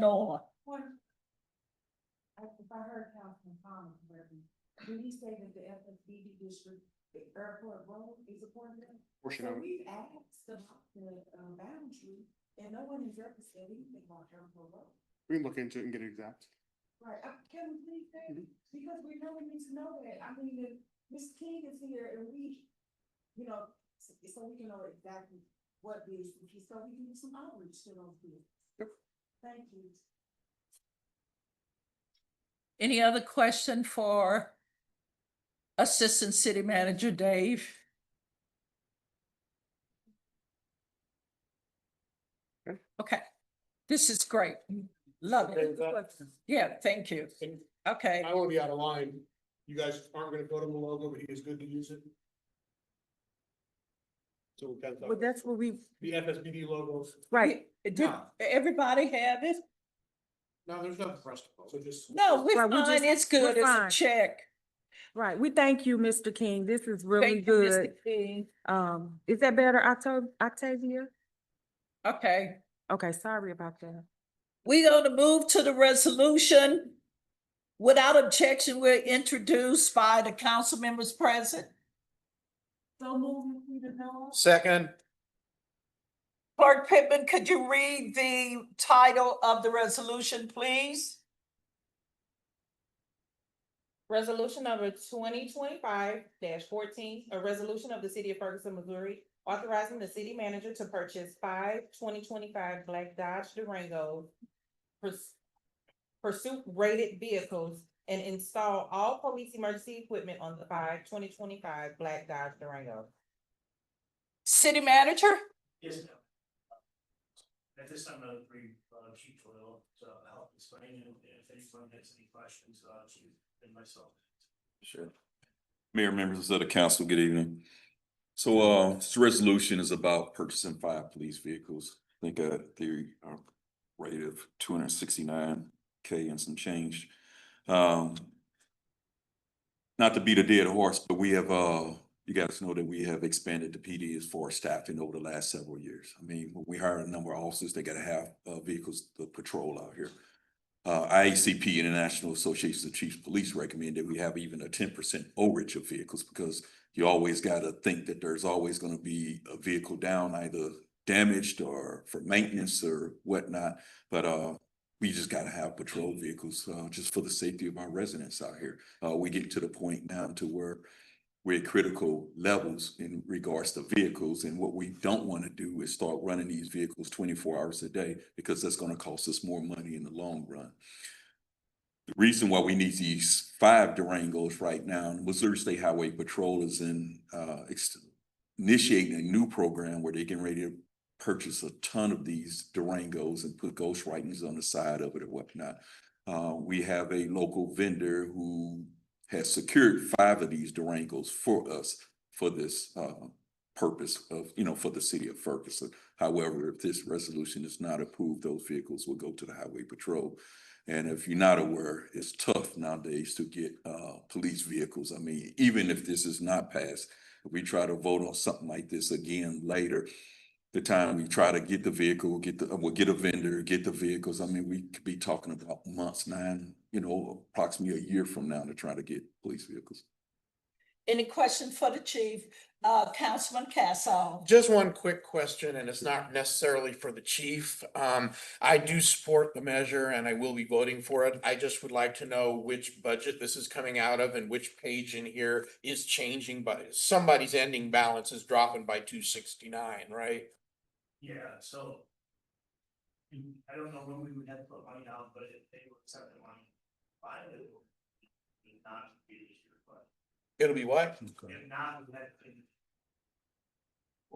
Noah. If I heard Councilman Palmer correctly, did he say that the FSBD district, the airport road is a portion of it? Portion So of it. we've asked about the boundary, and no one has ever said anything about airport road. We can look into it and get it exact. Right, can we please say, because we really need to know that, I mean, if Mr. King is here and we, you know, so we can know exactly what is, so we can do some outreach to those people. Yep. Thank you. Any other question for Assistant City Manager Dave? Okay, this is great. Love it. Yeah, thank you. Okay, I want to be out of line. You guys aren't going to vote on the logo, but he is good to use it. So we kind of Well, that's what we, the FSBD logos. right, did everybody have it? No, there's nothing for us to vote. So just. No, we're Right, we're fine, just- it's good, we're it's a fine. check. right, we thank you, Mr. King, this is really Thank you, Mr. good. King. Is that better, Octavia? Okay, Okay, sorry about that. we're gonna move to the resolution. Without objection, we're introduced by the council members present. So moving to the door. Second. Clerk Pittman, could you read the title of the resolution, please? Resolution number 2025-14, a resolution of the city of Ferguson, Missouri, authorizing the city manager to purchase 2025 black Dodge Durango pursuit rated vehicles and install all police emergency equipment on the 2025 black Dodge Durango. City manager? Yes, ma'am. At this time, I'll bring Chief Doyle to help explain, and if anyone has any questions, Chief and myself. Sure. Mayor, members of the council, good evening. So this resolution is about purchasing 5 police vehicles. I think the rate of $269K and some change. Not to beat a dead horse, but we have you guys know that we have expanded the PD as far as staffing over the last several years. I mean, when we hire a number of officers, they got to have vehicles to patrol out here. IACP, International Association of Chiefs Police, recommend that we have even a 10% overage of vehicles, because you always got to think that there's always going to be a vehicle down, either damaged or for maintenance or whatnot. But we just got to have patrol vehicles just for the safety of our residents out here. We get to the point now to where we're at critical levels in regards to vehicles, and what we don't want to do is start running these vehicles 24 hours a day, because that's going to cost us more money in the long run. The reason why we need these 5 Durangos right now, Missouri State Highway Patrol is initiating a new program where they're getting ready to purchase a ton of these Durangos and put ghost writings on the side of it or whatnot. We have a local vendor who has secured 5 of these Durangos for us for this purpose of, for the city of Ferguson. However, if this resolution is not approved, those vehicles will go to the Highway Patrol. And if you're not aware, it's tough nowadays to get police vehicles. I mean, even if this is not passed, if we try to vote on something like this again later, the time we try to get the vehicle, we'll get a vendor, get the vehicles. I mean, we could be talking about months, approximately a year from now to try to get police vehicles. Any question for the chief? Councilman Castle. Just one quick question, and it's not necessarily for the chief. I do support the measure and I will be voting for it. I just would like to know which budget this is coming out of and which page in here is changing, but somebody's ending balance is dropping by 269, right? Yeah, so I don't know when we would have to put money down, but if they were accepting money, fine, it would not be this year, but It'll be what? if not, we had to.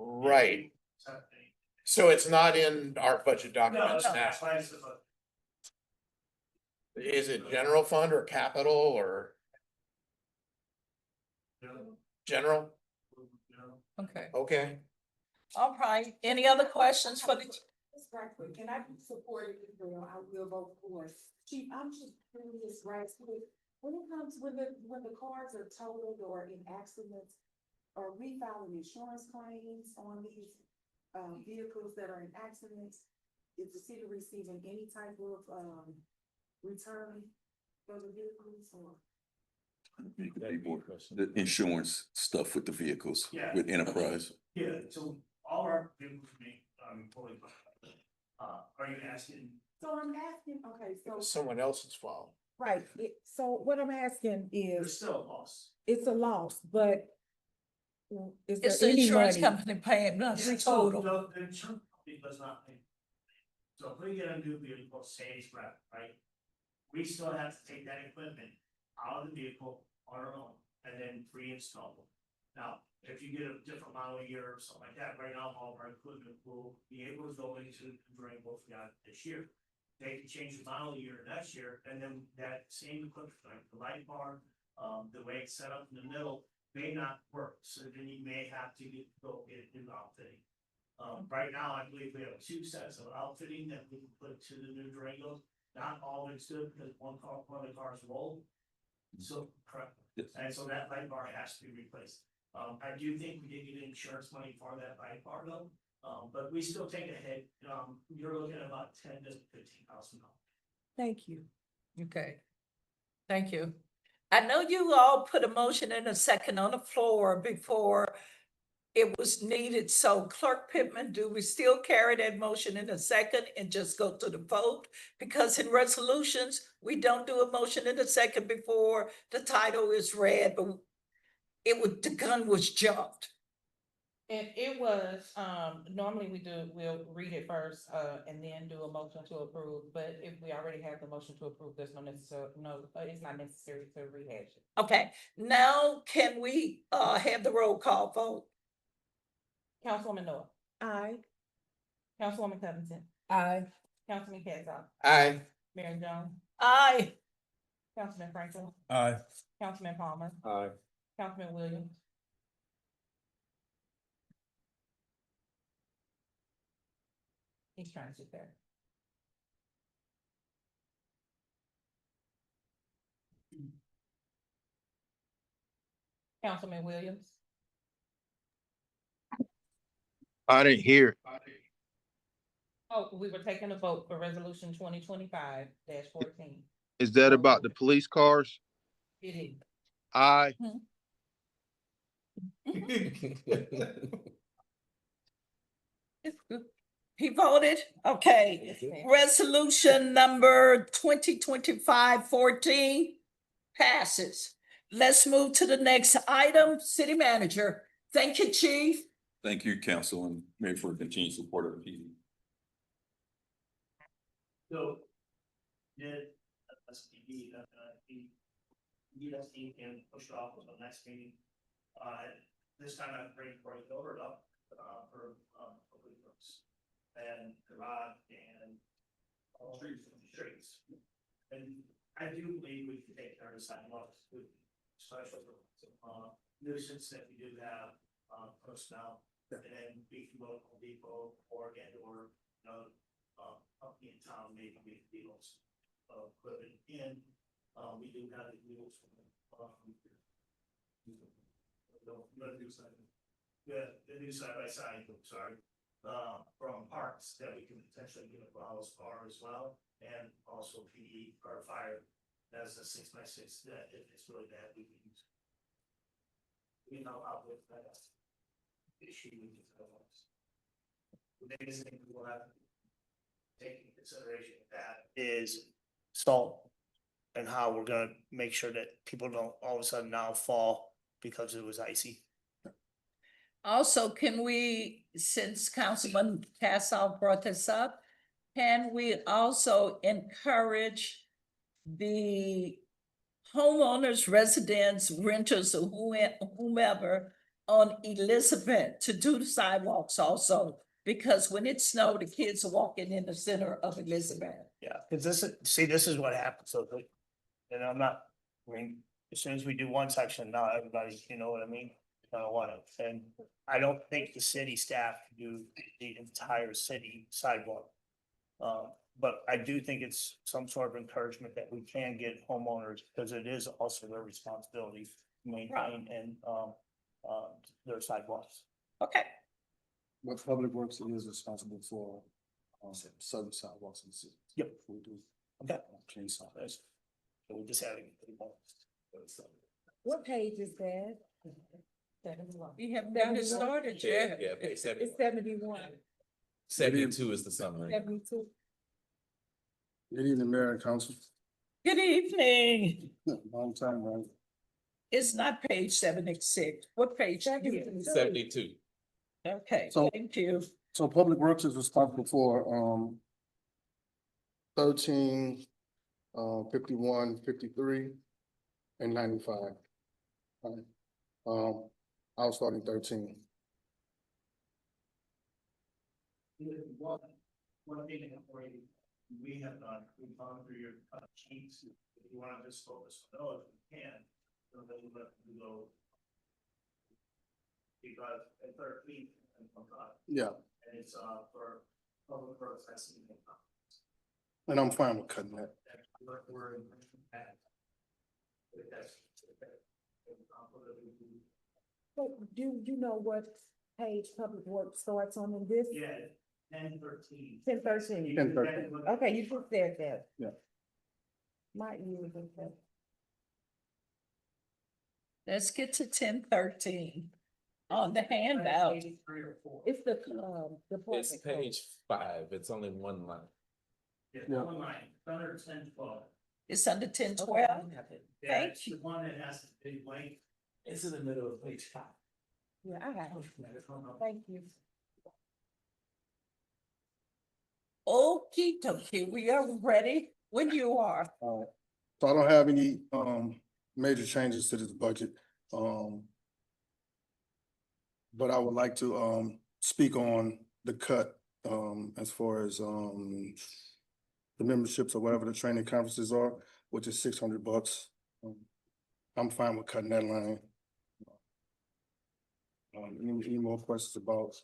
Right. Accepting. So it's not in our budget No, documents now. that's why it's Is it general fund or capital or general? Okay. Okay. All right. Any other questions for the? Can I support it as well? I will vote for it. Chief, I'm just curious, right, when it comes, when the cars are totaled or in accidents, are we filing insurance claims on these vehicles that are in accidents? Is the city receiving any type of return for the vehicles or? The insurance stuff with the vehicles, Yeah. with Enterprise. Yeah, so all our vehicles make, fully, are you asking? So I'm asking, okay, It so, was someone else's fault. right, so what I'm asking There's is, still a loss. it's a loss, but is there It's the any insurance money? company paying Yeah, us the so total. the insurance company does not pay. So if we get a new vehicle, say it's wrapped, right? We still have to take that equipment out of the vehicle on our own and then reinstall them. Now, if you get a different model year or something like that, right now, all of our equipment will be able to go into the Durango we got this year. They can change the model year next year, and then that same equipment, like the light bar, the way it's set up in the middle may not work, so then you may have to go get new outfitting. Right now, I believe we have 2 sets of outfitting that we can put to the new Durangos. Not all of it's good because one of the cars rolled. So, correct. And so that light bar has to be replaced. I do think we did get insurance money for that light bar though. But we still take a hit. You're looking at about $10,000 to $15,000. Thank you. Okay. Thank you. I know you all put a motion in a second on the floor before it was needed. So Clerk Pittman, do we still carry that motion in a second and just go to the vote? Because in resolutions, we don't do a motion in a second before the title is read, but the gun was jumped. And it was, normally we'll read it first, and then do a motion to approve, but if we already have the motion to approve, there's it's not necessary to rehash it. Okay, now can we, have the roll call vote? Councilwoman Noah, Aye. Councilwoman Covington, Aye. Councilman Casal, Aye. Mary Jones, Aye. Councilman Franklin, Aye. Councilman Palmer, Aye. Councilman Williams. He's trying to sit there. Councilman Williams, I didn't hear. oh, we were taking a vote for resolution 2025-14. Is that about the police cars? It is. Aye. He voted? Okay. Resolution number 2025-14 passes. Let's move to the next item, City Manager. Thank you, Chief. Thank you, council and mayor, for continued support of the PD. So, did SPD, ESD can push it off until the next meeting. This time I'm bringing Corey Gilbert up, for public works and garage and streets. And I do believe we can take care of the sidewalks with special, nuisance that we do have, personnel. And then we can go to Home Depot or, company in town, maybe we can deals, equipment in. We do have the deals from, the new side by side, sorry, from parks that we can potentially get a Browse bar as well, and also PE or fire. That's a 6x6 that if it's really bad, we can use. We know how with that issue. The biggest thing we will have to take into consideration of that is salt and how we're gonna make sure that people don't all of a sudden now fall because it was icy. Also, can we, since Councilman Casal brought this up, can we also encourage the homeowners, residents, renters, or whomever on Elizabeth to do the sidewalks also? Because when it snowed, the kids are walking in the center of Elizabeth. Yeah, cause this is what happens, so, and I mean, as soon as we do one section, now everybody, you know what I mean? Want it, and I don't think the city staff can do the entire city sidewalk. But I do think it's some sort of encouragement that we can get homeowners, because it is also their responsibility to maintain and, their sidewalks. Okay, What Public Works is responsible for, southern sidewalks in the city. Yep. We do. Okay. Clean sidewalks. So we're just having. What page is that? we have never started yet. Yeah, page It's 71. 71. 72 is the summary. 72. Good evening, Mayor and Council. Good evening. Long time, right? It's not page 76. What page? 72. Okay, So- thank you. So Public Works is responsible for, 13, 51, 53, and 95. I'll start in 13. One thing for you, we have done, we've gone through your sheets, if you wanna just focus on those, we can. So then we let you go. Because at 13, and Yeah, it's for public works, I see. and I'm fine with cutting that. We're in that. Do you know what page Public Works starts on in this? Yeah, 10-13. 10-13. 10-13. Okay, you just said that. Yeah. My ears are Let's get to 10-13. on the handout. 83 or 4. It's the It's department code. page 5, it's only one line. Yeah, one line, under 1012. It's under 1012. Yeah, Thank it's the you. one that has the big length. It's in the middle of page 5. Yeah, I have it. Thank you. Okey dokey, we are ready when you are. So I don't have any major changes to this budget. But I would like to speak on the cut as far as the memberships or whatever the training conferences are, which is $600. I'm fine with cutting that line. Any more questions about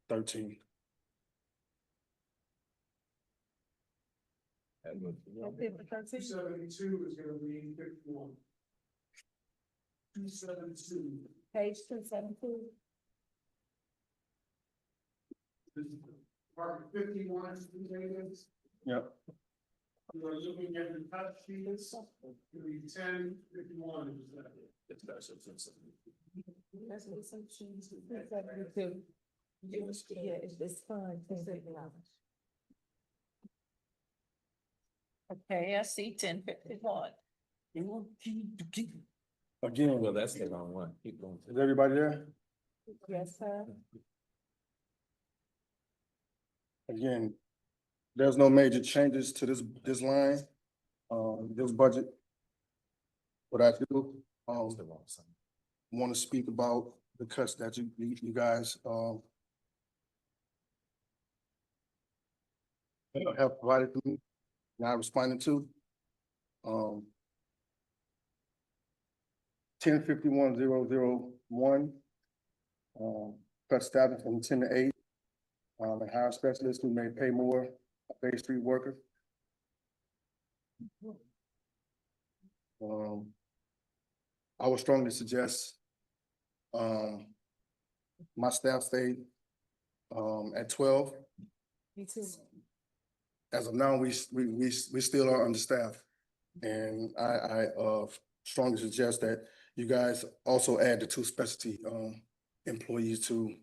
13? That's it for 13? 272 is gonna be 51. 272. Page 272. This is part 51 is the latest. Yep. You are looking at the cut sheets, it'll be 1051 is that. That's what some sheets, 272. Yeah, it's fine. Okay, I see 1051. Again, Well, that's the wrong one. Keep going. is everybody there? Yes, sir. Again, there's no major changes to this line, this budget. What I do, want to speak about the cuts that you guys, have provided to me, now responding to. 1051-001, cut staffing from 10 to 8. And hire specialists who may pay more, a Bay Street worker. I would strongly suggest, my staff stay, at 12. Me too. As of now, we still are understaffed. And I strongly suggest that you guys also add the 2 specialty, employees to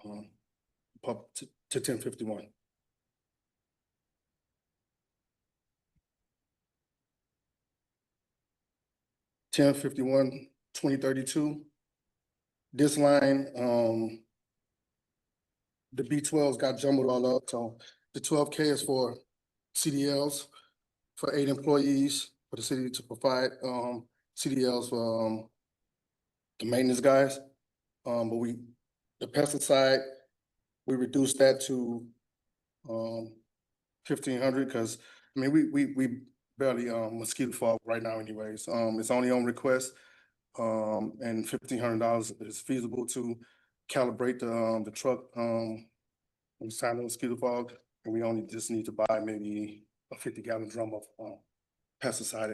1051. $10.51.2032. This line, the B12s got jumbled all up, so the 12K is for CDLs for 8 employees for the city to provide CDLs for the maintenance guys. But the pesticide, we reduced that to 1,500 because I mean we barely mosquito fog right now anyways. It's only on request. And $1,500 is feasible to calibrate the truck it's time to mosquito fog, and we only just need to buy maybe a 50-gallon drum of pesticide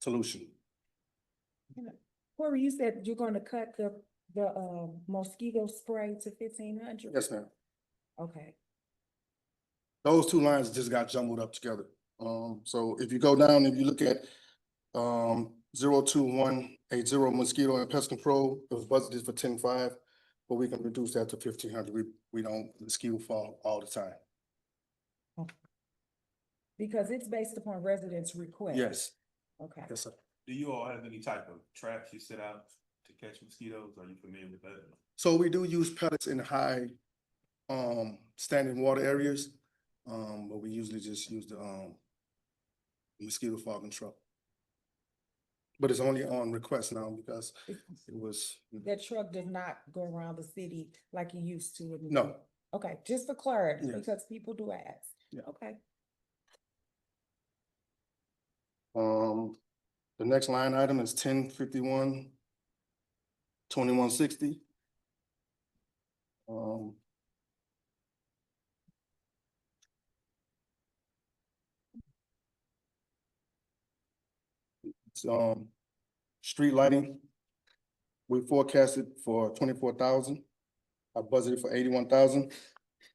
solution. Corey, you said you're gonna cut the mosquito spray to 1,500? Yes, ma'am. Okay. Those 2 lines just got jumbled up together. So if you go down and you look at 02180 mosquito and pest control, it was budgeted for 10.5, but we can reduce that to 1,500. We don't mosquito fog all the time. Okay. Because it's based upon residents' request. Yes. Okay. Yes, sir. Do you all have any type of traps you set out to catch mosquitoes? Are you familiar with that? So we do use pellets in high standing water areas, but we usually just use the mosquito fogging truck. But it's only on request now because it was. That truck does not go around the city like it used to. No. Okay, just for clarity, Yes. because people do ask. Yeah. Okay. The next line item is 1051-2160. It's street lighting. We forecasted for 24,000. I budgeted for 81,000.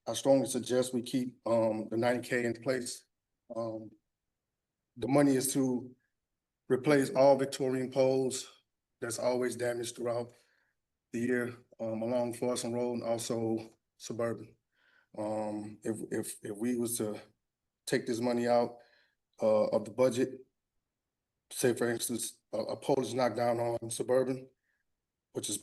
I strongly suggest we keep the 90K in place. The money is to replace all Victorian poles that's always damaged throughout the year, along Florissant Road and also Suburban. If we was to take this money out, of the budget, say for instance, a pole is knocked down on Suburban, which is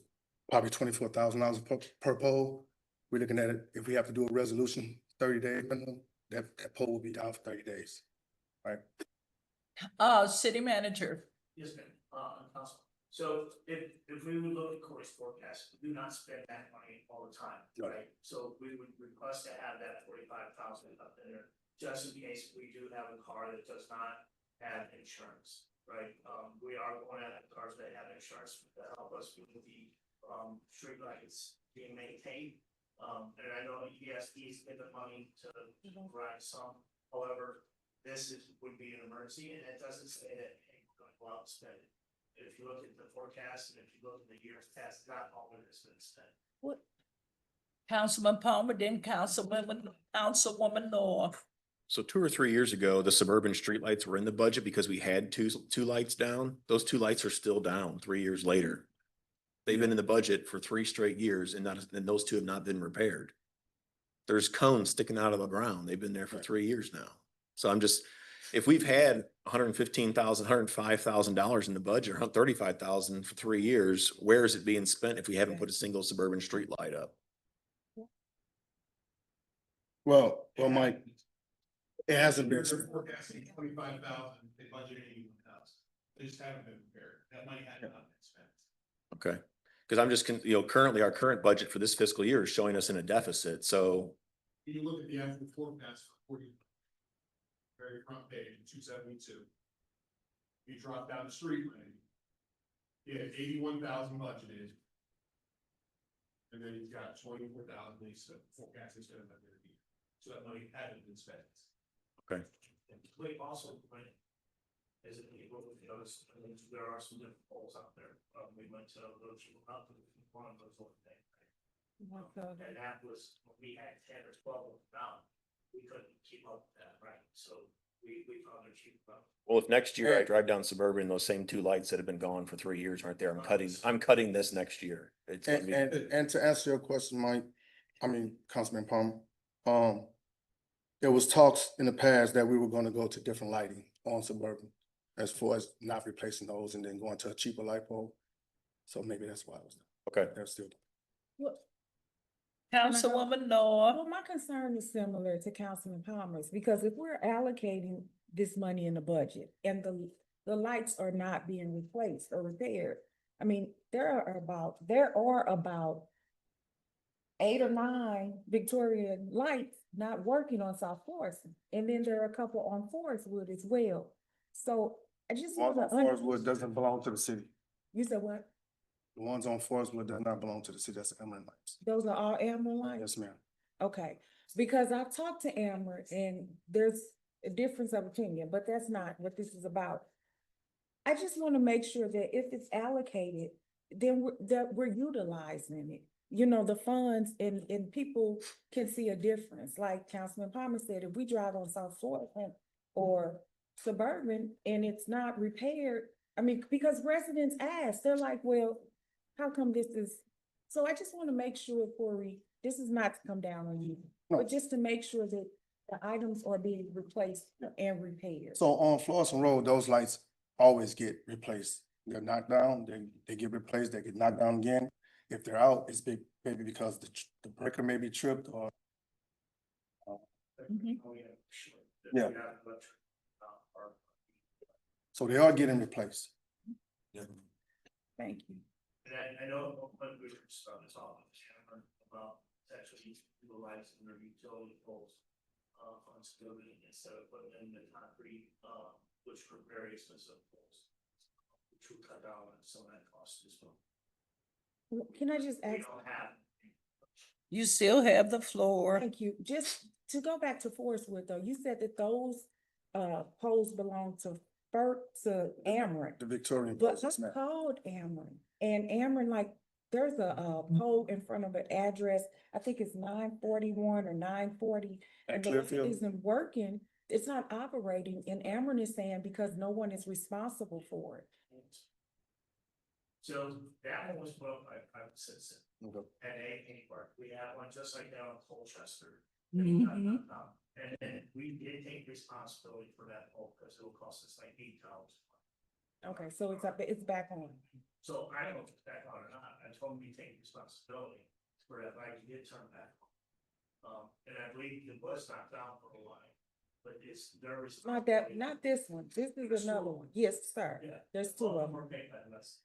probably $24,000 per pole. We're looking at it, if we have to do a resolution, 30-day minimum, that pole will be down for 30 days, right? City manager. Yes, ma'am, council. So if we would look at Corey's forecast, we do not spend that money all the time, right? So we would request to have that 45,000 up there, just in case we do have a car that does not have insurance, right? We are going at cars that have insurance to help us with the street lights being maintained. And I know ESP's get the money to provide some, however, would be an emergency, and it doesn't say that, hey, we're gonna go out and spend it. If you look at the forecast and if you look at the years past, not all of it has been spent. What? Councilman Palmer, then Councilwoman North. So 2 or 3 years ago, the suburban streetlights were in the budget because we had two lights down. Those 2 lights are still down 3 years later. They've been in the budget for 3 straight years and those 2 have not been repaired. There's cones sticking out of the ground. They've been there for 3 years now. So if we've had $115,000, $105,000 in the budget, or $135,000 for 3 years, where is it being spent if we haven't put a single suburban street light up? Well, Mike, it hasn't been. Forecasting 25,000, they budgeted 81,000. They just haven't been prepared. That money had not been spent. Okay, because I'm just, currently our current budget for this fiscal year is showing us in a deficit, so. You look at the actual forecast for very front page, 272. You drop down the street lane. You have 81,000 budgeted. And then you've got 24,000 lease forecast is gonna be. So that money hadn't been spent. Okay. And we also, as it, there are some different poles out there. We went to those, out to one of those over there. And that was, we had 10 or 12 of them down. We couldn't keep up with that, right? So we found it cheap. Well, if next year I drive down Suburban, those same 2 lights that have been gone for 3 years aren't there, I'm cutting this next year. It's gonna be- And to answer your question, Mike, Councilman Palmer, there was talks in the past that we were gonna go to different lighting on Suburban, as far as not replacing those and then going to a cheaper light pole. So maybe that's why I was. Okay. They're still. Councilwoman North. Well, my concern is similar to Councilman Palmer's, because if we're allocating this money in the budget and the lights are not being replaced or repaired, there are about 8 or 9 Victorian lights not working on South Florissant. And then there are a couple on Forestwood as well. So I just. Forestwood doesn't belong to the city. You said what? The ones on Forestwood does not belong to the city. That's Emerald Lights. Those are all Emerald lights? Yes, ma'am. Okay, because I've talked to Amber and there's a difference of opinion, but that's not what this is about. I just want to make sure that if it's allocated, then we're utilizing it. The funds and people can see a difference. Like Councilman Palmer said, if we drive on South Florissant or Suburban and it's not repaired, because residents ask, they're like, well, how come this is? So I just want to make sure, Corey, this is not to come down on you, but just to make sure that the items are being replaced and repaired. So on Florissant Road, those lights always get replaced. They're knocked down, they get replaced, they get knocked down again. If they're out, it's maybe because the breaker may be tripped or. Yeah. So they are getting replaced. Yeah. Thank you. And I know when we were starting to talk about actually utilizing their utility poles on stability instead of putting in the concrete, which were very expensive poles, which will cut down on some of that cost as well. Can I just ask? We don't have. You still have the floor. Thank you. Just to go back to Forestwood though, you said that those poles belong to Ameren. The Victorian. But that's called Ameren. And Ameren, there's a pole in front of an address, I think it's 941 or 940. And the light isn't working, it's not operating, and Ameren is saying because no one is responsible for it. So that one was put up by a private citizen. Okay. At a park, we have one just like down in Colchester. Mhm. And then we did take responsibility for that pole, because it will cost us like $8. Okay, so it's back on. So I don't know if it's back on or not, I told him we take responsibility for that light to get turned back on. And I believe it was knocked down for a while, but it's their Not that, responsibility. not this one. This is There's another two. one. Yes, sir. Yeah. There's two of We're them. paying by the list.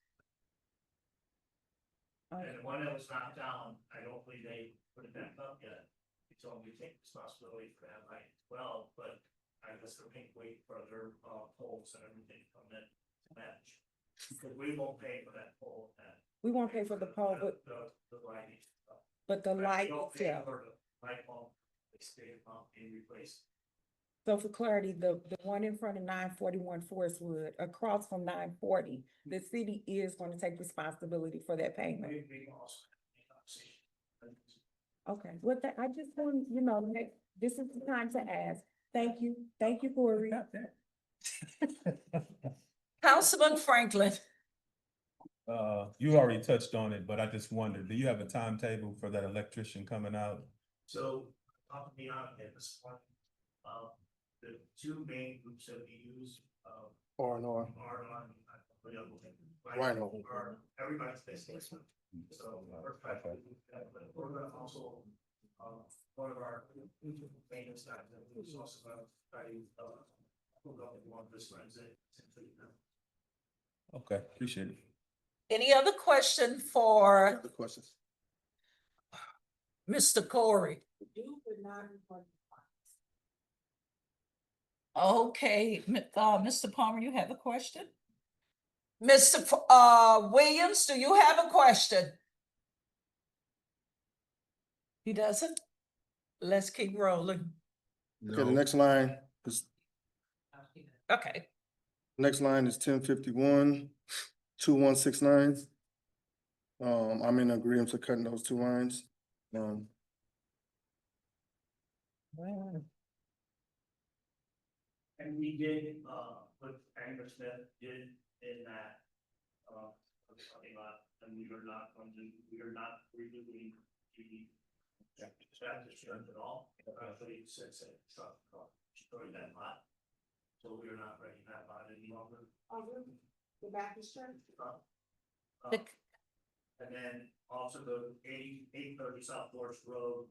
Okay. And the one that was knocked down, I don't believe they put it back up yet. They told me to take responsibility for that light as well, but I guess they're paying wait for their poles and everything to come in to match. Because we won't pay for that pole and. We won't pay for the pole, but The lighting. the light We don't pay itself. for the light bulb, they stay and replace. So for clarity, the one in front of 941 Forestwood, across from 940, the city is going to take responsibility for that payment. We also have a conversation. Okay, well, I just want, this is the time to ask. Thank you, Corey. Councilman Franklin. You already touched on it, but I just wondered, do you have a timetable for that electrician coming out? So, I'll be honest at this point, the two main groups that we use, R and R. are on. Rhino. Everybody's basically. So, we're gonna also, one of our maintenance guys, that was also try to, hook up with one of his friends that. Okay, appreciate it. Any other question for Other questions? Mr. Corey? Okay, Mr. Palmer, you have a question? Mr. Williams, do you have a question? He doesn't? Let's keep rolling. Okay, the No. next line is, Okay, next line is 1051, 2169. I'm in agreement to cutting those two lines. And we did, what Angler Smith did in that, talking about, and we are not redoing the. Baptist church at all, actually, since it struck, destroyed that lot. So we are not renting that lot any longer. The Baptist church? And then also the 830 South Forest Road,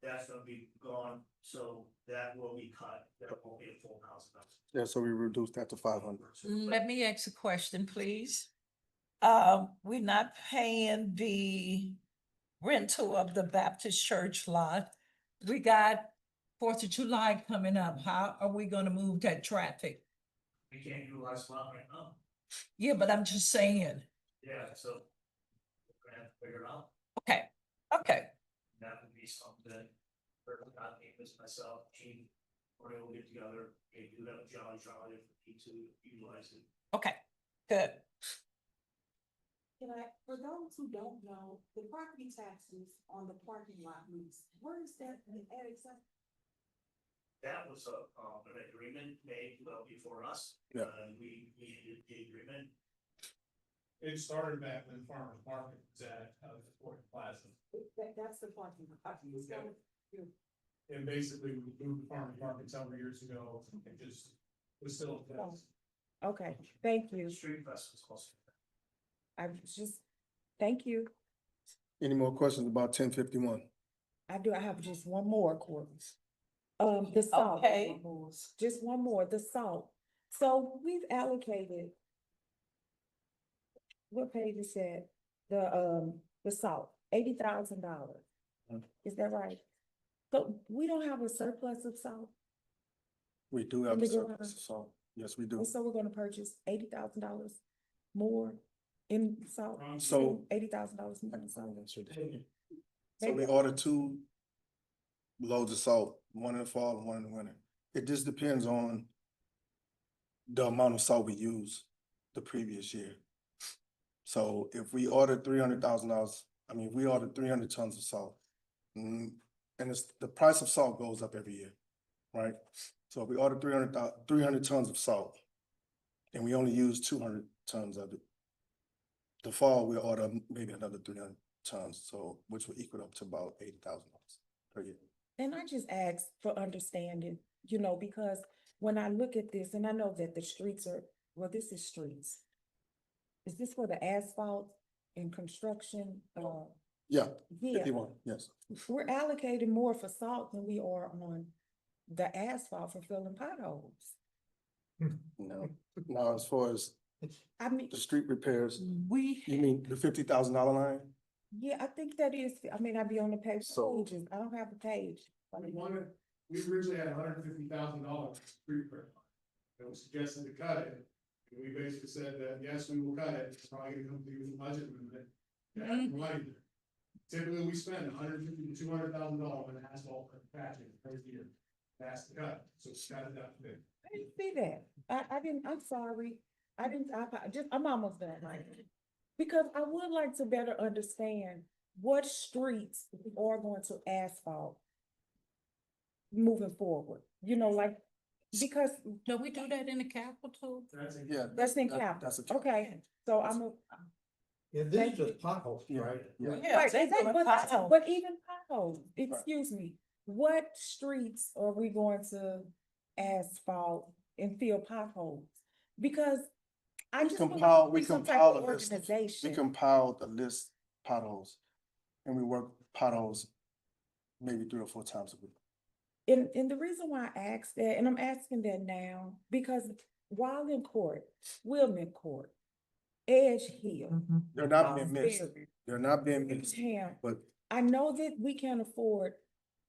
that's gonna be gone, so that will be cut, that won't be a full house. Yeah, so we reduced that to 500. let me ask a question, please. We're not paying the rental of the Baptist church lot. We got 4th of July coming up. How are we gonna move that traffic? We can't utilize lot right now. Yeah, but I'm just saying. Yeah, so we're gonna have to figure it out. Okay, That would be something, for not me, this myself, Gene, or we'll get together, and do that jolly if we need to utilize it. okay, good. For those who don't know, the property taxes on the parking lot lease, where is that at exactly? That was an agreement made well before us. Yeah. We did the agreement. It started back when Farmers Market was at Fort Plaza. That's the parking lot. And basically, we moved the Farmers Market several years ago, it just was still in place. Okay, thank you. Street Fest was close. Thank you. Any more questions about 1051? I have just one more, Courtney. The salt. Okay. Just one more, the salt. So we've allocated. What page is that? The salt, $80,000. Is that right? So we don't have a surplus of salt, We do have In a the surplus garage. of salt. Yes, we do. and so we're gonna purchase $80,000 more in salt. So- $80,000 more in salt. So we ordered 2 loads of salt, one in the fall and one in the winter. It just depends on the amount of salt we use the previous year. So if we ordered $300,000, we ordered 300 tons of salt. And the price of salt goes up every year, right? So if we ordered 300 tons of salt, and we only use 200 tons of it, the fall, we'll order maybe another 300 tons, so which will equal up to about $80,000 per year. And I just ask for understanding, you know, because when I look at this, and I know that the streets are, well, this is streets. Is this for the asphalt and construction? Yeah, Yeah, 51, yes. we're allocating more for salt than we are on the asphalt for filling potholes. No, now as far as I mean, the street repairs, we, you mean the $50,000 line? yeah, I think that is, I mean, I'd be on the page, So- pages. I don't have a page. We originally had $150,000 street repair. It was suggested to cut it. And we basically said that, yes, we will cut it. It's probably gonna come through the budget amendment. To add the money there. Typically, we spend $150,000 to $200,000 on asphalt patching per year. That's the cut. So it's got it up there. I didn't see that. I didn't, I'm sorry. I'm almost done, right? Because I would like to better understand what streets we are going to asphalt moving forward, you know, like, because. Do we do that in the capital? That's it. Yeah. That's in that- capital, that's a- okay, so I'm a. Yeah, this is just potholes, right? Yeah. Right, exactly, but even potholes, excuse me, what streets are we going to asphalt and fill potholes? Because I We just would like compiled, to we see some type compiled of a list. We organization. compiled a list potholes. And we work potholes maybe 3 or 4 times a week. And the reason why I asked that, and I'm asking that now, because while in court, Wilman Court, Edge Hill. They're not being missed. Berry, They're not being missed, Tam, but I know that we can't afford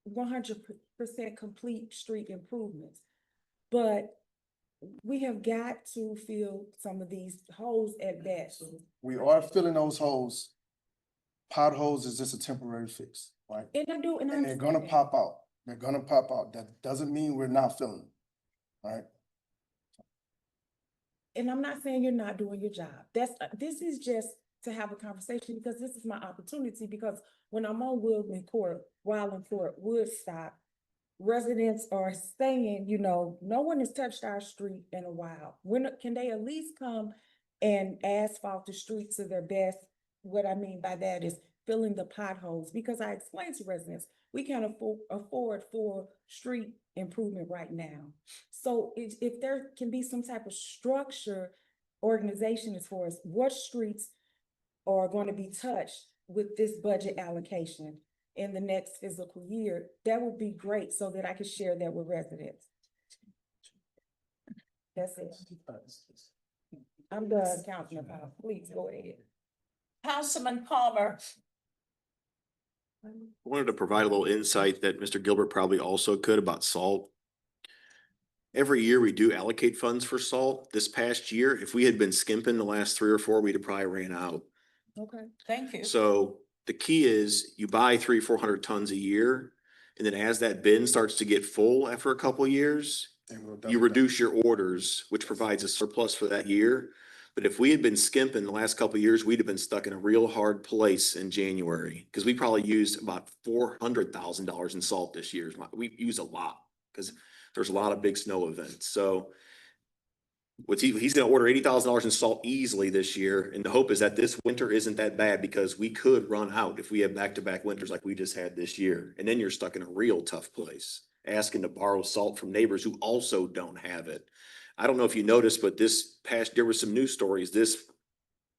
100% complete street improvements, but we have got to fill some of these holes at best. we are filling those holes. Potholes is just a temporary fix, right? And I do, and I And they're gonna understand. pop out. They're gonna pop out. That doesn't mean we're not filling them, right? And I'm not saying you're not doing your job. This is just to have a conversation because this is my opportunity, because when I'm on Wildman Court, Wildland Court, Woodstock, residents are saying, you know, no one has touched our street in a while. Can they at least come and asphalt the street to their best? What I mean by that is filling the potholes, because I explained to residents, we can't afford for street improvement right now. So if there can be some type of structure, organization as far as what streets are going to be touched with this budget allocation in the next fiscal year, that would be great so that I could share that with residents. That's it. I'm done, Councilman Powell. Please go ahead. Councilman Palmer. I wanted to provide a little insight that Mr. Gilbert probably also could about salt. Every year we do allocate funds for salt. This past year, if we had been skimping the last 3 or 4, we'd have probably ran out. Okay. Thank you. So the key is you buy 300-400 tons a year. And then as that bin starts to get full after a couple years, And we'll you double reduce your orders, which provides a surplus for that year. But if we had been skimping the last couple of years, we'd have been stuck in a real hard place in January. Cause we probably used about $400,000 in salt this year. We use a lot because there's a lot of big snow events. So he's gonna order $80,000 in salt easily this year. And the hope is that this winter isn't that bad, because we could run out if we have back-to-back winters like we just had this year. And then you're stuck in a real tough place, asking to borrow salt from neighbors who also don't have it. I don't know if you noticed, but there was some news stories this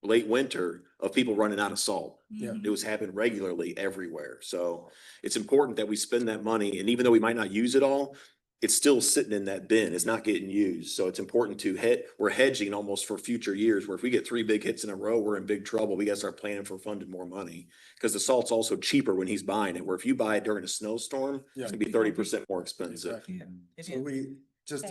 late winter of people running out of salt. Yeah. It was happening regularly everywhere. So it's important that we spend that money. And even though we might not use it all, it's still sitting in that bin. It's not getting used. So it's important we're hedging almost for future years, where if we get 3 big hits in a row, we're in big trouble. We gotta start planning for funding more money, because the salt's also cheaper when he's buying it, where if you buy it during a snowstorm, Yeah. it's gonna be 30% more expensive. Exactly. So we, just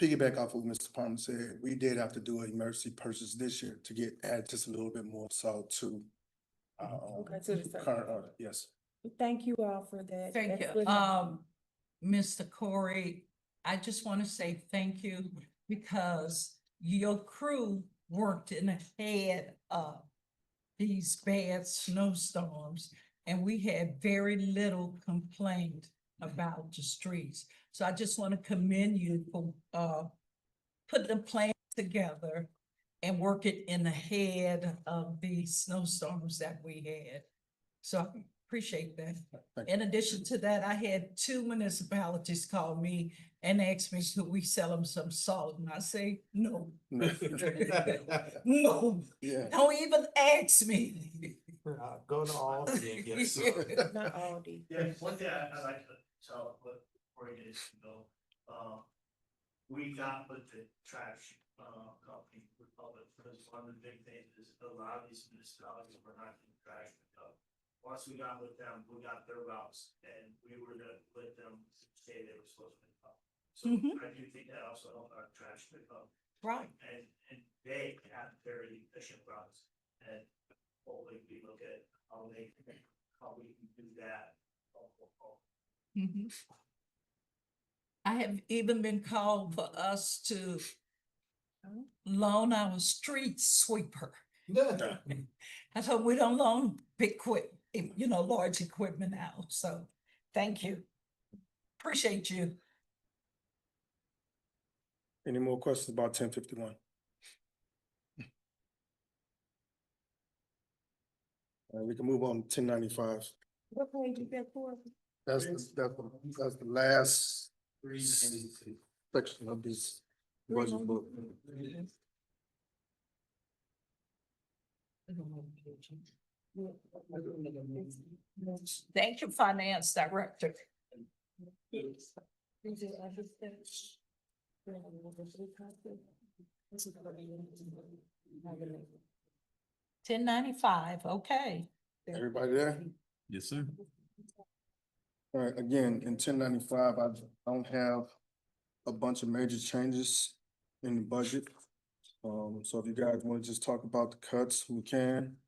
piggyback off of what Mr. Palmer said, we did have to do an emergency purchase this year to add just a little bit more salt to Okay, to the current order, yes. Thank you all for that. Thank That's you. good. Mr. Corey, I just want to say thank you, because your crew worked in the head of these bad snowstorms, and we had very little complaint about the streets. So I just want to commend you for putting a plan together and work it in the head of the snowstorms that we had. So I appreciate that. Thank In addition to that, I had 2 municipalities call me and ask me, could we sell them some salt? And I say, no. No. No, Yeah. don't even ask me. Go to all. Not Aldi. Yeah, one thing I like to tell, but before you get to go, we got with the trash, company, Republic, because one of the big things is a lot of these municipalities were not getting trash picked up. Once we got with them, we got their routes, and we were to let them say they were supposed to pick up. So I do think that also helped our trash pick up. Right. And they have very efficient routes, and hopefully we look at how we can do that. Mhm. I have even been called for us to loan our street sweeper. I told we don't loan big large equipment out, so thank you. Appreciate you. Any more questions about 1051? We can move on to 1095. What page is that for? That's the last section of this budget book. Thank you, Finance Director. 1095, okay. Everybody there? Yes, sir. All right, again, in 1095, I don't have a bunch of major changes in the budget. So if you guys want to just talk about the cuts, we can.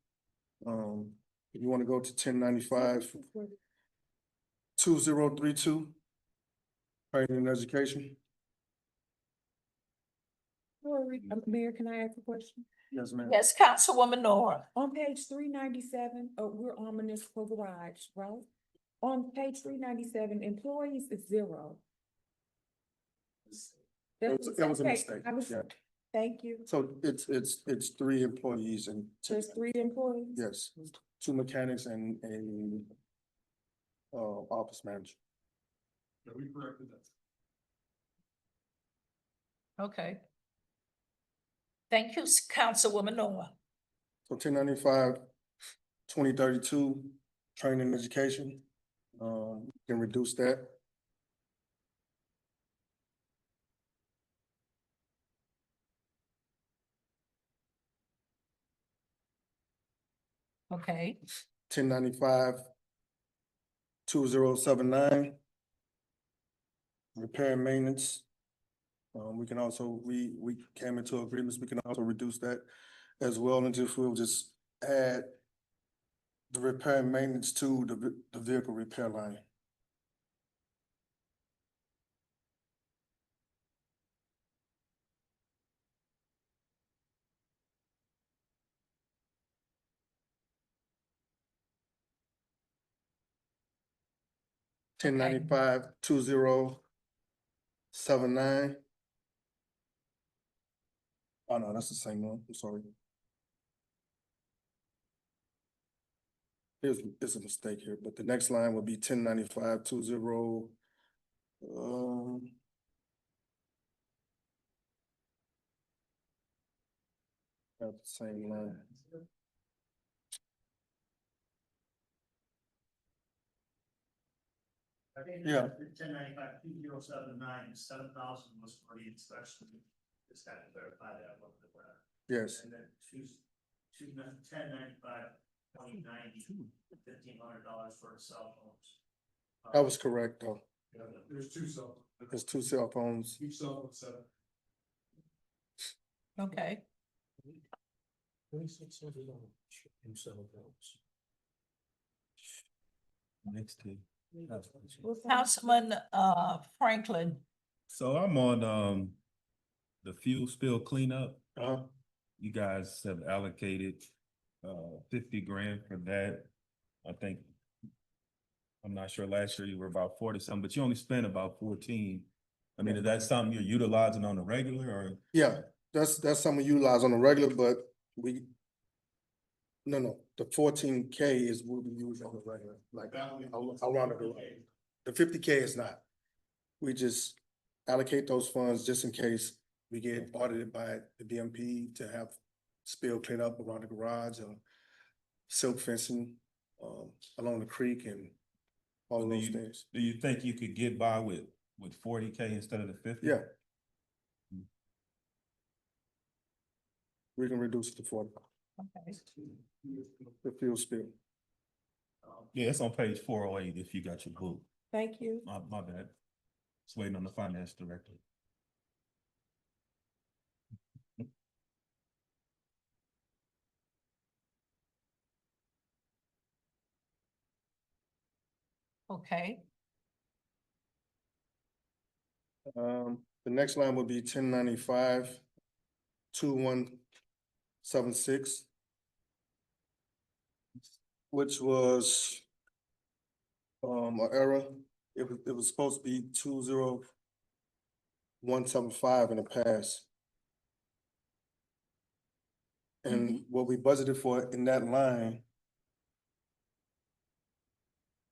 If you want to go to 1095, 2032, training and education. Mayor, can I ask a question? Yes, ma'am. Yes, Councilwoman Nora. On page 397, we're on municipal garage, right? On page 397, employees is 0. That was a okay, mistake, yeah. Thank you. So it's 3 employees and. There's 3 employees? Yes, 2 mechanics and a office manager. Yeah, we corrected that. Okay. Thank you, Councilwoman Nora. So 1095, 2032, training and education, can reduce that. Okay. 1095, 2079, repair and maintenance. We can also, we came into agreements, we can also reduce that as well, and if we'll just add the repair and maintenance to the vehicle repair line. Okay. 1095, 2079. Oh, no, that's the same one. I'm sorry. There's a mistake here, but the next line would be 1095, 20. That's the same line. Yeah. 1095, 2079, 7,000 was for the inspection. Just had to verify that one. Yes. And then 1095, 2090, $1,500 for the cell phones. That was correct, though. Yeah, there's 2 cell phones. There's 2 cell phones. Each cell phone 7. Okay. Next to. Councilman Franklin. So I'm on the fuel spill cleanup. Uh-huh. You guys have allocated 50 grand for that. I think, I'm not sure, last year you were about 40 something, but you only spent about 14. I mean, is that something you're utilizing on a regular or? Yeah, that's something we utilize on a regular, but no, the 14K is what we use on the regular, like around the, the 50K is not. We just allocate those funds just in case we get audited by the BMP to have spill clean up around the garage or silk fencing, along the creek and all of those things. Do you think you could get by with 40K instead of the 50? Yeah. We can reduce it to 40. Okay. The fuel spill. Yeah, it's on page 408 if you got your book. Thank you. My bad. Just waiting on the finance director. Okay, The next line would be 1095, 2176. Which was an error. It was supposed to be 20175 in the past. And what we budgeted for in that line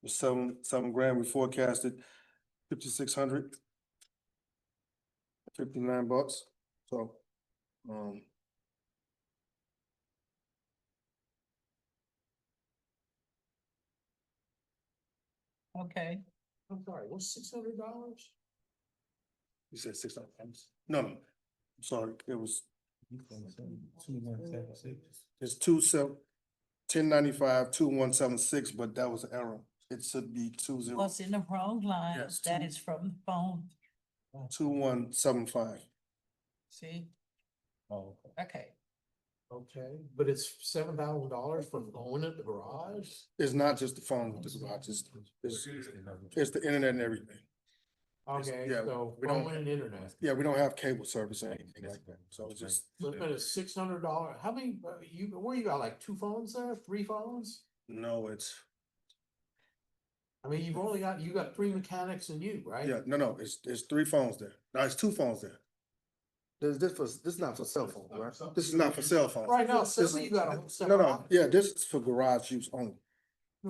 was seven grand. We forecasted 5,600, 59 bucks. So, okay. I'm sorry, what's $600? you said 600. No, I'm sorry, it was, it's 1095, 2176, but that was an error. It should be 20. What's in the wrong line? Yes, That is from the phone. 2175. See? Oh, Okay. Okay, but it's $7,000 for phone at the garage? It's not just the phone with the garage, it's the internet and everything. Okay, yeah, so we don't- phone and internet. Yeah, we don't have cable service or anything like that, so it's just, So it's been a $600, how many, where you got like 2 phones there, 3 phones? no, it's, I mean, you got 3 mechanics and you, right? yeah, no, it's 3 phones there. No, it's 2 phones there. This is not for cell phone, right? This is not for cell phone. Right now, so This- you got a whole No, separate no, yeah, this is for garage use only.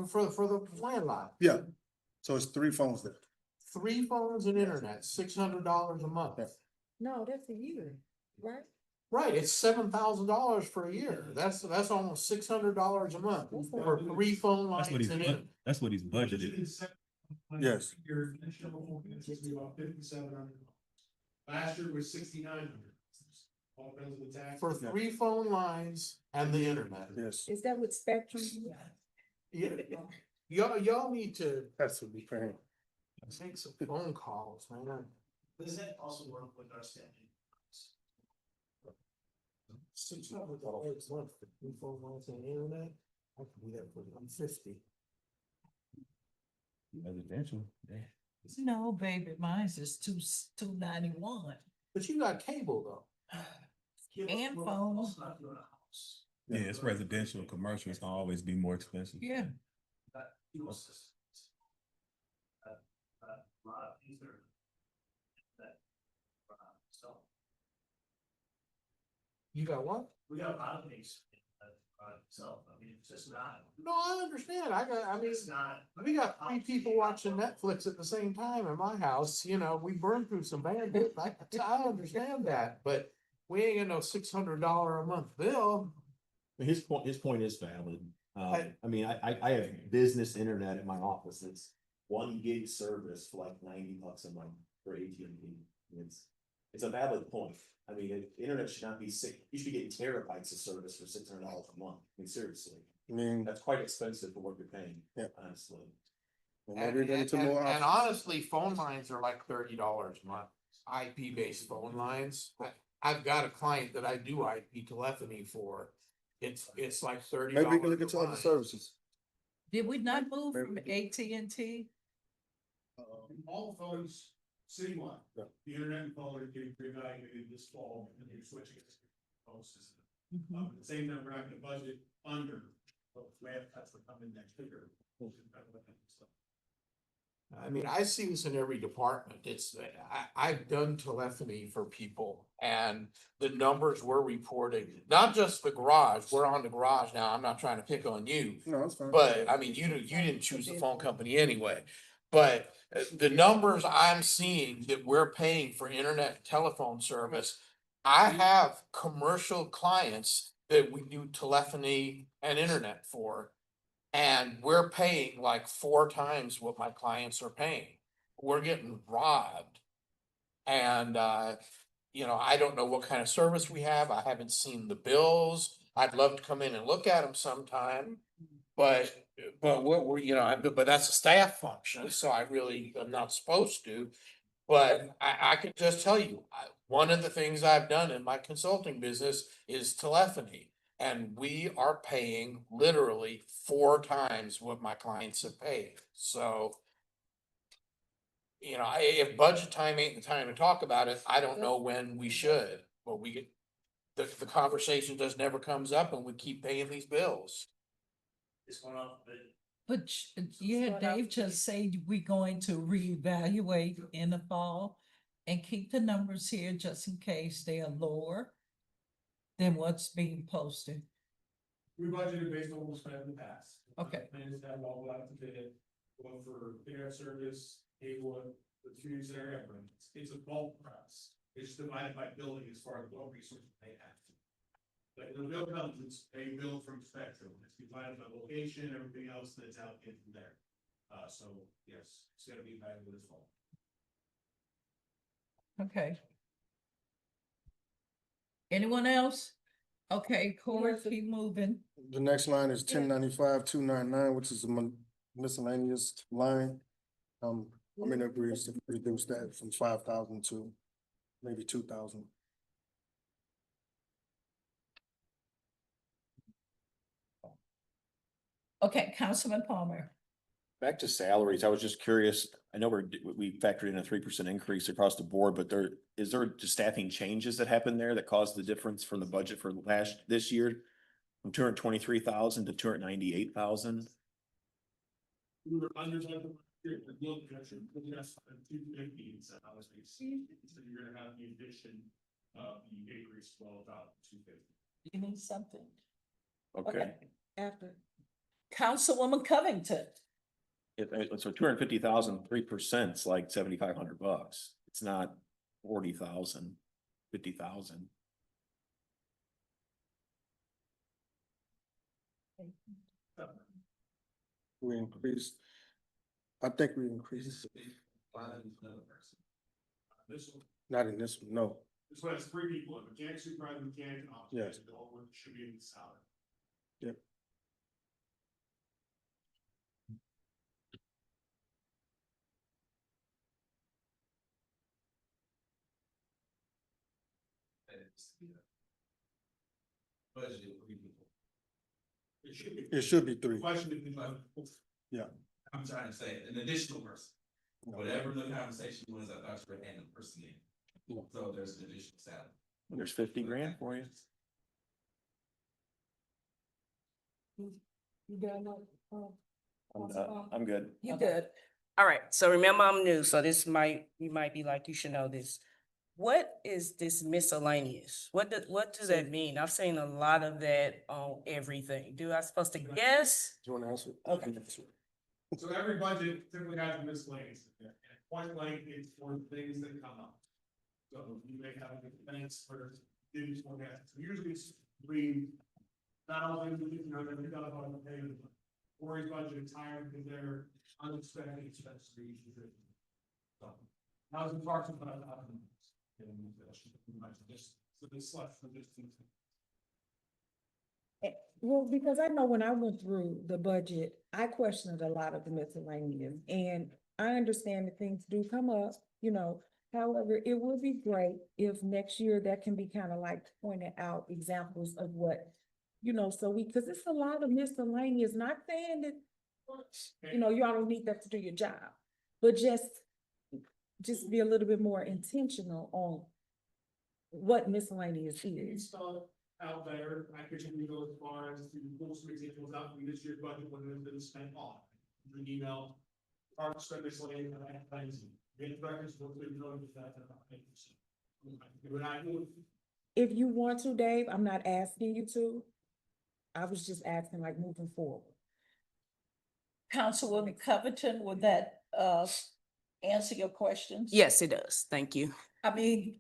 for the landline. Yeah, so it's 3 phones there. 3 phones and internet, $600 a month. Yeah. No, that's a year, right? Right, it's $7,000 for a year. That's almost $600 a month for 3 phone That's what lines and internet. that's what he's budgeted. Yes. Your initial is about 5,700. Last year was 6,900. All depends on the tax. For 3 phone lines and the internet. Yes, Is that with Spectrum? Y'all need to that's what we paying. make some phone calls, man. Does that also work with our standing? $600 a month for 3 phone lines and internet? I can do that for $150. Residential. No, baby, mine's is 291. But you got cable though. And phone. Yeah, it's residential. Commercial is gonna always be more expensive. Yeah. Fuel systems. A lot of these are. So. You got what? We got a lot of things. So, I mean, it's just not. No, I understand. I mean, It's not. we got 3 people watching Netflix at the same time in my house, you know, we burned through some bandwidth, I understand that, but we ain't got no $600 a month bill. His point is valid. I- I mean, I have business internet at my office. It's 1 gig service for like $90 a month for AT&T. It's a valid point. I mean, internet should not be you should be getting terabytes of service for $600 a month. I mean, seriously, I mean, that's quite expensive for what you're paying. Yeah. Honestly. maybe get into more And options. honestly, phone lines are like $30 a month, IP-based phone lines. I've got a client that I do IP telephony for. It's like $30. Maybe we can look a into other line. services. Did we not move from AT&T? All phones citywide. Yeah. The internet and phone are getting reevaluated this fall and they're switching to phone system. At the same time, we're not gonna budget under, but we have cuts that come in next year. I mean, I see this in every department. I've done telephony for people and the numbers we're reporting, not just the garage, we're on the garage now. I'm not trying to pick on you. No, it's fine. But I mean, you didn't choose the phone company anyway. But the numbers I'm seeing that we're paying for internet and telephone service, I have commercial clients that we do telephony and internet for. And we're paying like 4 times what my clients are paying. We're getting robbed. And I don't know what kind of service we have. I haven't seen the bills. I'd love to come in and look at them sometime. But what we're, but that's a staff function, so I really am not supposed to. But I can just tell you, one of the things I've done in my consulting business is telephony. And we are paying literally 4 times what my clients have paid. So, if budget time ain't the time to talk about it, I don't know when we should. But the conversation just never comes up and we keep paying these bills. It's going on, But yeah, Dave just said we're going to reevaluate in the fall and keep the numbers here just in case they are lower than what's being posted. We budgeted based on what we spent in the past. Okay. Plans to have all out to bid, going for internet service, cable, the community center, everything. It's a bulk price. It's divided by building as far as what resources they have. Like the bill comes, it's a bill from Spectrum. It's divided by location, everything else that's out in there. So yes, it's gonna be evaluated as well. Okay. Anyone else? Okay, Corey, keep moving. The next line is 1095-299, which is a miscellaneous line. I'm in agreement to reduce that from 5,000 to maybe 2,000. Okay, Councilman Palmer. Back to salaries, I was just curious, I know we factored in a 3% increase across the board, but is there just staffing changes that happened there that caused the difference from the budget for this year? From 223,000 to 298,000? We were under the yield projection, but yes, 250 instead of so you're gonna have the addition of the increase well about 250. You need something? Okay. After. Councilwoman Covington. So 250,000, 3% is like $7,500. It's not 40,000, 50,000. We increased, I think we increased, This one, not in this one, no. this one has 3 people, a mechanic, supervisor, mechanic, and officer. Yes. The whole one should be in the salary. Yep. Budget. It should be 3. question if Yeah. I'm trying to say, an additional person. No. Whatever the conversation was, I thought you were adding a person in. Yeah. So there's an additional salary. There's 50 grand for you. You got I'm good. You good? All right, so remember I'm new, so you might be like, you should know this. What is this miscellaneous? What does that mean? I've seen a lot of that on everything. Do I supposed to guess? Do you want to answer? Okay. So every budget typically has a miscellaneous. And point blank, it's for things that come up. So you may have events where things won't happen. So usually it's between $1,000 to $50,000 payment. Corey's budget is higher because they're unexpected expenses. So housing parks about $1,000. So this less than this. Well, because I know when I went through the budget, I questioned a lot of the miscellaneous, and I understand that things do come up, However, it would be great if next year that can be kind of like pointed out examples of what, because it's a lot of miscellaneous, not saying that, y'all don't need that to do your job, but just be a little bit more intentional on what miscellaneous is. Out there, I could go as far as to pull some examples out from this year's budget when it's been spent on. An email, parks, service lane, and that kind of thing. Get records, hopefully we don't get that. When I move, If you want to, Dave, I'm not asking you to. I was just asking like moving forward. Councilwoman Covington, would that answer your questions? Yes, it does. Thank you. I mean,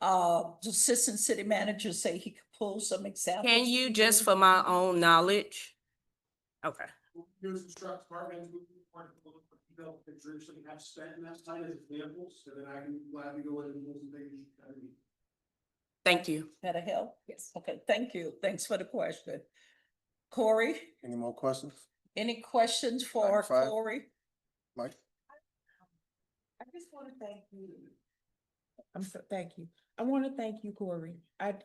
the assistant city manager say he could pull some examples. Can you, just for my own knowledge? Okay. use instruct departments, you know, the troops that have spent in that time as examples, so that I can gladly go in and do some things. Thank you. That'll help? Yes. Okay, thank you. Thanks for the question. Corey, Any more questions? any questions for Line five. Corey? Mike? I just want to thank you. Thank you. I want to thank you, Corey. I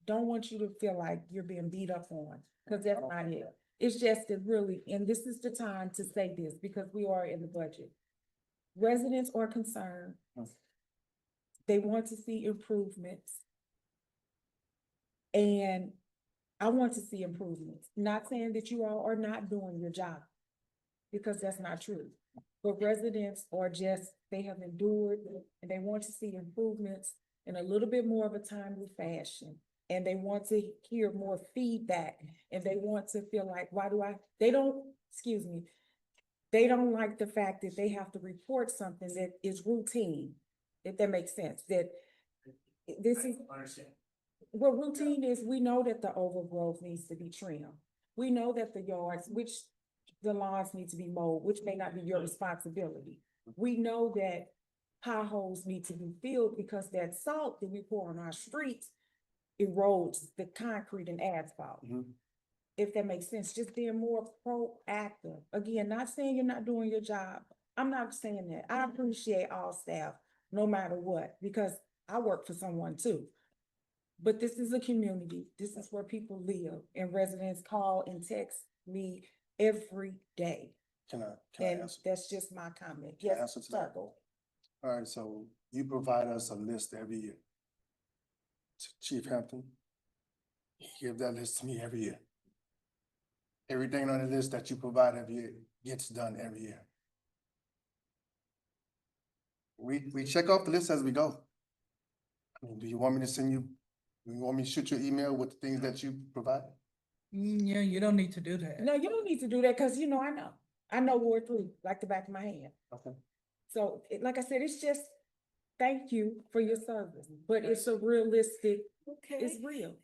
don't want you to feel like you're being beat up on, because that's not it. It's just that really, and this is the time to say this because we are in the budget. Residents are concerned. They want to see improvements. And I want to see improvements. Not saying that you all are not doing your job, because that's not true. But residents are just, they have endured and they want to see improvements in a little bit more of a timely fashion. And they want to hear more feedback, and they want to feel like, they don't like the fact that they have to report something that is routine, if that makes sense, that this is. I understand. What routine is, we know that the overgrowth needs to be trimmed. We know that the yards, the lawns need to be mowed, which may not be your responsibility. We know that potholes need to be filled because that salt that we pour on our streets erodes the concrete and asphalt. If that makes sense, just being more proactive. Again, not saying you're not doing your job. I'm not saying that. I appreciate all staff, no matter what, because I work for someone too. But this is a community. This is where people live, and residents call and text me every day. Can I And answer? that's just my comment. Can I Yes, answer to that? Circle. All right, so you provide us a list every year. Chief Hampton, you give that list to me every year. Everything on the list that you provide every year gets done every year. We check off the list as we go. I mean, do you want me to shoot you an email with the things that you provide? Yeah, you don't need to do that. No, you don't need to do that, because I know Ward 3 like the back of my hand. Okay. So, like I said, it's just, thank you for your service, but it's a realistic, it's real.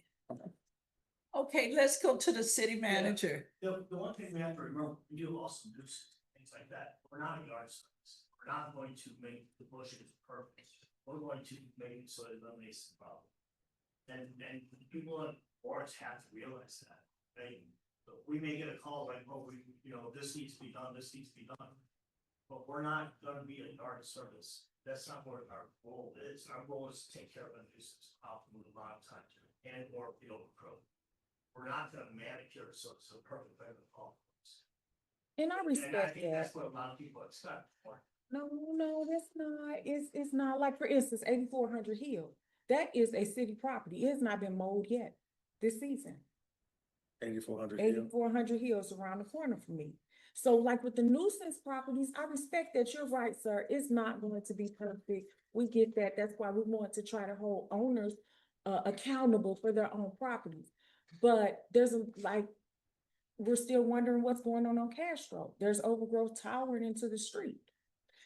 Okay, let's go to the city manager. The one thing we have to remember, we do also do things like that. We're not a yard service. We're not going to make the bushes perfect. We're going to make it so it eliminates the problem. And people in boards have to realize that. We may get a call like, oh, this needs to be done, this needs to be done. But we're not gonna be a yard service. That's not what our goal is. Our goal is to take care of a nuisance problem with a lot of times and or the overgrowth. We're not gonna manicure so it's a perfect way to call. And I And I respect think that's that. what a lot of people expect. No, that's not, it's not, like, for instance, 8400 Hill. That is a city property. It has not been mowed yet this season. 8400. 8400 Hill is around the corner from me. So like with the nuisance properties, I respect that. You're right, sir. It's not going to be perfect. We get that. That's why we want to try to hold owners accountable for their own properties. But we're still wondering what's going on Castro. There's overgrowth towering into the street.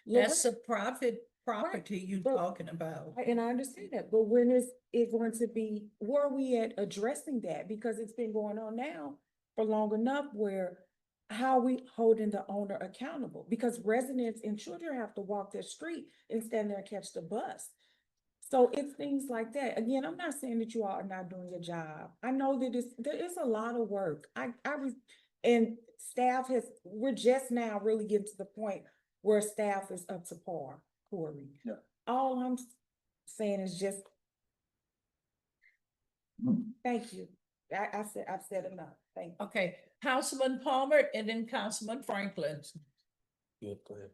That's a private property you're talking about. And I understand that, but when is it going to be, where are we at addressing that? Because it's been going on now for long enough where, how are we holding the owner accountable? Because residents and children have to walk their street and stand there and catch the bus. So it's things like that. Again, I'm not saying that you all are not doing your job. I know that there is a lot of work. And staff we're just now really getting to the point where staff is up to par, Corey. Yeah. All I'm saying is just, thank you. I've said enough. Thank you. Okay, Councilman Palmer and then Councilman Franklin. Yeah, go ahead.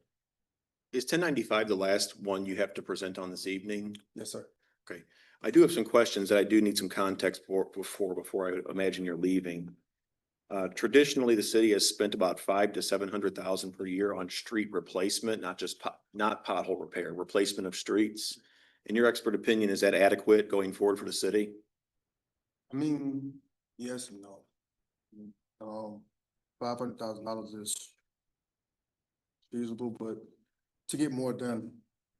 Is 1095 the last one you have to present on this evening? Yes, sir. Okay, I do have some questions that I do need some context before I imagine you're leaving. Traditionally, the city has spent about 500 to 700,000 per year on street replacement, not just not pothole repair, replacement of streets. In your expert opinion, is that adequate going forward for the city? I mean, yes and no. $500,000 is feasible, but to get more done,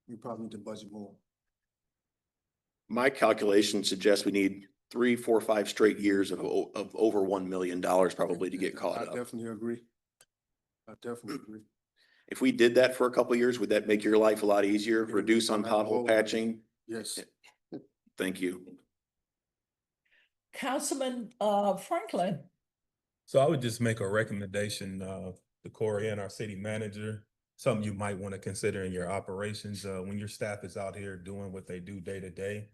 we probably need to budget more. My calculation suggests we need 3, 4, 5 straight years of over $1 million probably to get I caught up. definitely agree. I definitely agree. If we did that for a couple of years, would that make your life a lot easier? Reduce on pothole patching? Yes. Thank you. Councilman, Franklin. So I would just make a recommendation to Corey and our city manager, something you might want to consider in your operations when your staff is out here doing what they do day to day.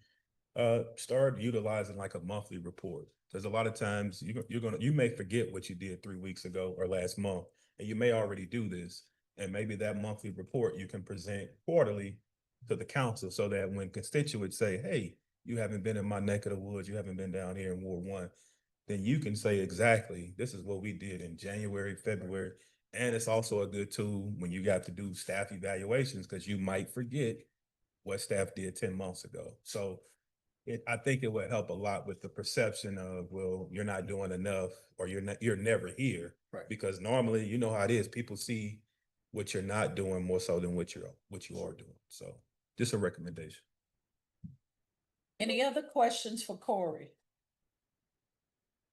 Start utilizing like a monthly report. There's a lot of times you may forget what you did 3 weeks ago or last month, and you may already do this. And maybe that monthly report you can present quarterly to the council so that when constituents say, hey, you haven't been in my neck of the woods, you haven't been down here in Ward 1, then you can say exactly, this is what we did in January, February. And it's also a good tool when you got to do staff evaluations because you might forget what staff did 10 months ago. So I think it would help a lot with the perception of, well, you're not doing enough or you're never here. Right. Because normally, you know how it is, people see what you're not doing more so than what you are doing. So just a recommendation. Any other questions for Corey?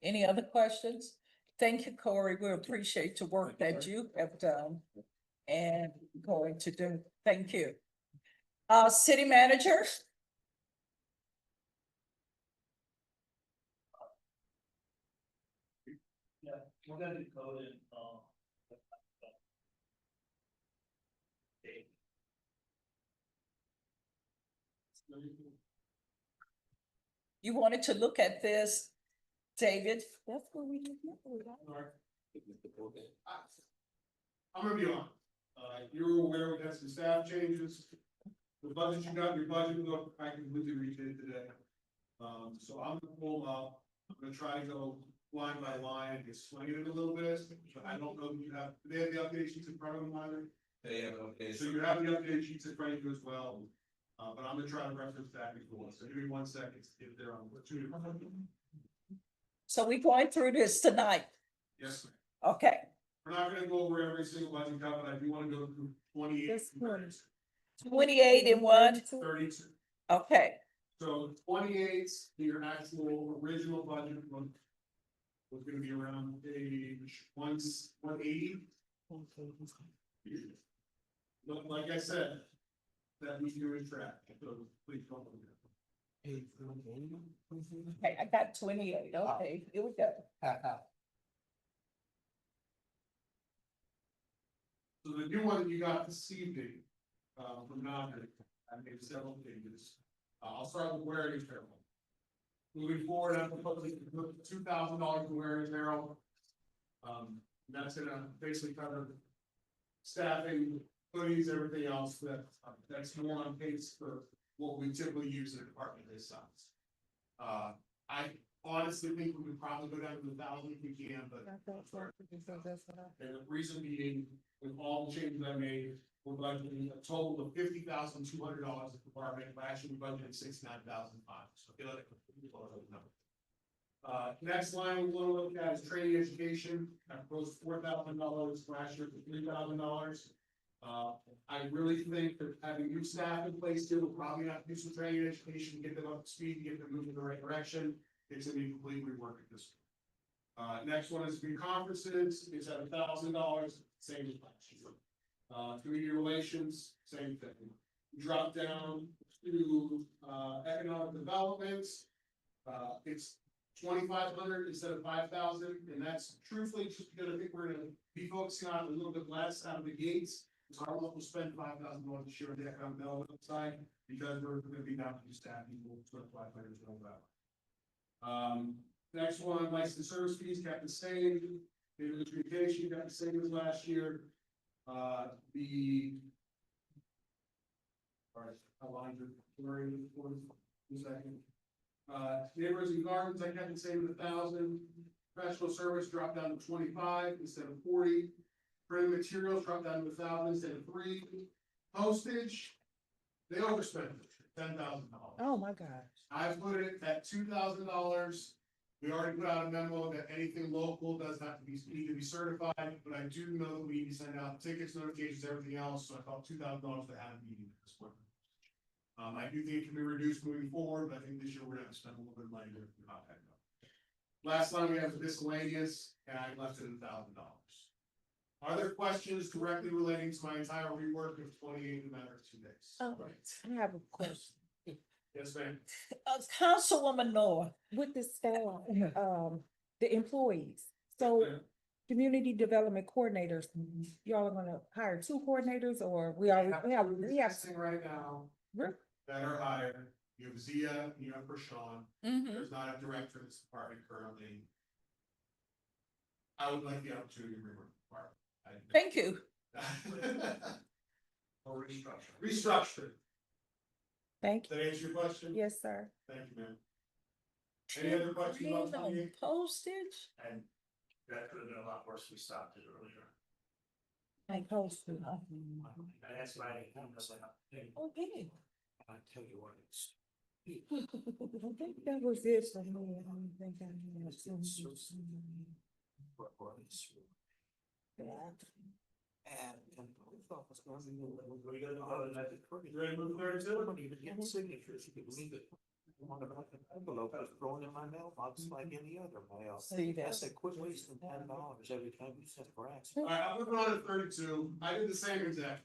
Any other questions? Thank you, Corey. We appreciate the work that you have done and going to do. Thank you. City manager? Yeah, we're gonna do code and, You wanted to look at this, David? That's what we did. I'm gonna be on. You're aware we had some staff changes. The budget you got, your budget, look, I completely redid today. So I'm gonna pull up, I'm gonna try to go line by line and explain it a little bit, but I don't know if you have, do they have the update sheets in front of them either? They have updates. So you have the update sheets in front of you as well, but I'm gonna try to reference that before, so give me 1 second if they're on. So we going through this tonight? Yes, ma'am. Okay. We're not gonna go over every single budget cut, but I do wanna go through 28. 28 and what? 32. Okay. So 28, your actual original budget was gonna be around page 180. But like I said, that we do in track, so please don't. Okay, I got 28. Okay, here we go. So the new one that you got this evening, from Nagel, I made several changes. I'll start with wearing apparel. Moving forward, I'm proposing to put $2,000 in wearing apparel. That's gonna basically cover staffing, hoodies, everything else that's more on pace for what we typically use in a department this size. I honestly think we could probably go down to 1,000 if we can, but. And the reason being, with all the changes I made, we're budgeting a total of $50,200 at the department, but actually we budgeted $69,500, so I feel like a close number. Next line we're gonna look at is training education. I proposed $4,000 last year to $3,000. I really think that having new staff in place here, we'll probably have to do some training education, get them up to speed, get them moving in the right direction. It's gonna be completely reworked this. Next one is new conferences. It's at $1,000, same as last year. Community relations, same thing. Drop down to economic development. It's 2,500 instead of 5,000, and that's truthfully just because I think we're gonna be focusing on a little bit less out of the gates. So I won't spend $5,000 this year on the economic development side because we're gonna be down to staff people, 2,500 as well. Next one, license service fees kept the same. Data communication got the same as last year. All right, how long is it? For a second. Neighbors and gardens, I kept the same at 1,000. Professional service dropped down to 25 instead of 40. Printing materials dropped down to 1,000 instead of 3. Postage, they overspent $10,000. Oh, my God. I put it at $2,000. We already put out a memo that anything local does have to need to be certified, but I do know that we need to send out tickets, notifications, everything else, so I thought $2,000 to have a meeting at this point. I do think it can be reduced moving forward, but I think this year we're gonna have to spend a little bit of money to not that go. Last time we have the miscellaneous, and I left it at $1,000. Are there questions directly relating to my entire rework of 28 in a matter of 2 days? Oh, I have a question. Yes, ma'am. Councilwoman Noah. With the staff, the employees, so community development coordinators, y'all are gonna hire 2 coordinators, or we have. Existing right now Really? that are hired, you have Zia, you have Rashawn, there's not a director in this department currently. I would like the opportunity to rework the department. Thank you. Or restructure. Restructure. Thank Did that answer your question? Yes, sir. Thank you, ma'am. Any other questions about No 28? postage? And that could have been a lot worse if we stopped it earlier. And posted. And that's why I was like, Okay. I tell you what, it's. I think that was it for me. I don't think I had some. And police office going to we got to go to that. You ready to move there too? I don't even get signatures, you can believe it. One of the envelope was thrown in my mailbox like any other mail. See that? I said, quit wasting $10 every time you send fax. All right, I'm moving on to 32. I did the same exact.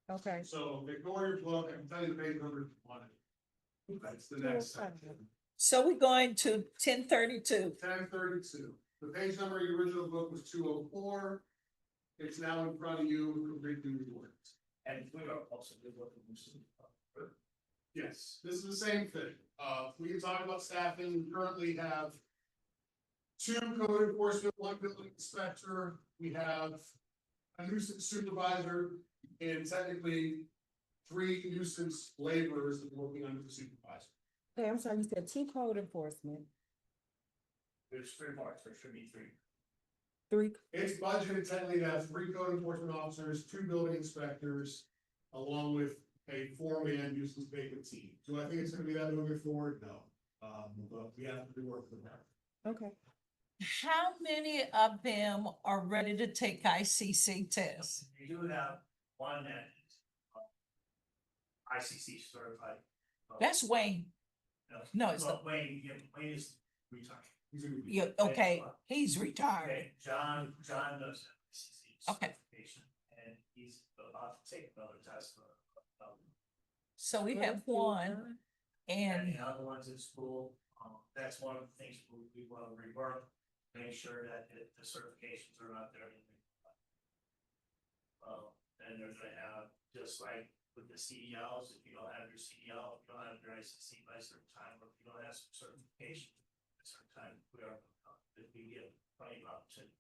Okay. So ignore your book. I can tell you the page number if you want it. That's the next section. So we're going to 1032. 1032. The page number of your original book was 204. It's now in front of you, complete new reports. And we are also good looking. Yes, this is the same thing. We can talk about staffing. We currently have 2 code enforcement, 1 building inspector. We have a nuisance supervisor and technically 3 nuisance laborers that are working under the supervisor. Okay, I'm sorry, you said 2 code enforcement, There's 3 marks, there should be 3. 3. It's budgeted technically to have 3 code enforcement officers, 2 building inspectors, along with a 4-man nuisance vacant team. Do I think it's gonna be that moving forward? No. But we have to do work for that. Okay. How many of them are ready to take ICC tests? You do have one that is ICC certified. That's Wayne. No, it's not Wayne, Wayne is retired. Yeah, okay, he's retired. Okay, John does have ICC Okay. certification, and he's about to take another test. So we have one, And and the other one's in school, that's one of the things we want to rework, make sure that the certifications are not there. And they're gonna have, just like with the CDLs, if you don't have your CDL, if you don't have your ICC by a certain time, or if you don't have some certification at a certain time, we are, if we get plenty of opportunity.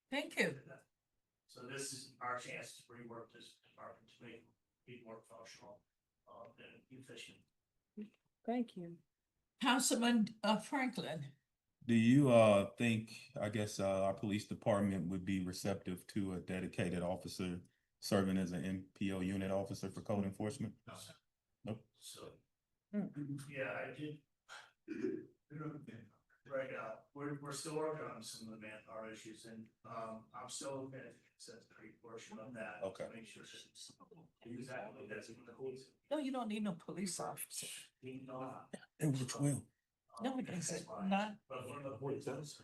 thank you. So this is our chance to rework this department to make it more functional, and efficient. Thank you. Councilman Franklin. Do you think, I guess, our police department would be receptive to a dedicated officer serving as an MPO unit officer for code enforcement? No. Nope. So, yeah, I did. Right, we're still working on some of the manpower issues, and I'm still looking at the consent decree portion of that. Okay. To make sure it's exactly that's what the police. No, you don't need no police officer. It works well. No, it doesn't, not. But one of the points is,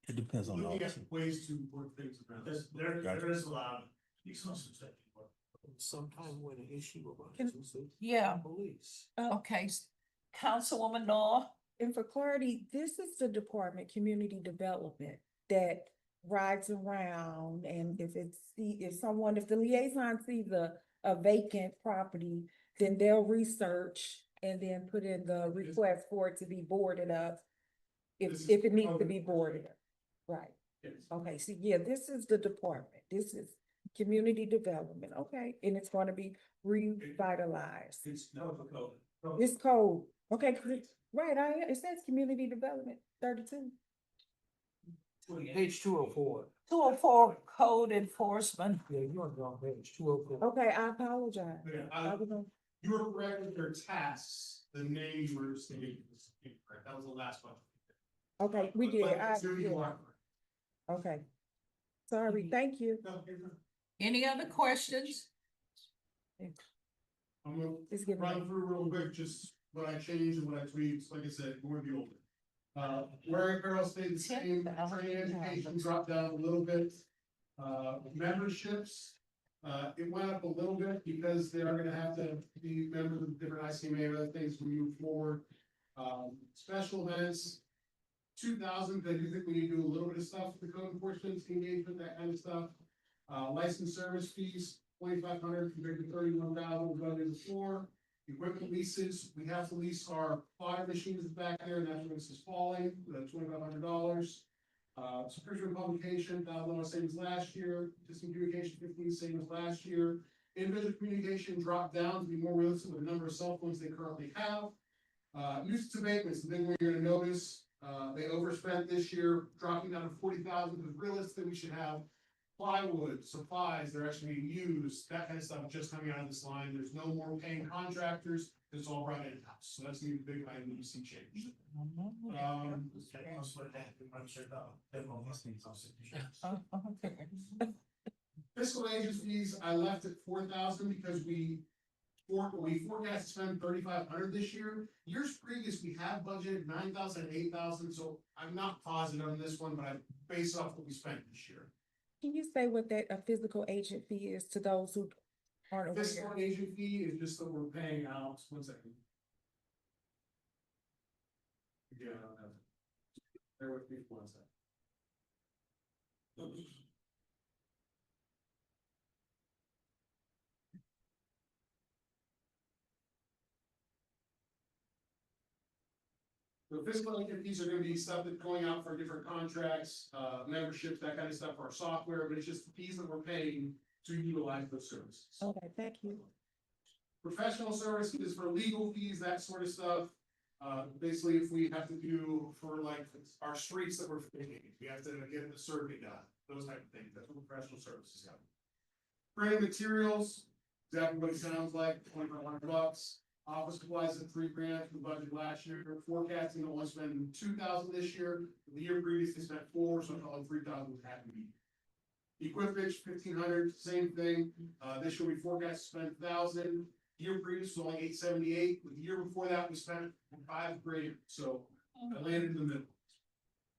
It depends on the Looking officer. at ways to work things around. there is a lot of police officers that do work. Sometime when an issue Can- arises. Yeah, Police. okay. Councilwoman Noah. And for clarity, this is the department, community development, that rides around, and if the liaison sees a vacant property, then they'll research and then put in the request for it to be boarded up. If it needs to be boarded up, right? Yes. Okay, so yeah, this is the department, this is community development, okay, and it's gonna be revitalized. It's no. This code, okay, 'cause it says community development 32. Page 204. 204 code enforcement. Yeah, you're on the wrong page, 204. Okay, I apologize. Yeah, I was on- You were correct with your tasks, the name you were stating was incorrect. That was the last one. Okay, we did. You are correct. Okay. Sorry, thank you. No, you're good. Any other questions? I'm It's gonna getting run late. through real quick, just what I changed and what I tweaked, like I said, more the older. Wearing apparel stayed the same, training education dropped down a little bit. Memberships, it went up a little bit because they are gonna have to be members of different ICMA and other things as we move forward. Special events, 2,000, I do think we need to do a little bit of stuff with the code enforcement, engagement, that kind of stuff. License service fees, 2,500 compared to 31,000 budgeted before. Equipment leases, we have to lease our fire machines back there, and that's where this is falling, $2,500. Subscription publication, $1,000 same as last year, distant communication 15, same as last year. Individual communication dropped down to be more realistic with the number of cell phones they currently have. Nuisance abatements, the big one you're gonna notice, they overspent this year, dropping down to 40,000, because realistically, we should have plywood, supplies, they're actually being used, that kind of stuff just coming out of this line. There's no more paying contractors, it's all brought in-house, so that's the big item that you see changed. Fiscal agent fees, I left at 4,000 because we forecast to spend 3,500 this year. Years previous, we have budgeted 9,000, 8,000, so I'm not positive on this one, but I base off what we spent this year. Can you say what that a physical agent fee is to those who aren't Fiscal aware? agent fee is just that we're paying out, one second. Yeah, I don't have it. Bear with me for 1 second. The fiscal agent fees are gonna be stuff that's going out for different contracts, memberships, that kind of stuff for our software, but it's just fees that we're paying to utilize those services. Okay, thank you. Professional services for legal fees, that sort of stuff. Basically, if we have to do for like our streets that we're paving, we have to get the survey done, those type of things, that's what professional services have. Printing materials, exactly what it sounds like, $2,500. Office supplies at $3,000 for the budget last year. Forecasting to only spend 2,000 this year. The year previous they spent 4, so probably 3,000 would have to be. Equipment, 1,500, same thing. This year we forecast to spend 1,000. Year previous was only 878. The year before that we spent $5 grand. So I landed in the middle.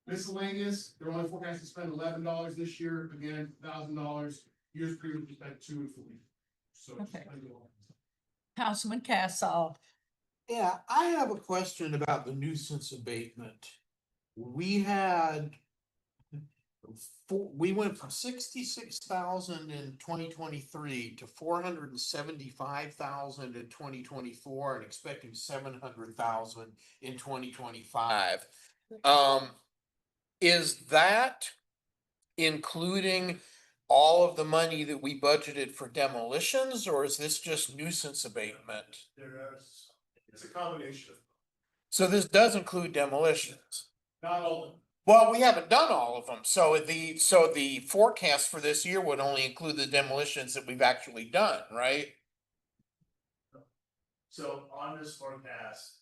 Miscellaneous, they're only forecast to spend $11 this year. Again, $1,000. Years previous we spent 2 and 4. So Okay. Councilman Castle. Yeah, I have a question about the nuisance abatement. We went from 66,000 in 2023 to 475,000 in 2024 and expecting 700,000 in 2025. Is that including all of the money that we budgeted for demolitions, or is this just nuisance abatement? It's a combination. So this does include demolitions. Not all of them. Well, we haven't done all of them, so the forecast for this year would only include the demolitions that we've actually done, right? So on this forecast,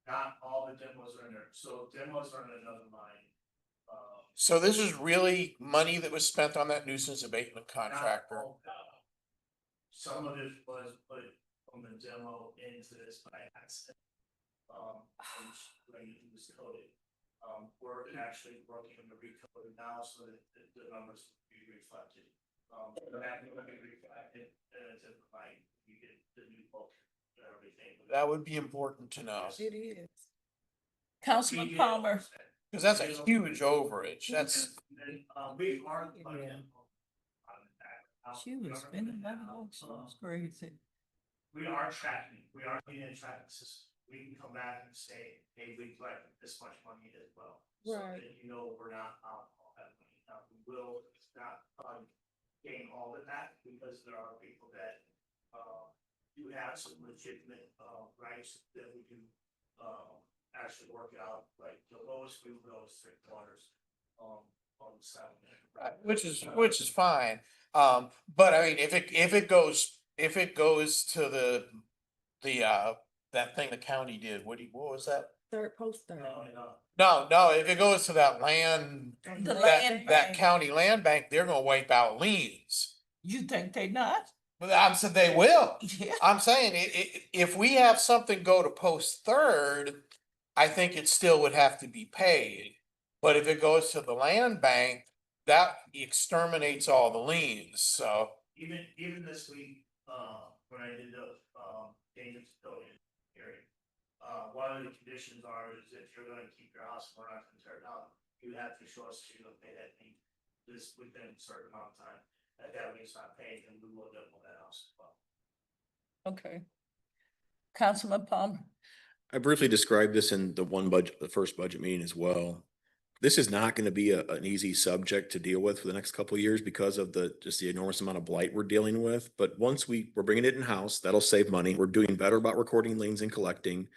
not all the demos are in there, so demos are in another line. So this is really money that was spent on that nuisance abatement Not contractor. all, some of it was put from the demo into this by accident. When it was coded, we're actually working on the recode now so that the numbers will be reflected. That will be reflected in a different light, you get the new book and everything. That would be important to know, It is. Councilman Palmer. because that's a huge overage. That's, We are. She was spending that also, it's crazy. We are tracking, we are in a tracking system. We can come back and say, hey, we collected this much money as well. So Right. that you know, we're not out all that money. Now, we will not gain all of that because there are people that do have some legitimate rights that we can actually work out, like the lowest we would go is $3 on the seven. Which is fine. But I mean, if it goes to that thing the county did, what was that? Third post third. No, if it goes to that land, The land that bank. county land bank, they're gonna wipe out liens. You think they not? But I'm saying they will. Yeah. I'm saying if we have something go to post third, I think it still would have to be paid. But if it goes to the land bank, that exterminates all the liens, so. Even this week, when I did the, Daniels building area. One of the conditions is if you're gonna keep your house, we're not gonna tear it down, you have to show us you pay that fee this within a certain amount of time. That means not paying, and we will demo that house as well. Okay. Councilman Palmer. I briefly described this in the first budget meeting as well. This is not going to be an easy subject to deal with for the next couple of years because of just the enormous amount of blight we're dealing with. But once we're bringing it in-house, that'll save money. We're doing better about recording liens and collecting.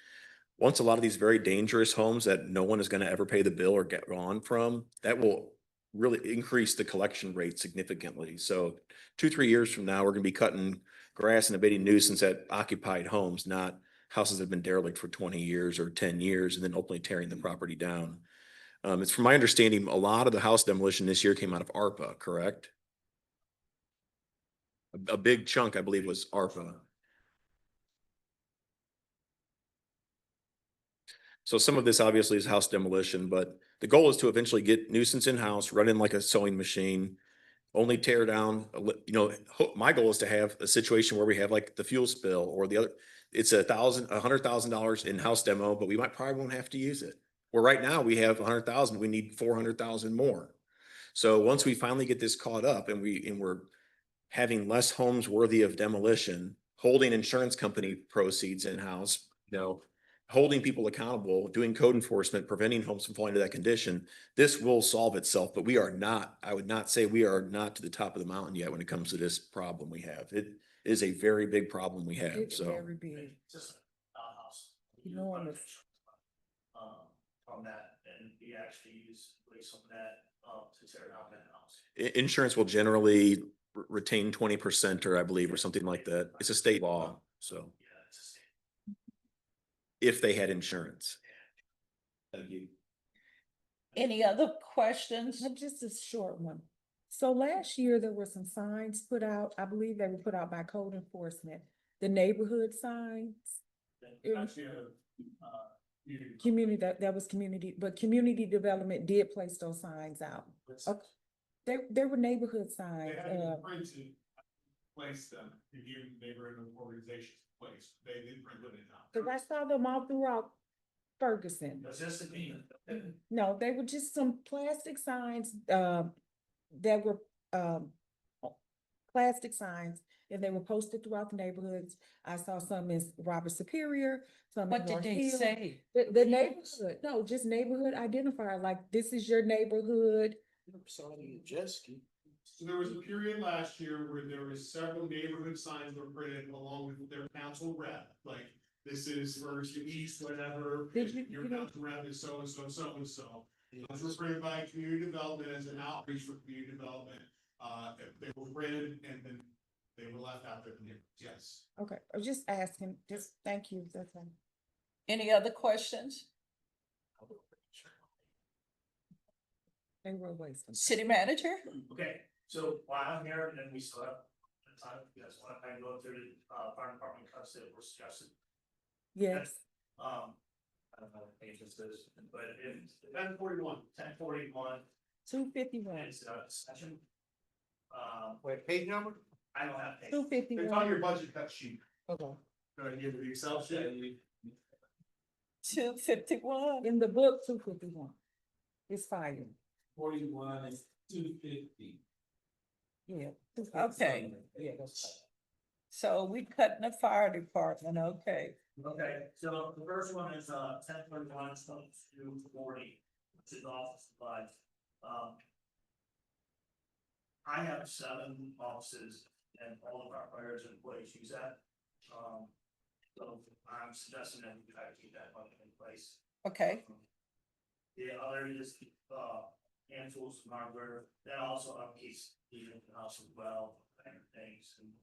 Once a lot of these very dangerous homes that no one is going to ever pay the bill or get on from, that will really increase the collection rate significantly. So 2-3 years from now, we're going to be cutting grass and abating nuisance at occupied homes, not houses that have been derelict for 20 years or 10 years and then ultimately tearing the property down. It's from my understanding, a lot of the house demolition this year came out of ARPA, correct? A big chunk, I believe, was ARPA. So some of this obviously is house demolition, but the goal is to eventually get nuisance in-house, running like a sewing machine, only tear down, my goal is to have a situation where we have like the fuel spill or the other, it's $100,000 in house demo, but we probably won't have to use it. Where right now we have 100,000, we need 400,000 more. So once we finally get this caught up and we're having less homes worthy of demolition, holding insurance company proceeds in-house, holding people accountable, doing code enforcement, preventing homes from falling into that condition, this will solve itself. But I would not say we are not to the top of the mountain yet when it comes to this problem we have. It is a very big problem we have, It's so. very big. Just a house. Enormous. From that, and we actually use some of that, to tear down that house. Insurance will generally retain 20% or I believe, or something like that. It's a state law, so. Yeah, it's a state. If they had insurance. Thank you. Any other questions? Just a short one. So last year, there were some signs put out, I believe they were put out by code enforcement, the neighborhood signs. Community, that was community, but community development did place those signs out. Okay. They were neighborhood signs. Place them, review neighborhood organizations place. They didn't print it out. Cause I saw them all throughout Ferguson. Does this mean? No, they were just some plastic signs, that were, plastic signs, and they were posted throughout the neighborhoods. I saw some in Robert Superior, some in What did North they Hill. say? The neighborhood, no, just neighborhood identifier, like this is your neighborhood. So there was a period last year where there was several neighborhood signs were printed along with their council rep, like this is Ferguson East, whatever. Your council rep is so and so, so and so. Those were printed by community development as an outreach for community development. They were printed and then they were left out there. Yes. Okay, I was just asking, thank you, that's all. Any other questions? They were wasting. City manager? Okay, so while I'm here, and then we still have time, you guys want to go through the, fire department cuts that were suggested. Yes. I don't know what page this is, but it's 1041. 251. It's a session. Wait, page number? I don't have. page. 251. It's on your budget cut sheet. Okay. Go ahead and give it the Excel sheet. 251. In the book, 251. It's fire. 41 is 250. Yeah. Okay. Yeah, that's fine. So we cutting the fire department, okay. Okay, so the first one is 1041 to 40, which is office supplies. I have 7 offices and all of our fires and employees use that. So I'm suggesting that we try to keep that money in place. Okay, The other is, hand tools and hardware, that also upkeeps the house as well, and things, and,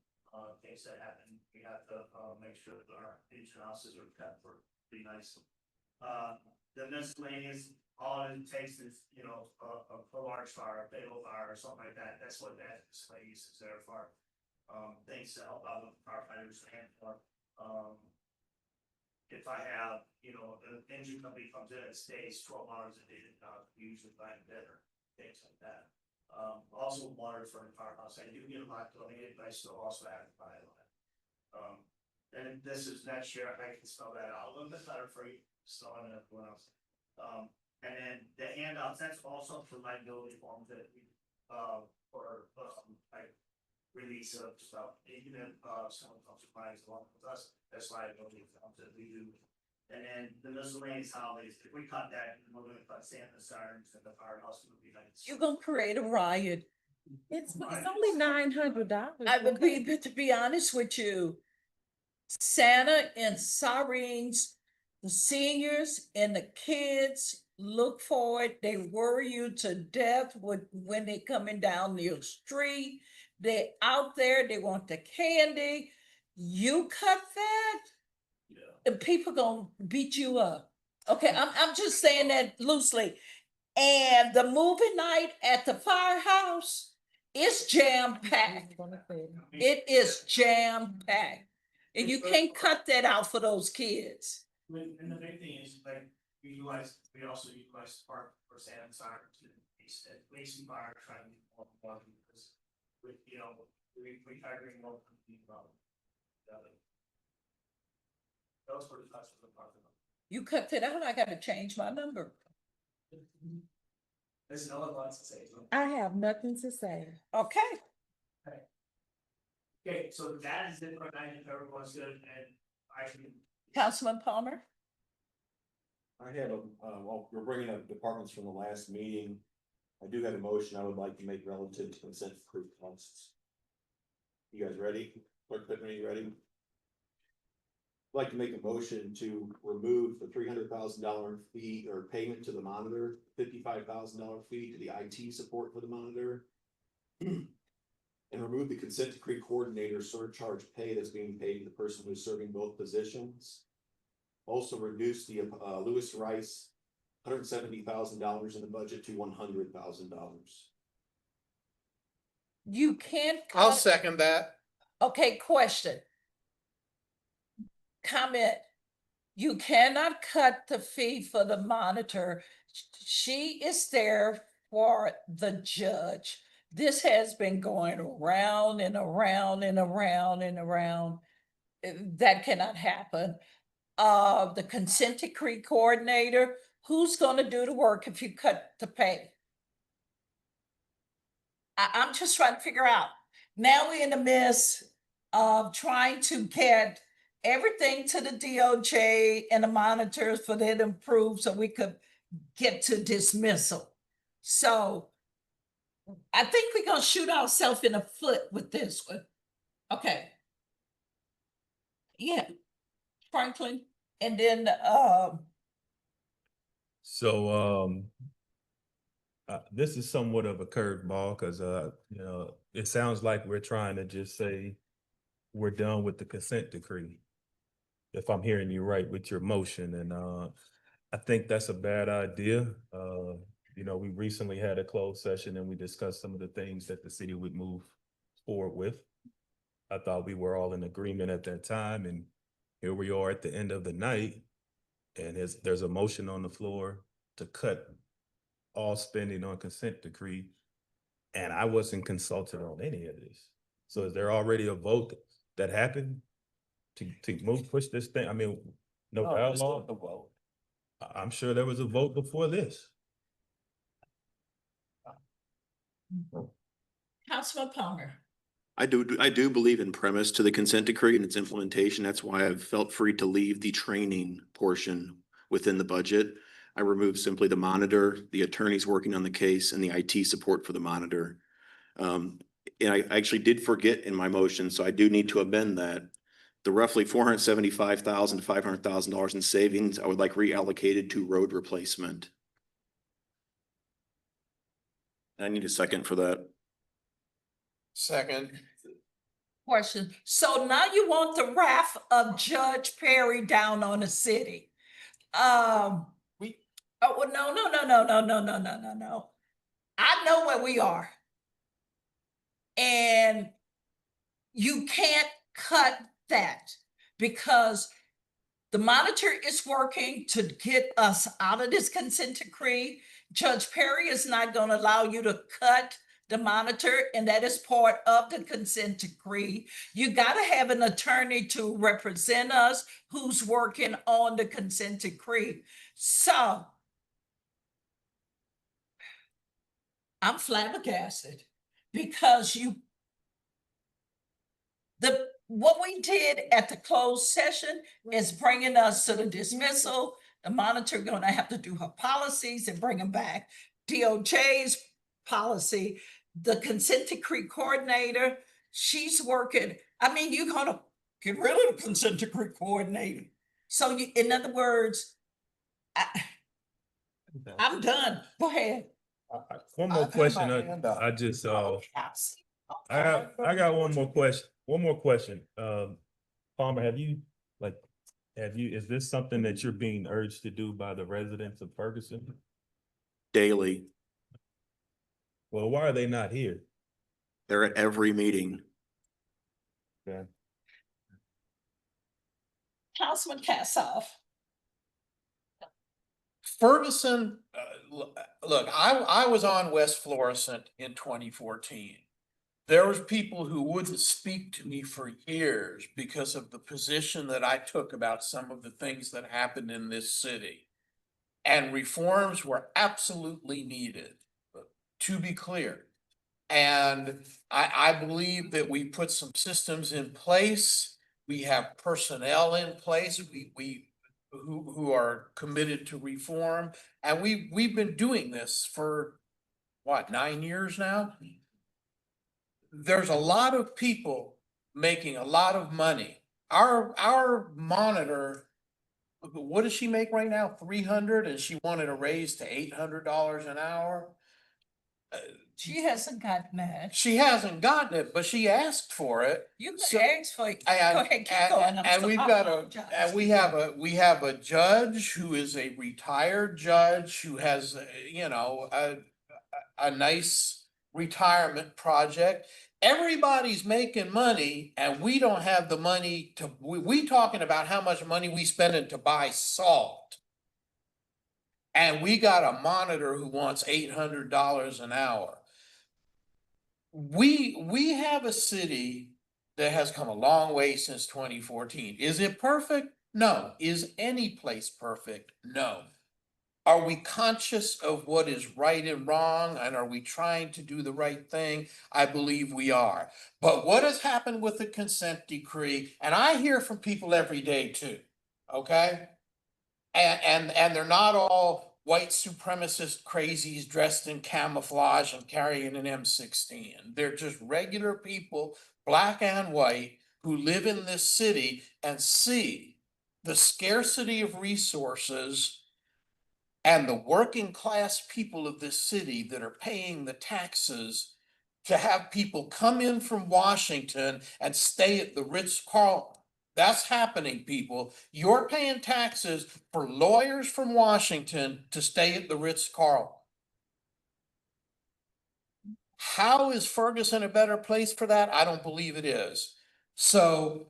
things that happen, we have to, make sure that our houses are kept for pretty nice. The miscellaneous, all it takes is, you know, a large fire, a fatal fire or something like that, that's what that miscellaneous is there for. Things to help out with firefighters and, if I have, you know, an engine company comes in and stays 12 hours a day, usually find better, things like that. Also water for the firehouse, I do get a lot donated, but I still also have to buy a lot. And this is next year, I can spell that out a little bit better for you, so on everyone else. And then the handouts, that's also for liability forms that we, for, like, release of stuff, even if, someone comes to clients along with us, that's liability forms that we do. And then the miscellaneous holidays, if we cut that, we're gonna cut Santa sirens and the firehouse would be like. you're gonna create a riot. It's only $900. I would be, but to be honest with you, Santa and sirens, the seniors and the kids look for it. They worry you to death when they coming down your street. They out there, they want the candy. You cut that, and people gonna beat you up. Okay, I'm just saying that loosely. And the movie night at the firehouse is jam packed. It is jam packed. And you can't cut that out for those kids. And the big thing is, like, we also utilize the park for Santa sirens and Mason fire trying to be more fun because with, you know, we try to bring more people about. Those were the types of the park. You cut it out, I gotta change my number. There's no one wants to say. I have nothing to say. Okay, Okay, so that is it for tonight, if everyone's good, and I can. Councilman Palmer? I have well, we're bringing up departments from the last meeting. I do have a motion I would like to make relative to consent decree costs. You guys ready? Clerk Pittman, you ready? I'd like to make a motion to remove the $300,000 fee or payment to the monitor, $55,000 fee to the IT support for the monitor. And remove the consent decree coordinator surcharge pay that's being paid to the person who's serving both positions. Also reduce the Lewis Rice $170,000 in the budget to $100,000. You can't. I'll cut- second that. Okay, question. Comment. You cannot cut the fee for the monitor. She is there for the judge. This has been going around and around and around and around. That cannot happen. The consent decree coordinator, who's gonna do the work if you cut the pay? I'm just trying to figure out. Now we're in the midst of trying to get everything to the DOJ and the monitors for them to improve so we could get to dismissal. So I think we're gonna shoot ourselves in the foot with this one. Okay. Yeah, Franklin, and then, So, this is somewhat of a curveball because, you know, it sounds like we're trying to just say we're done with the consent decree. If I'm hearing you right with your motion, and I think that's a bad idea. You know, we recently had a closed session and we discussed some of the things that the city would move forward with. I thought we were all in agreement at that time, and here we are at the end of the night. And there's a motion on the floor to cut all spending on consent decree. And I wasn't consulted on any of this. So is there already a vote that happened to push this thing? I mean, no dialogue? The vote. I'm sure there was a vote before this. Councilman Palmer. I do believe in premise to the consent decree and its implementation. That's why I've felt free to leave the training portion within the budget. I removed simply the monitor, the attorneys working on the case, and the IT support for the monitor. And I actually did forget in my motion, so I do need to amend that. the roughly $475,000 to $500,000 in savings, I would like reallocated to road replacement. I need a second for that. Second. Question. So now you want the wrath of Judge Perry down on the city? Oh, well, no. I know where we are. And you can't cut that because the monitor is working to get us out of this consent decree. Judge Perry is not going to allow you to cut the monitor, and that is part of the consent decree. You got to have an attorney to represent us who's working on the consent decree. So I'm flabbergasted because what we did at the closed session is bringing us to the dismissal. The monitor gonna have to do her policies and bring them back. DOJ's policy, the consent decree coordinator, she's working. I mean, you're gonna get rid of the consent decree coordinator. So in other words, I'm done. Go ahead. One more question. I just, I got one more question. Palmer, is this something that you're being urged to do by the residents of Ferguson? Daily. Well, why are they not here? They're at every meeting. Yeah. Councilman Kassoff. Ferguson, look, I was on West Florissant in 2014. There was people who wouldn't speak to me for years because of the position that I took about some of the things that happened in this city. And reforms were absolutely needed, to be clear. And I believe that we put some systems in place. We have personnel in place. Who are committed to reform. And we've been doing this for what, 9 years now? There's a lot of people making a lot of money. Our monitor, what does she make right now? 300, and she wanted a raise to $800 an hour. She hasn't gotten that. She hasn't gotten it, but she asked for it. You So- can ask for it. Go ahead, keep going. And we've got we have a judge who is a retired judge who has, a nice retirement project. Everybody's making money and we don't have the money we talking about how much money we spending to buy salt. And we got a monitor who wants $800 an hour. We have a city that has come a long way since 2014. Is it perfect? No. Is any place perfect? No. Are we conscious of what is right and wrong, and are we trying to do the right thing? I believe we are. But what has happened with the consent decree, and I hear from people every day too, okay? And they're not all white supremacist crazies dressed in camouflage and carrying an M16. They're just regular people, black and white, who live in this city and see the scarcity of resources and the working class people of this city that are paying the taxes to have people come in from Washington and stay at the Ritz-Carlton. That's happening, people. You're paying taxes for lawyers from Washington to stay at the Ritz-Carlton. How is Ferguson a better place for that? I don't believe it is. So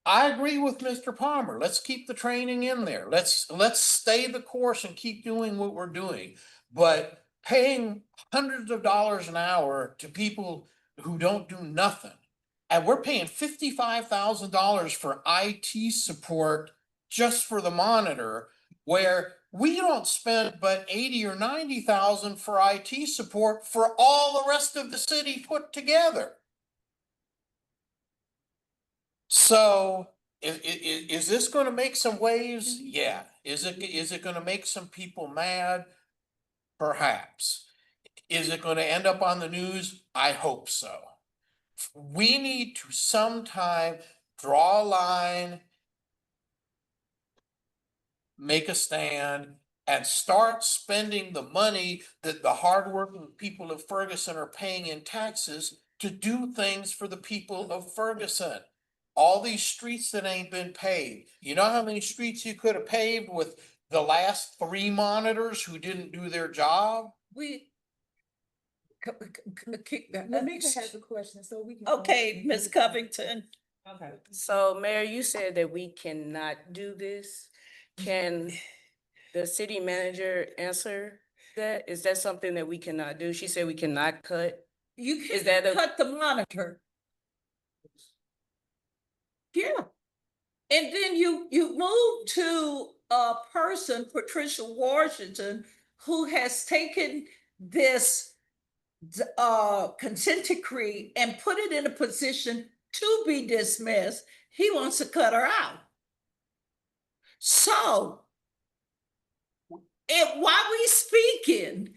I agree with Mr. Palmer. Let's keep the training in there. Let's stay the course and keep doing what we're doing. But paying hundreds of dollars an hour to people who don't do nothing. And we're paying $55,000 for IT support just for the monitor, where we don't spend but 80 or 90,000 for IT support for all the rest of the city put together. So is this going to make some waves? Yeah. Is it going to make some people mad? Perhaps. Is it going to end up on the news? I hope so. We need to sometime draw a line, make a stand, and start spending the money that the hardworking people of Ferguson are paying in taxes to do things for the people of Ferguson. All these streets that ain't been paved. You know how many streets you could have paved with the last 3 monitors who didn't do their job? Lamika has a question, so we can. Okay, Ms. Covington. Okay, so Mayor, you said that we cannot do this. Can the city manager answer that? Is that something that we cannot do? She said we cannot cut. You Is can that a- cut the monitor. Yeah. And then you move to a person, Patricia Washington, who has taken this consent decree and put it in a position to be dismissed. He wants to cut her out. So, while we speaking,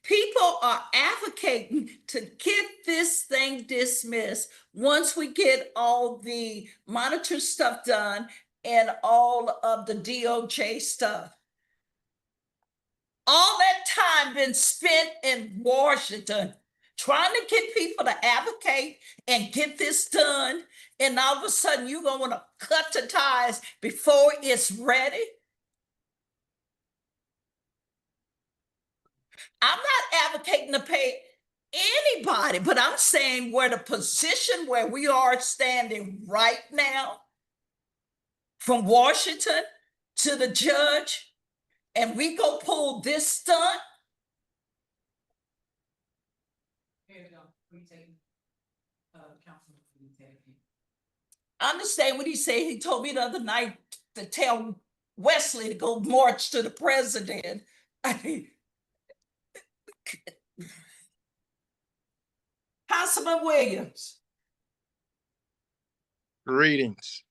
people are advocating to get this thing dismissed once we get all the monitor stuff done and all of the DOJ stuff. All that time been spent in Washington trying to get people to advocate and get this done, and all of a sudden you're gonna want to cut the ties before it's ready. I'm not advocating to pay anybody, but I'm saying where the position where we are standing right now, from Washington to the judge, and we go pull this stunt. I understand what he said. He told me the other night to tell Wesley to go march to the president. Councilman Williams. Greetings.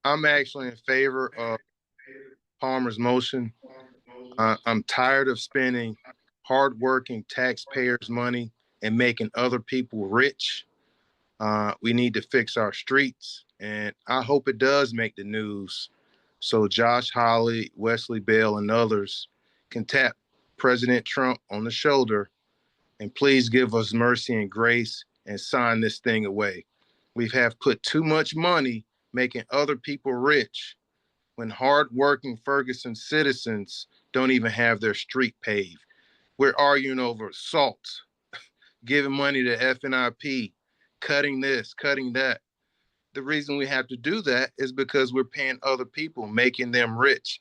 I'm actually in favor of Palmer's motion. I'm tired of spending hardworking taxpayers' money and making other people rich. We need to fix our streets, and I hope it does make the news so Josh Hawley, Wesley Bell, and others can tap President Trump on the shoulder and please give us mercy and grace and sign this thing away. We have put too much money making other people rich when hardworking Ferguson citizens don't even have their street paved. We're arguing over salt, giving money to FNIP, cutting this, cutting that. The reason we have to do that is because we're paying other people, making them rich.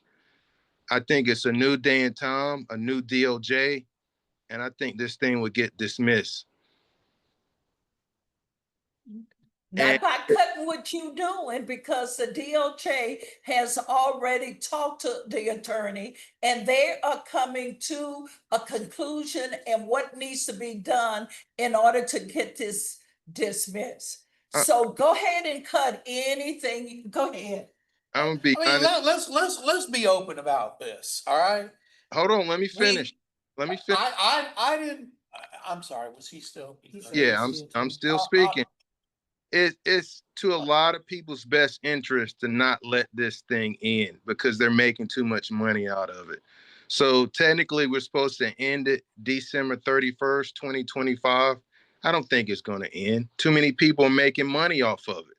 I think it's a new day and time, a new DOJ, and I think this thing would get dismissed. Not by cutting what you doing, because the DOJ has already talked to the attorney and they are coming to a conclusion and what needs to be done in order to get this dismissed. So go ahead and cut anything. Go ahead. I'm gonna be honest. Let's be open about this. All right. Hold on. Let me finish. I didn't. I'm sorry. Was he still? Yeah, I'm still speaking. It's to a lot of people's best interest to not let this thing end because they're making too much money out of it. So technically, we're supposed to end it December 31st, 2025. I don't think it's going to end. Too many people are making money off of it.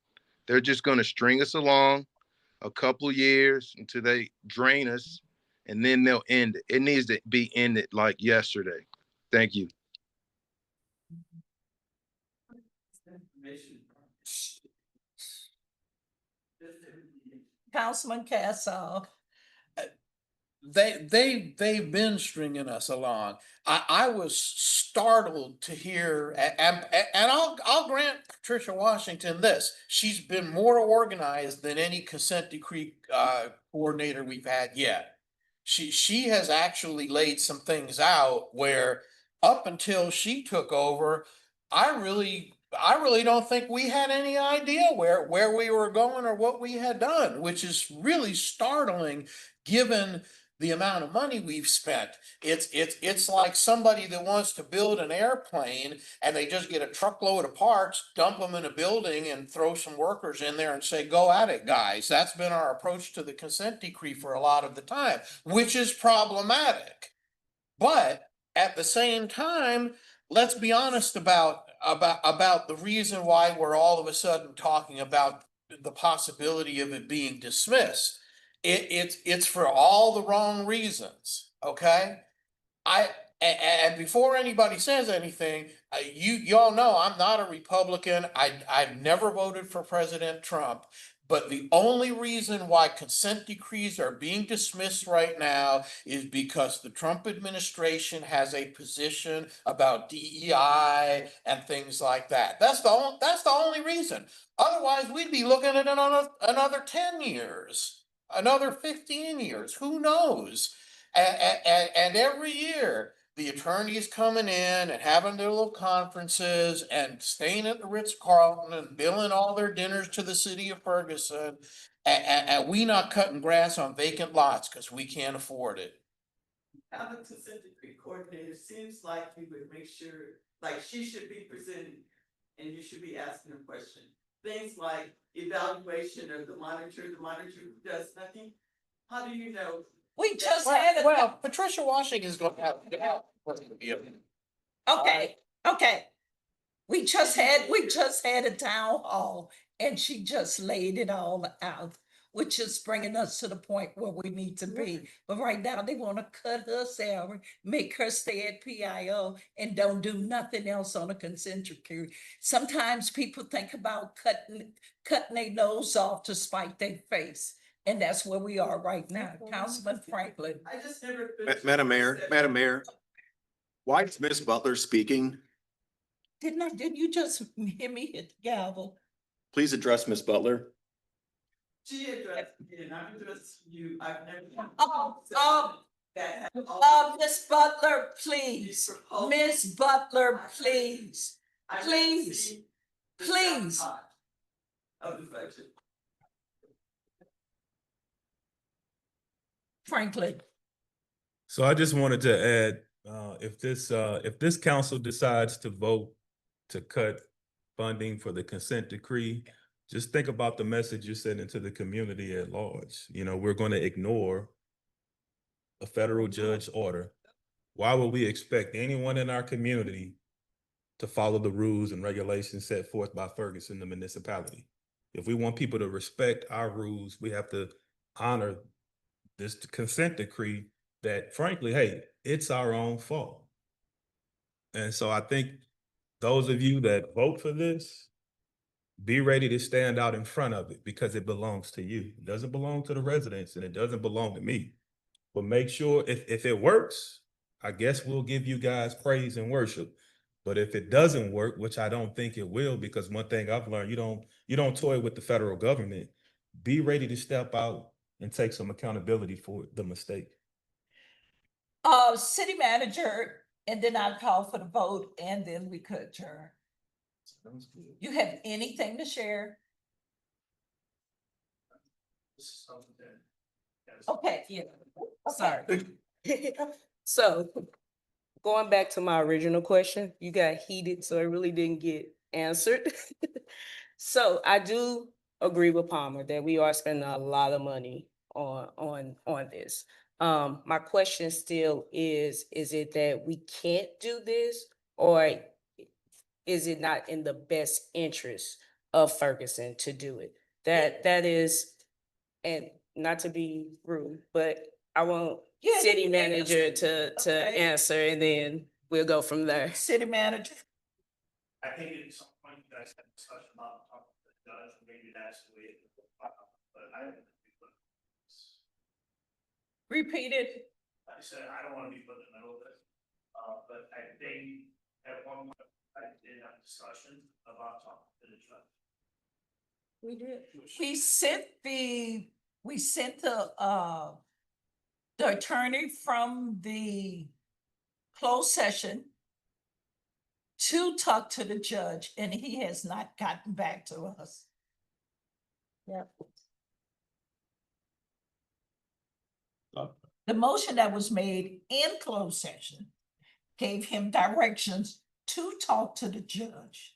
They're just going to string us along a couple of years until they drain us, and then they'll end it. It needs to be ended like yesterday. Thank you. Councilman Castle. They've been stringing us along. I was startled to hear, and I'll grant Patricia Washington this. She's been more organized than any consent decree coordinator we've had yet. She has actually laid some things out where up until she took over, I really don't think we had any idea where we were going or what we had done, which is really startling given the amount of money we've spent. It's like somebody that wants to build an airplane and they just get a truckload of parts, dump them in a building and throw some workers in there and say, go at it, guys. That's been our approach to the consent decree for a lot of the time, which is problematic. But at the same time, let's be honest about the reason why we're all of a sudden talking about the possibility of it being dismissed. It's for all the wrong reasons, okay? And before anybody says anything, y'all know I'm not a Republican. I've never voted for President Trump. But the only reason why consent decrees are being dismissed right now is because the Trump administration has a position about DEI and things like that. That's the only reason. Otherwise, we'd be looking at another 10 years, another 15 years, who knows? And every year, the attorneys coming in and having their little conferences and staying at the Ritz-Carlton and billing all their dinners to the city of Ferguson. And we not cutting grass on vacant lots because we can't afford it. I'm a consent decree coordinator. Seems like you would make sure, like she should be presenting and you should be asking a question. Things like evaluation of the monitor does nothing. How do you know? We just had it. Well, Patricia Washington is going to have. Okay, okay. We just had a town hall and she just laid it all out, which is bringing us to the point where we need to be. But right now they want to cut her salary, make her stay at PIO and don't do nothing else on a consent decree. Sometimes people think about cutting their nose off to spite their face. And that's where we are right now. Councilman Franklin. I just never. Madam Mayor, why is Ms. Butler speaking? Didn't you just hear me hit the gavel? Please address Ms. Butler. She addressed me and I addressed you. I've never. Miss Butler, please. Miss Butler, please. Please. Please. Of the budget. Franklin. So I just wanted to add, if this council decides to vote to cut funding for the consent decree, just think about the message you're sending to the community at large. You know, we're going to ignore a federal judge order. Why would we expect anyone in our community to follow the rules and regulations set forth by Ferguson, the municipality? If we want people to respect our rules, we have to honor this consent decree that, frankly, hey, it's our own fault. And so I think those of you that vote for this, be ready to stand out in front of it because it belongs to you. It doesn't belong to the residents and it doesn't belong to me. But make sure if it works, I guess we'll give you guys praise and worship. But if it doesn't work, which I don't think it will, because one thing I've learned, you don't toy with the federal government. Be ready to step out and take some accountability for the mistake. City manager, and then I'll call for the vote and then we could adjourn. You have anything to share? Okay, yeah. Sorry. So going back to my original question, you got heated, so it really didn't get answered. So I do agree with Palmer that we are spending a lot of money on this. My question still is it that we can't do this, or is it not in the best interest of Ferguson to do it? That is, and not to be rude, but I want city manager to answer and then we'll go from there. City manager. I think at some point you guys had a discussion about talking to the judge, maybe that's the way it would work, but I don't. Repeat it. I said, I don't want to be put in the middle of it, but I think at one point I did have a discussion about talking to the judge. We did. We sent the attorney from the closed session to talk to the judge, and he has not gotten back to us. Yep. The motion that was made in closed session gave him directions to talk to the judge.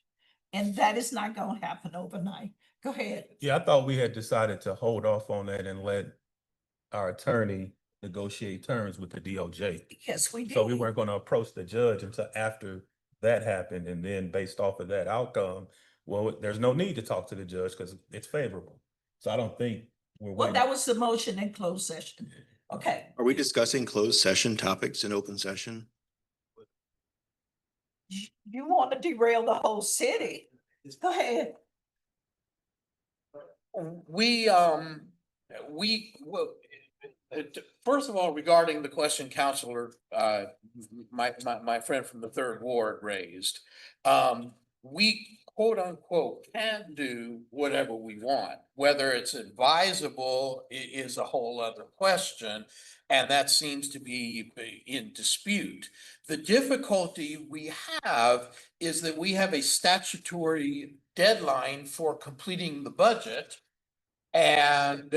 And that is not gonna happen overnight. Go ahead. Yeah, I thought we had decided to hold off on that and let our attorney negotiate terms with the DOJ. Yes, we did. So we weren't gonna approach the judge until after that happened, and then based off of that outcome, well, there's no need to talk to the judge because it's favorable. So I don't think we're Well, waiting. that was the motion in closed session. Okay. Are we discussing closed session topics in open session? You want to derail the whole city? Go ahead. Well, first of all, regarding the question Counselor, my friend from the third ward raised, we quote unquote can do whatever we want. Whether it's advisable is a whole other question, and that seems to be in dispute. The difficulty we have is that we have a statutory deadline for completing the budget. And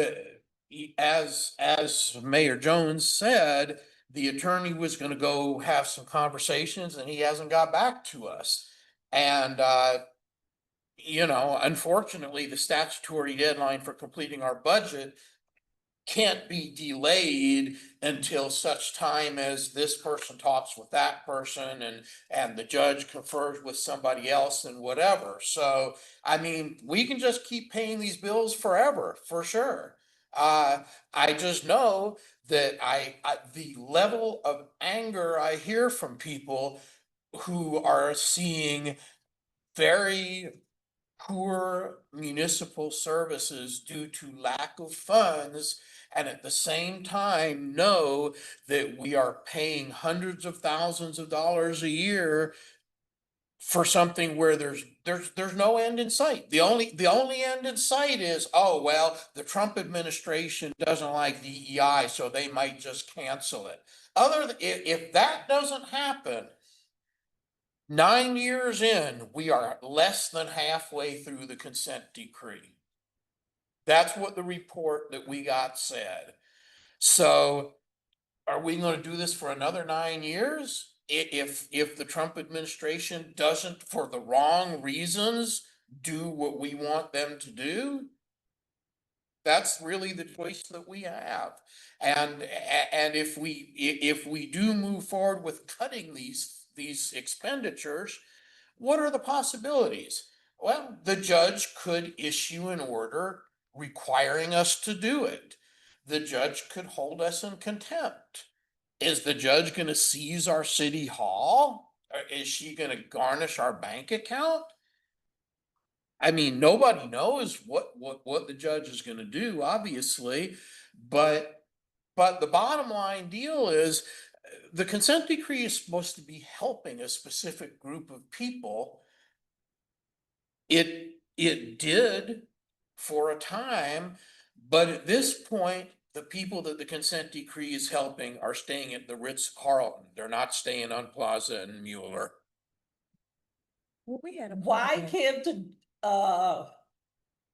as Mayor Jones said, the attorney was gonna go have some conversations and he hasn't got back to us. And unfortunately, the statutory deadline for completing our budget can't be delayed until such time as this person talks with that person and the judge confers with somebody else and whatever. So, I mean, we can just keep paying these bills forever, for sure. I just know that the level of anger I hear from people who are seeing very poor municipal services due to lack of funds, and at the same time know that we are paying hundreds of thousands of dollars a year for something where there's no end in sight. The only end in sight is, oh, well, the Trump administration doesn't like DEI, so they might just cancel it. If that doesn't happen, 9 years in, we are less than halfway through the consent decree. That's what the report that we got said. So are we going to do this for another 9 years? If the Trump administration doesn't, for the wrong reasons, do what we want them to do? That's really the choice that we have. And if we do move forward with cutting these expenditures, what are the possibilities? Well, the judge could issue an order requiring us to do it. The judge could hold us in contempt. Is the judge going to seize our city hall? Or is she going to garnish our bank account? I mean, nobody knows what the judge is going to do, obviously, but the bottom line deal is the consent decree is supposed to be helping a specific group of people. It did for a time, but at this point, the people that the consent decree is helping are staying at the Ritz-Carlton. They're not staying on Plaza and Mueller. Well, we had a Why plan. give the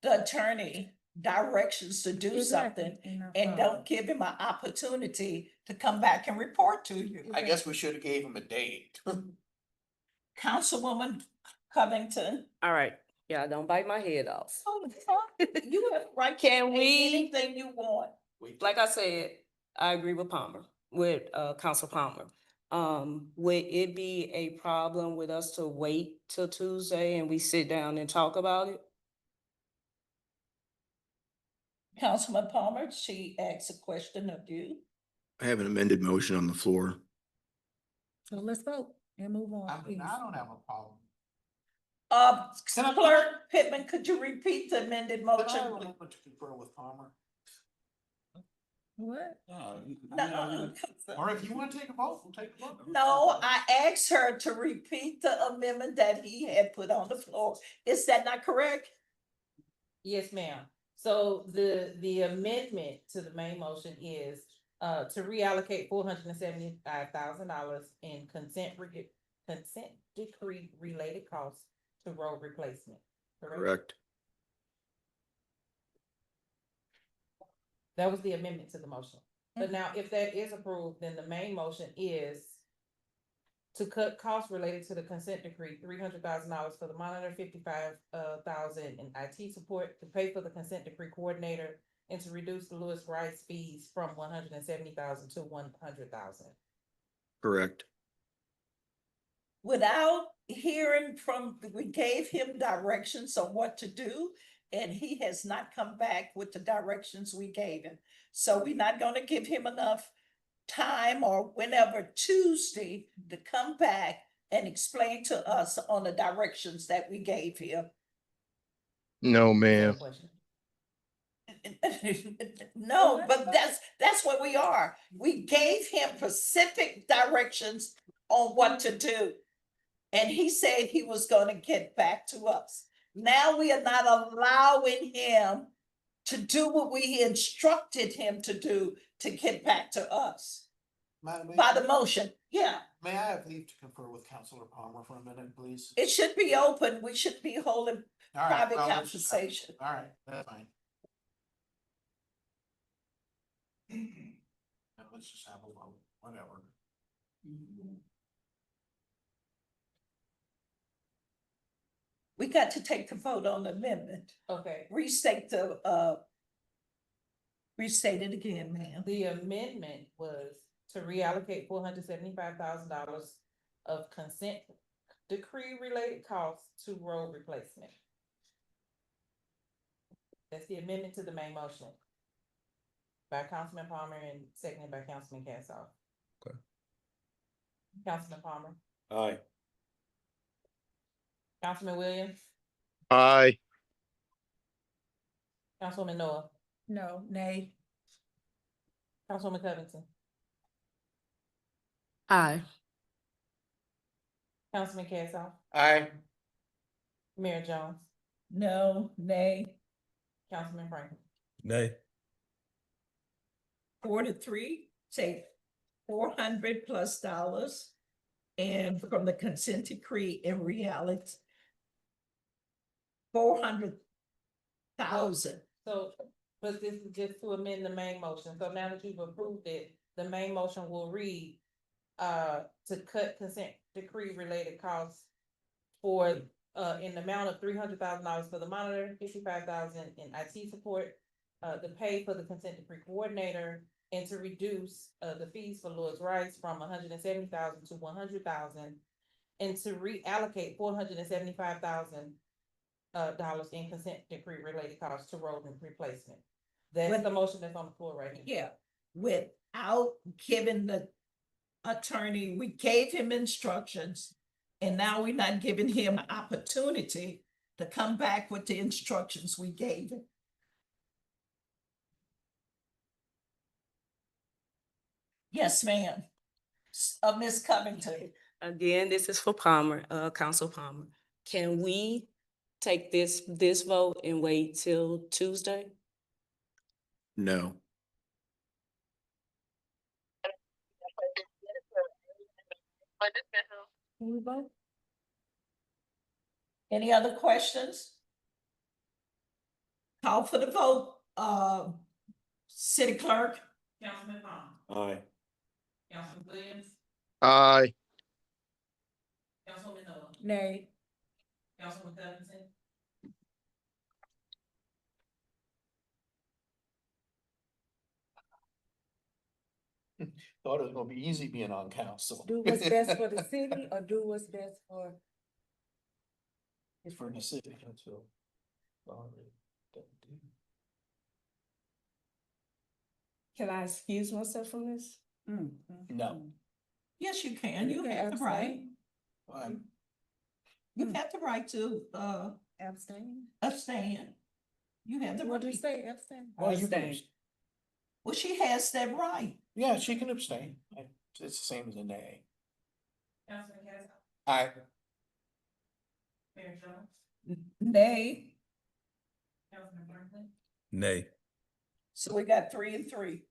attorney directions to do Exactly, something in our and file. don't give him an opportunity to come back and report to you? I guess we should have gave him a date. Councilwoman Covington. All right, yeah, don't bite my head off. Oh, you have right. Can to say we- anything you want. Like I said, I agree with Council Palmer. Would it be a problem with us to wait till Tuesday and we sit down and talk about it? Councilman Palmer, she asked a question of you. I have an amended motion on the floor. So let's vote and move on, please. I don't have a problem. Clerk Pittman, could you repeat the amended motion? To confer with Palmer. What? No. Or if you want to take a vote, we'll take a vote. No, I asked her to repeat the amendment that he had put on the floor. Is that not correct? Yes, ma'am. So the amendment to the main motion is to reallocate $475,000 in consent decree related costs to road replacement. Correct. That was the amendment to the motion. But now, if that is approved, then the main motion is to cut costs related to the consent decree, $300,000 for the monitor, 55,000 in IT support, to pay for the consent decree coordinator, and to reduce the Lewis Rice fees from 170,000 to 100,000. Correct. Without hearing from, we gave him directions on what to do, and he has not come back with the directions we gave him. So we're not gonna give him enough time or whenever Tuesday to come back and explain to us on the directions that we gave him. No, ma'am. No, but that's what we are. We gave him specific directions on what to do. And he said he was gonna get back to us. Now we are not allowing him to do what we instructed him to do to get back to us. By the motion, yeah. May I have leave to confer with Councilor Palmer for a minute, please? It should be open. We should be holding All right, private well, let's just- conversation. All right, that's fine. Now let's just have a vote, whatever. We got to take the vote on the amendment. Okay, Restate it again, ma'am. the amendment was to reallocate $475,000 of consent decree related costs to road replacement. That's the amendment to the main motion. By Councilman Palmer and seconded by Councilman Cassoff. Okay. Councilman Palmer, Aye. Councilman Williams, Aye. Councilwoman Noah, No, nay. Councilwoman Covington, Aye. Councilman Cassoff, Aye. Mayor Jones, No, nay. Councilman Franklin. Nay. 4-3, say $400+ and from the consent decree in reality. 400,000. So, but this is just to amend the main motion, so now that you've approved it, the main motion will read, to cut consent decree related costs for, in the amount of $300,000 for the monitor, 55,000 in IT support, to pay for the consent decree coordinator, and to reduce, the fees for Lewis Rice from 170,000 to 100,000, and to reallocate $475,000 dollars in consent decree related costs to road and replacement. That's the motion that's on the floor right now. Yeah, without giving the attorney, we gave him instructions. And now we're not giving him an opportunity to come back with the instructions we gave him. Yes, ma'am. Ms. Covington. Again, this is for Palmer, Council Palmer. Can we take this vote and wait till Tuesday? No. Can we vote? Any other questions? Call for the vote, City Clerk. Councilman Palmer, Aye. Councilman Williams, Aye. Councilwoman Noah, Nay. Councilwoman Covington, Thought it was gonna be easy being on council. Do what's best for the city or do what's best for? For the city, that's all. Can I excuse myself from this? No. Yes, you can. You have the right. You have the right to, Abstain. abstain. You have the What do you right. say, abstain? Well, you can, Abstain. Well, she has that right. yeah, she can abstain. It's the same as a nay. Councilman Cassoff, Aye. Mayor Jones, Nay. Councilman Franklin, Nay. So we got 3 and 3.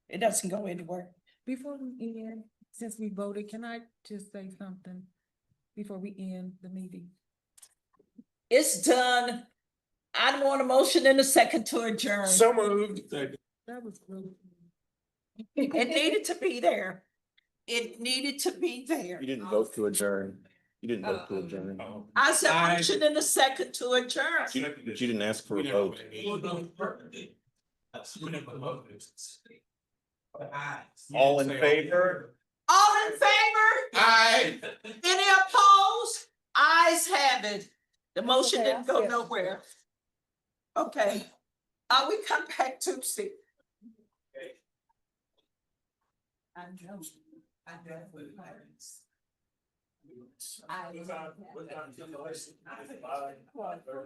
It doesn't go anywhere. Before we end, since we voted, can I just say something before we end the meeting? It's done. I want a motion in a second to adjourn. So moved. That was rude. It needed to be there. It needed to be there. You didn't vote to adjourn. You didn't vote to adjourn. I said motion in a second to adjourn. But you didn't ask for a vote. All in favor? All in favor? Aye. Any opposed? Ayes have it. The motion didn't go nowhere. Okay, we come back Tuesday. I know. I know.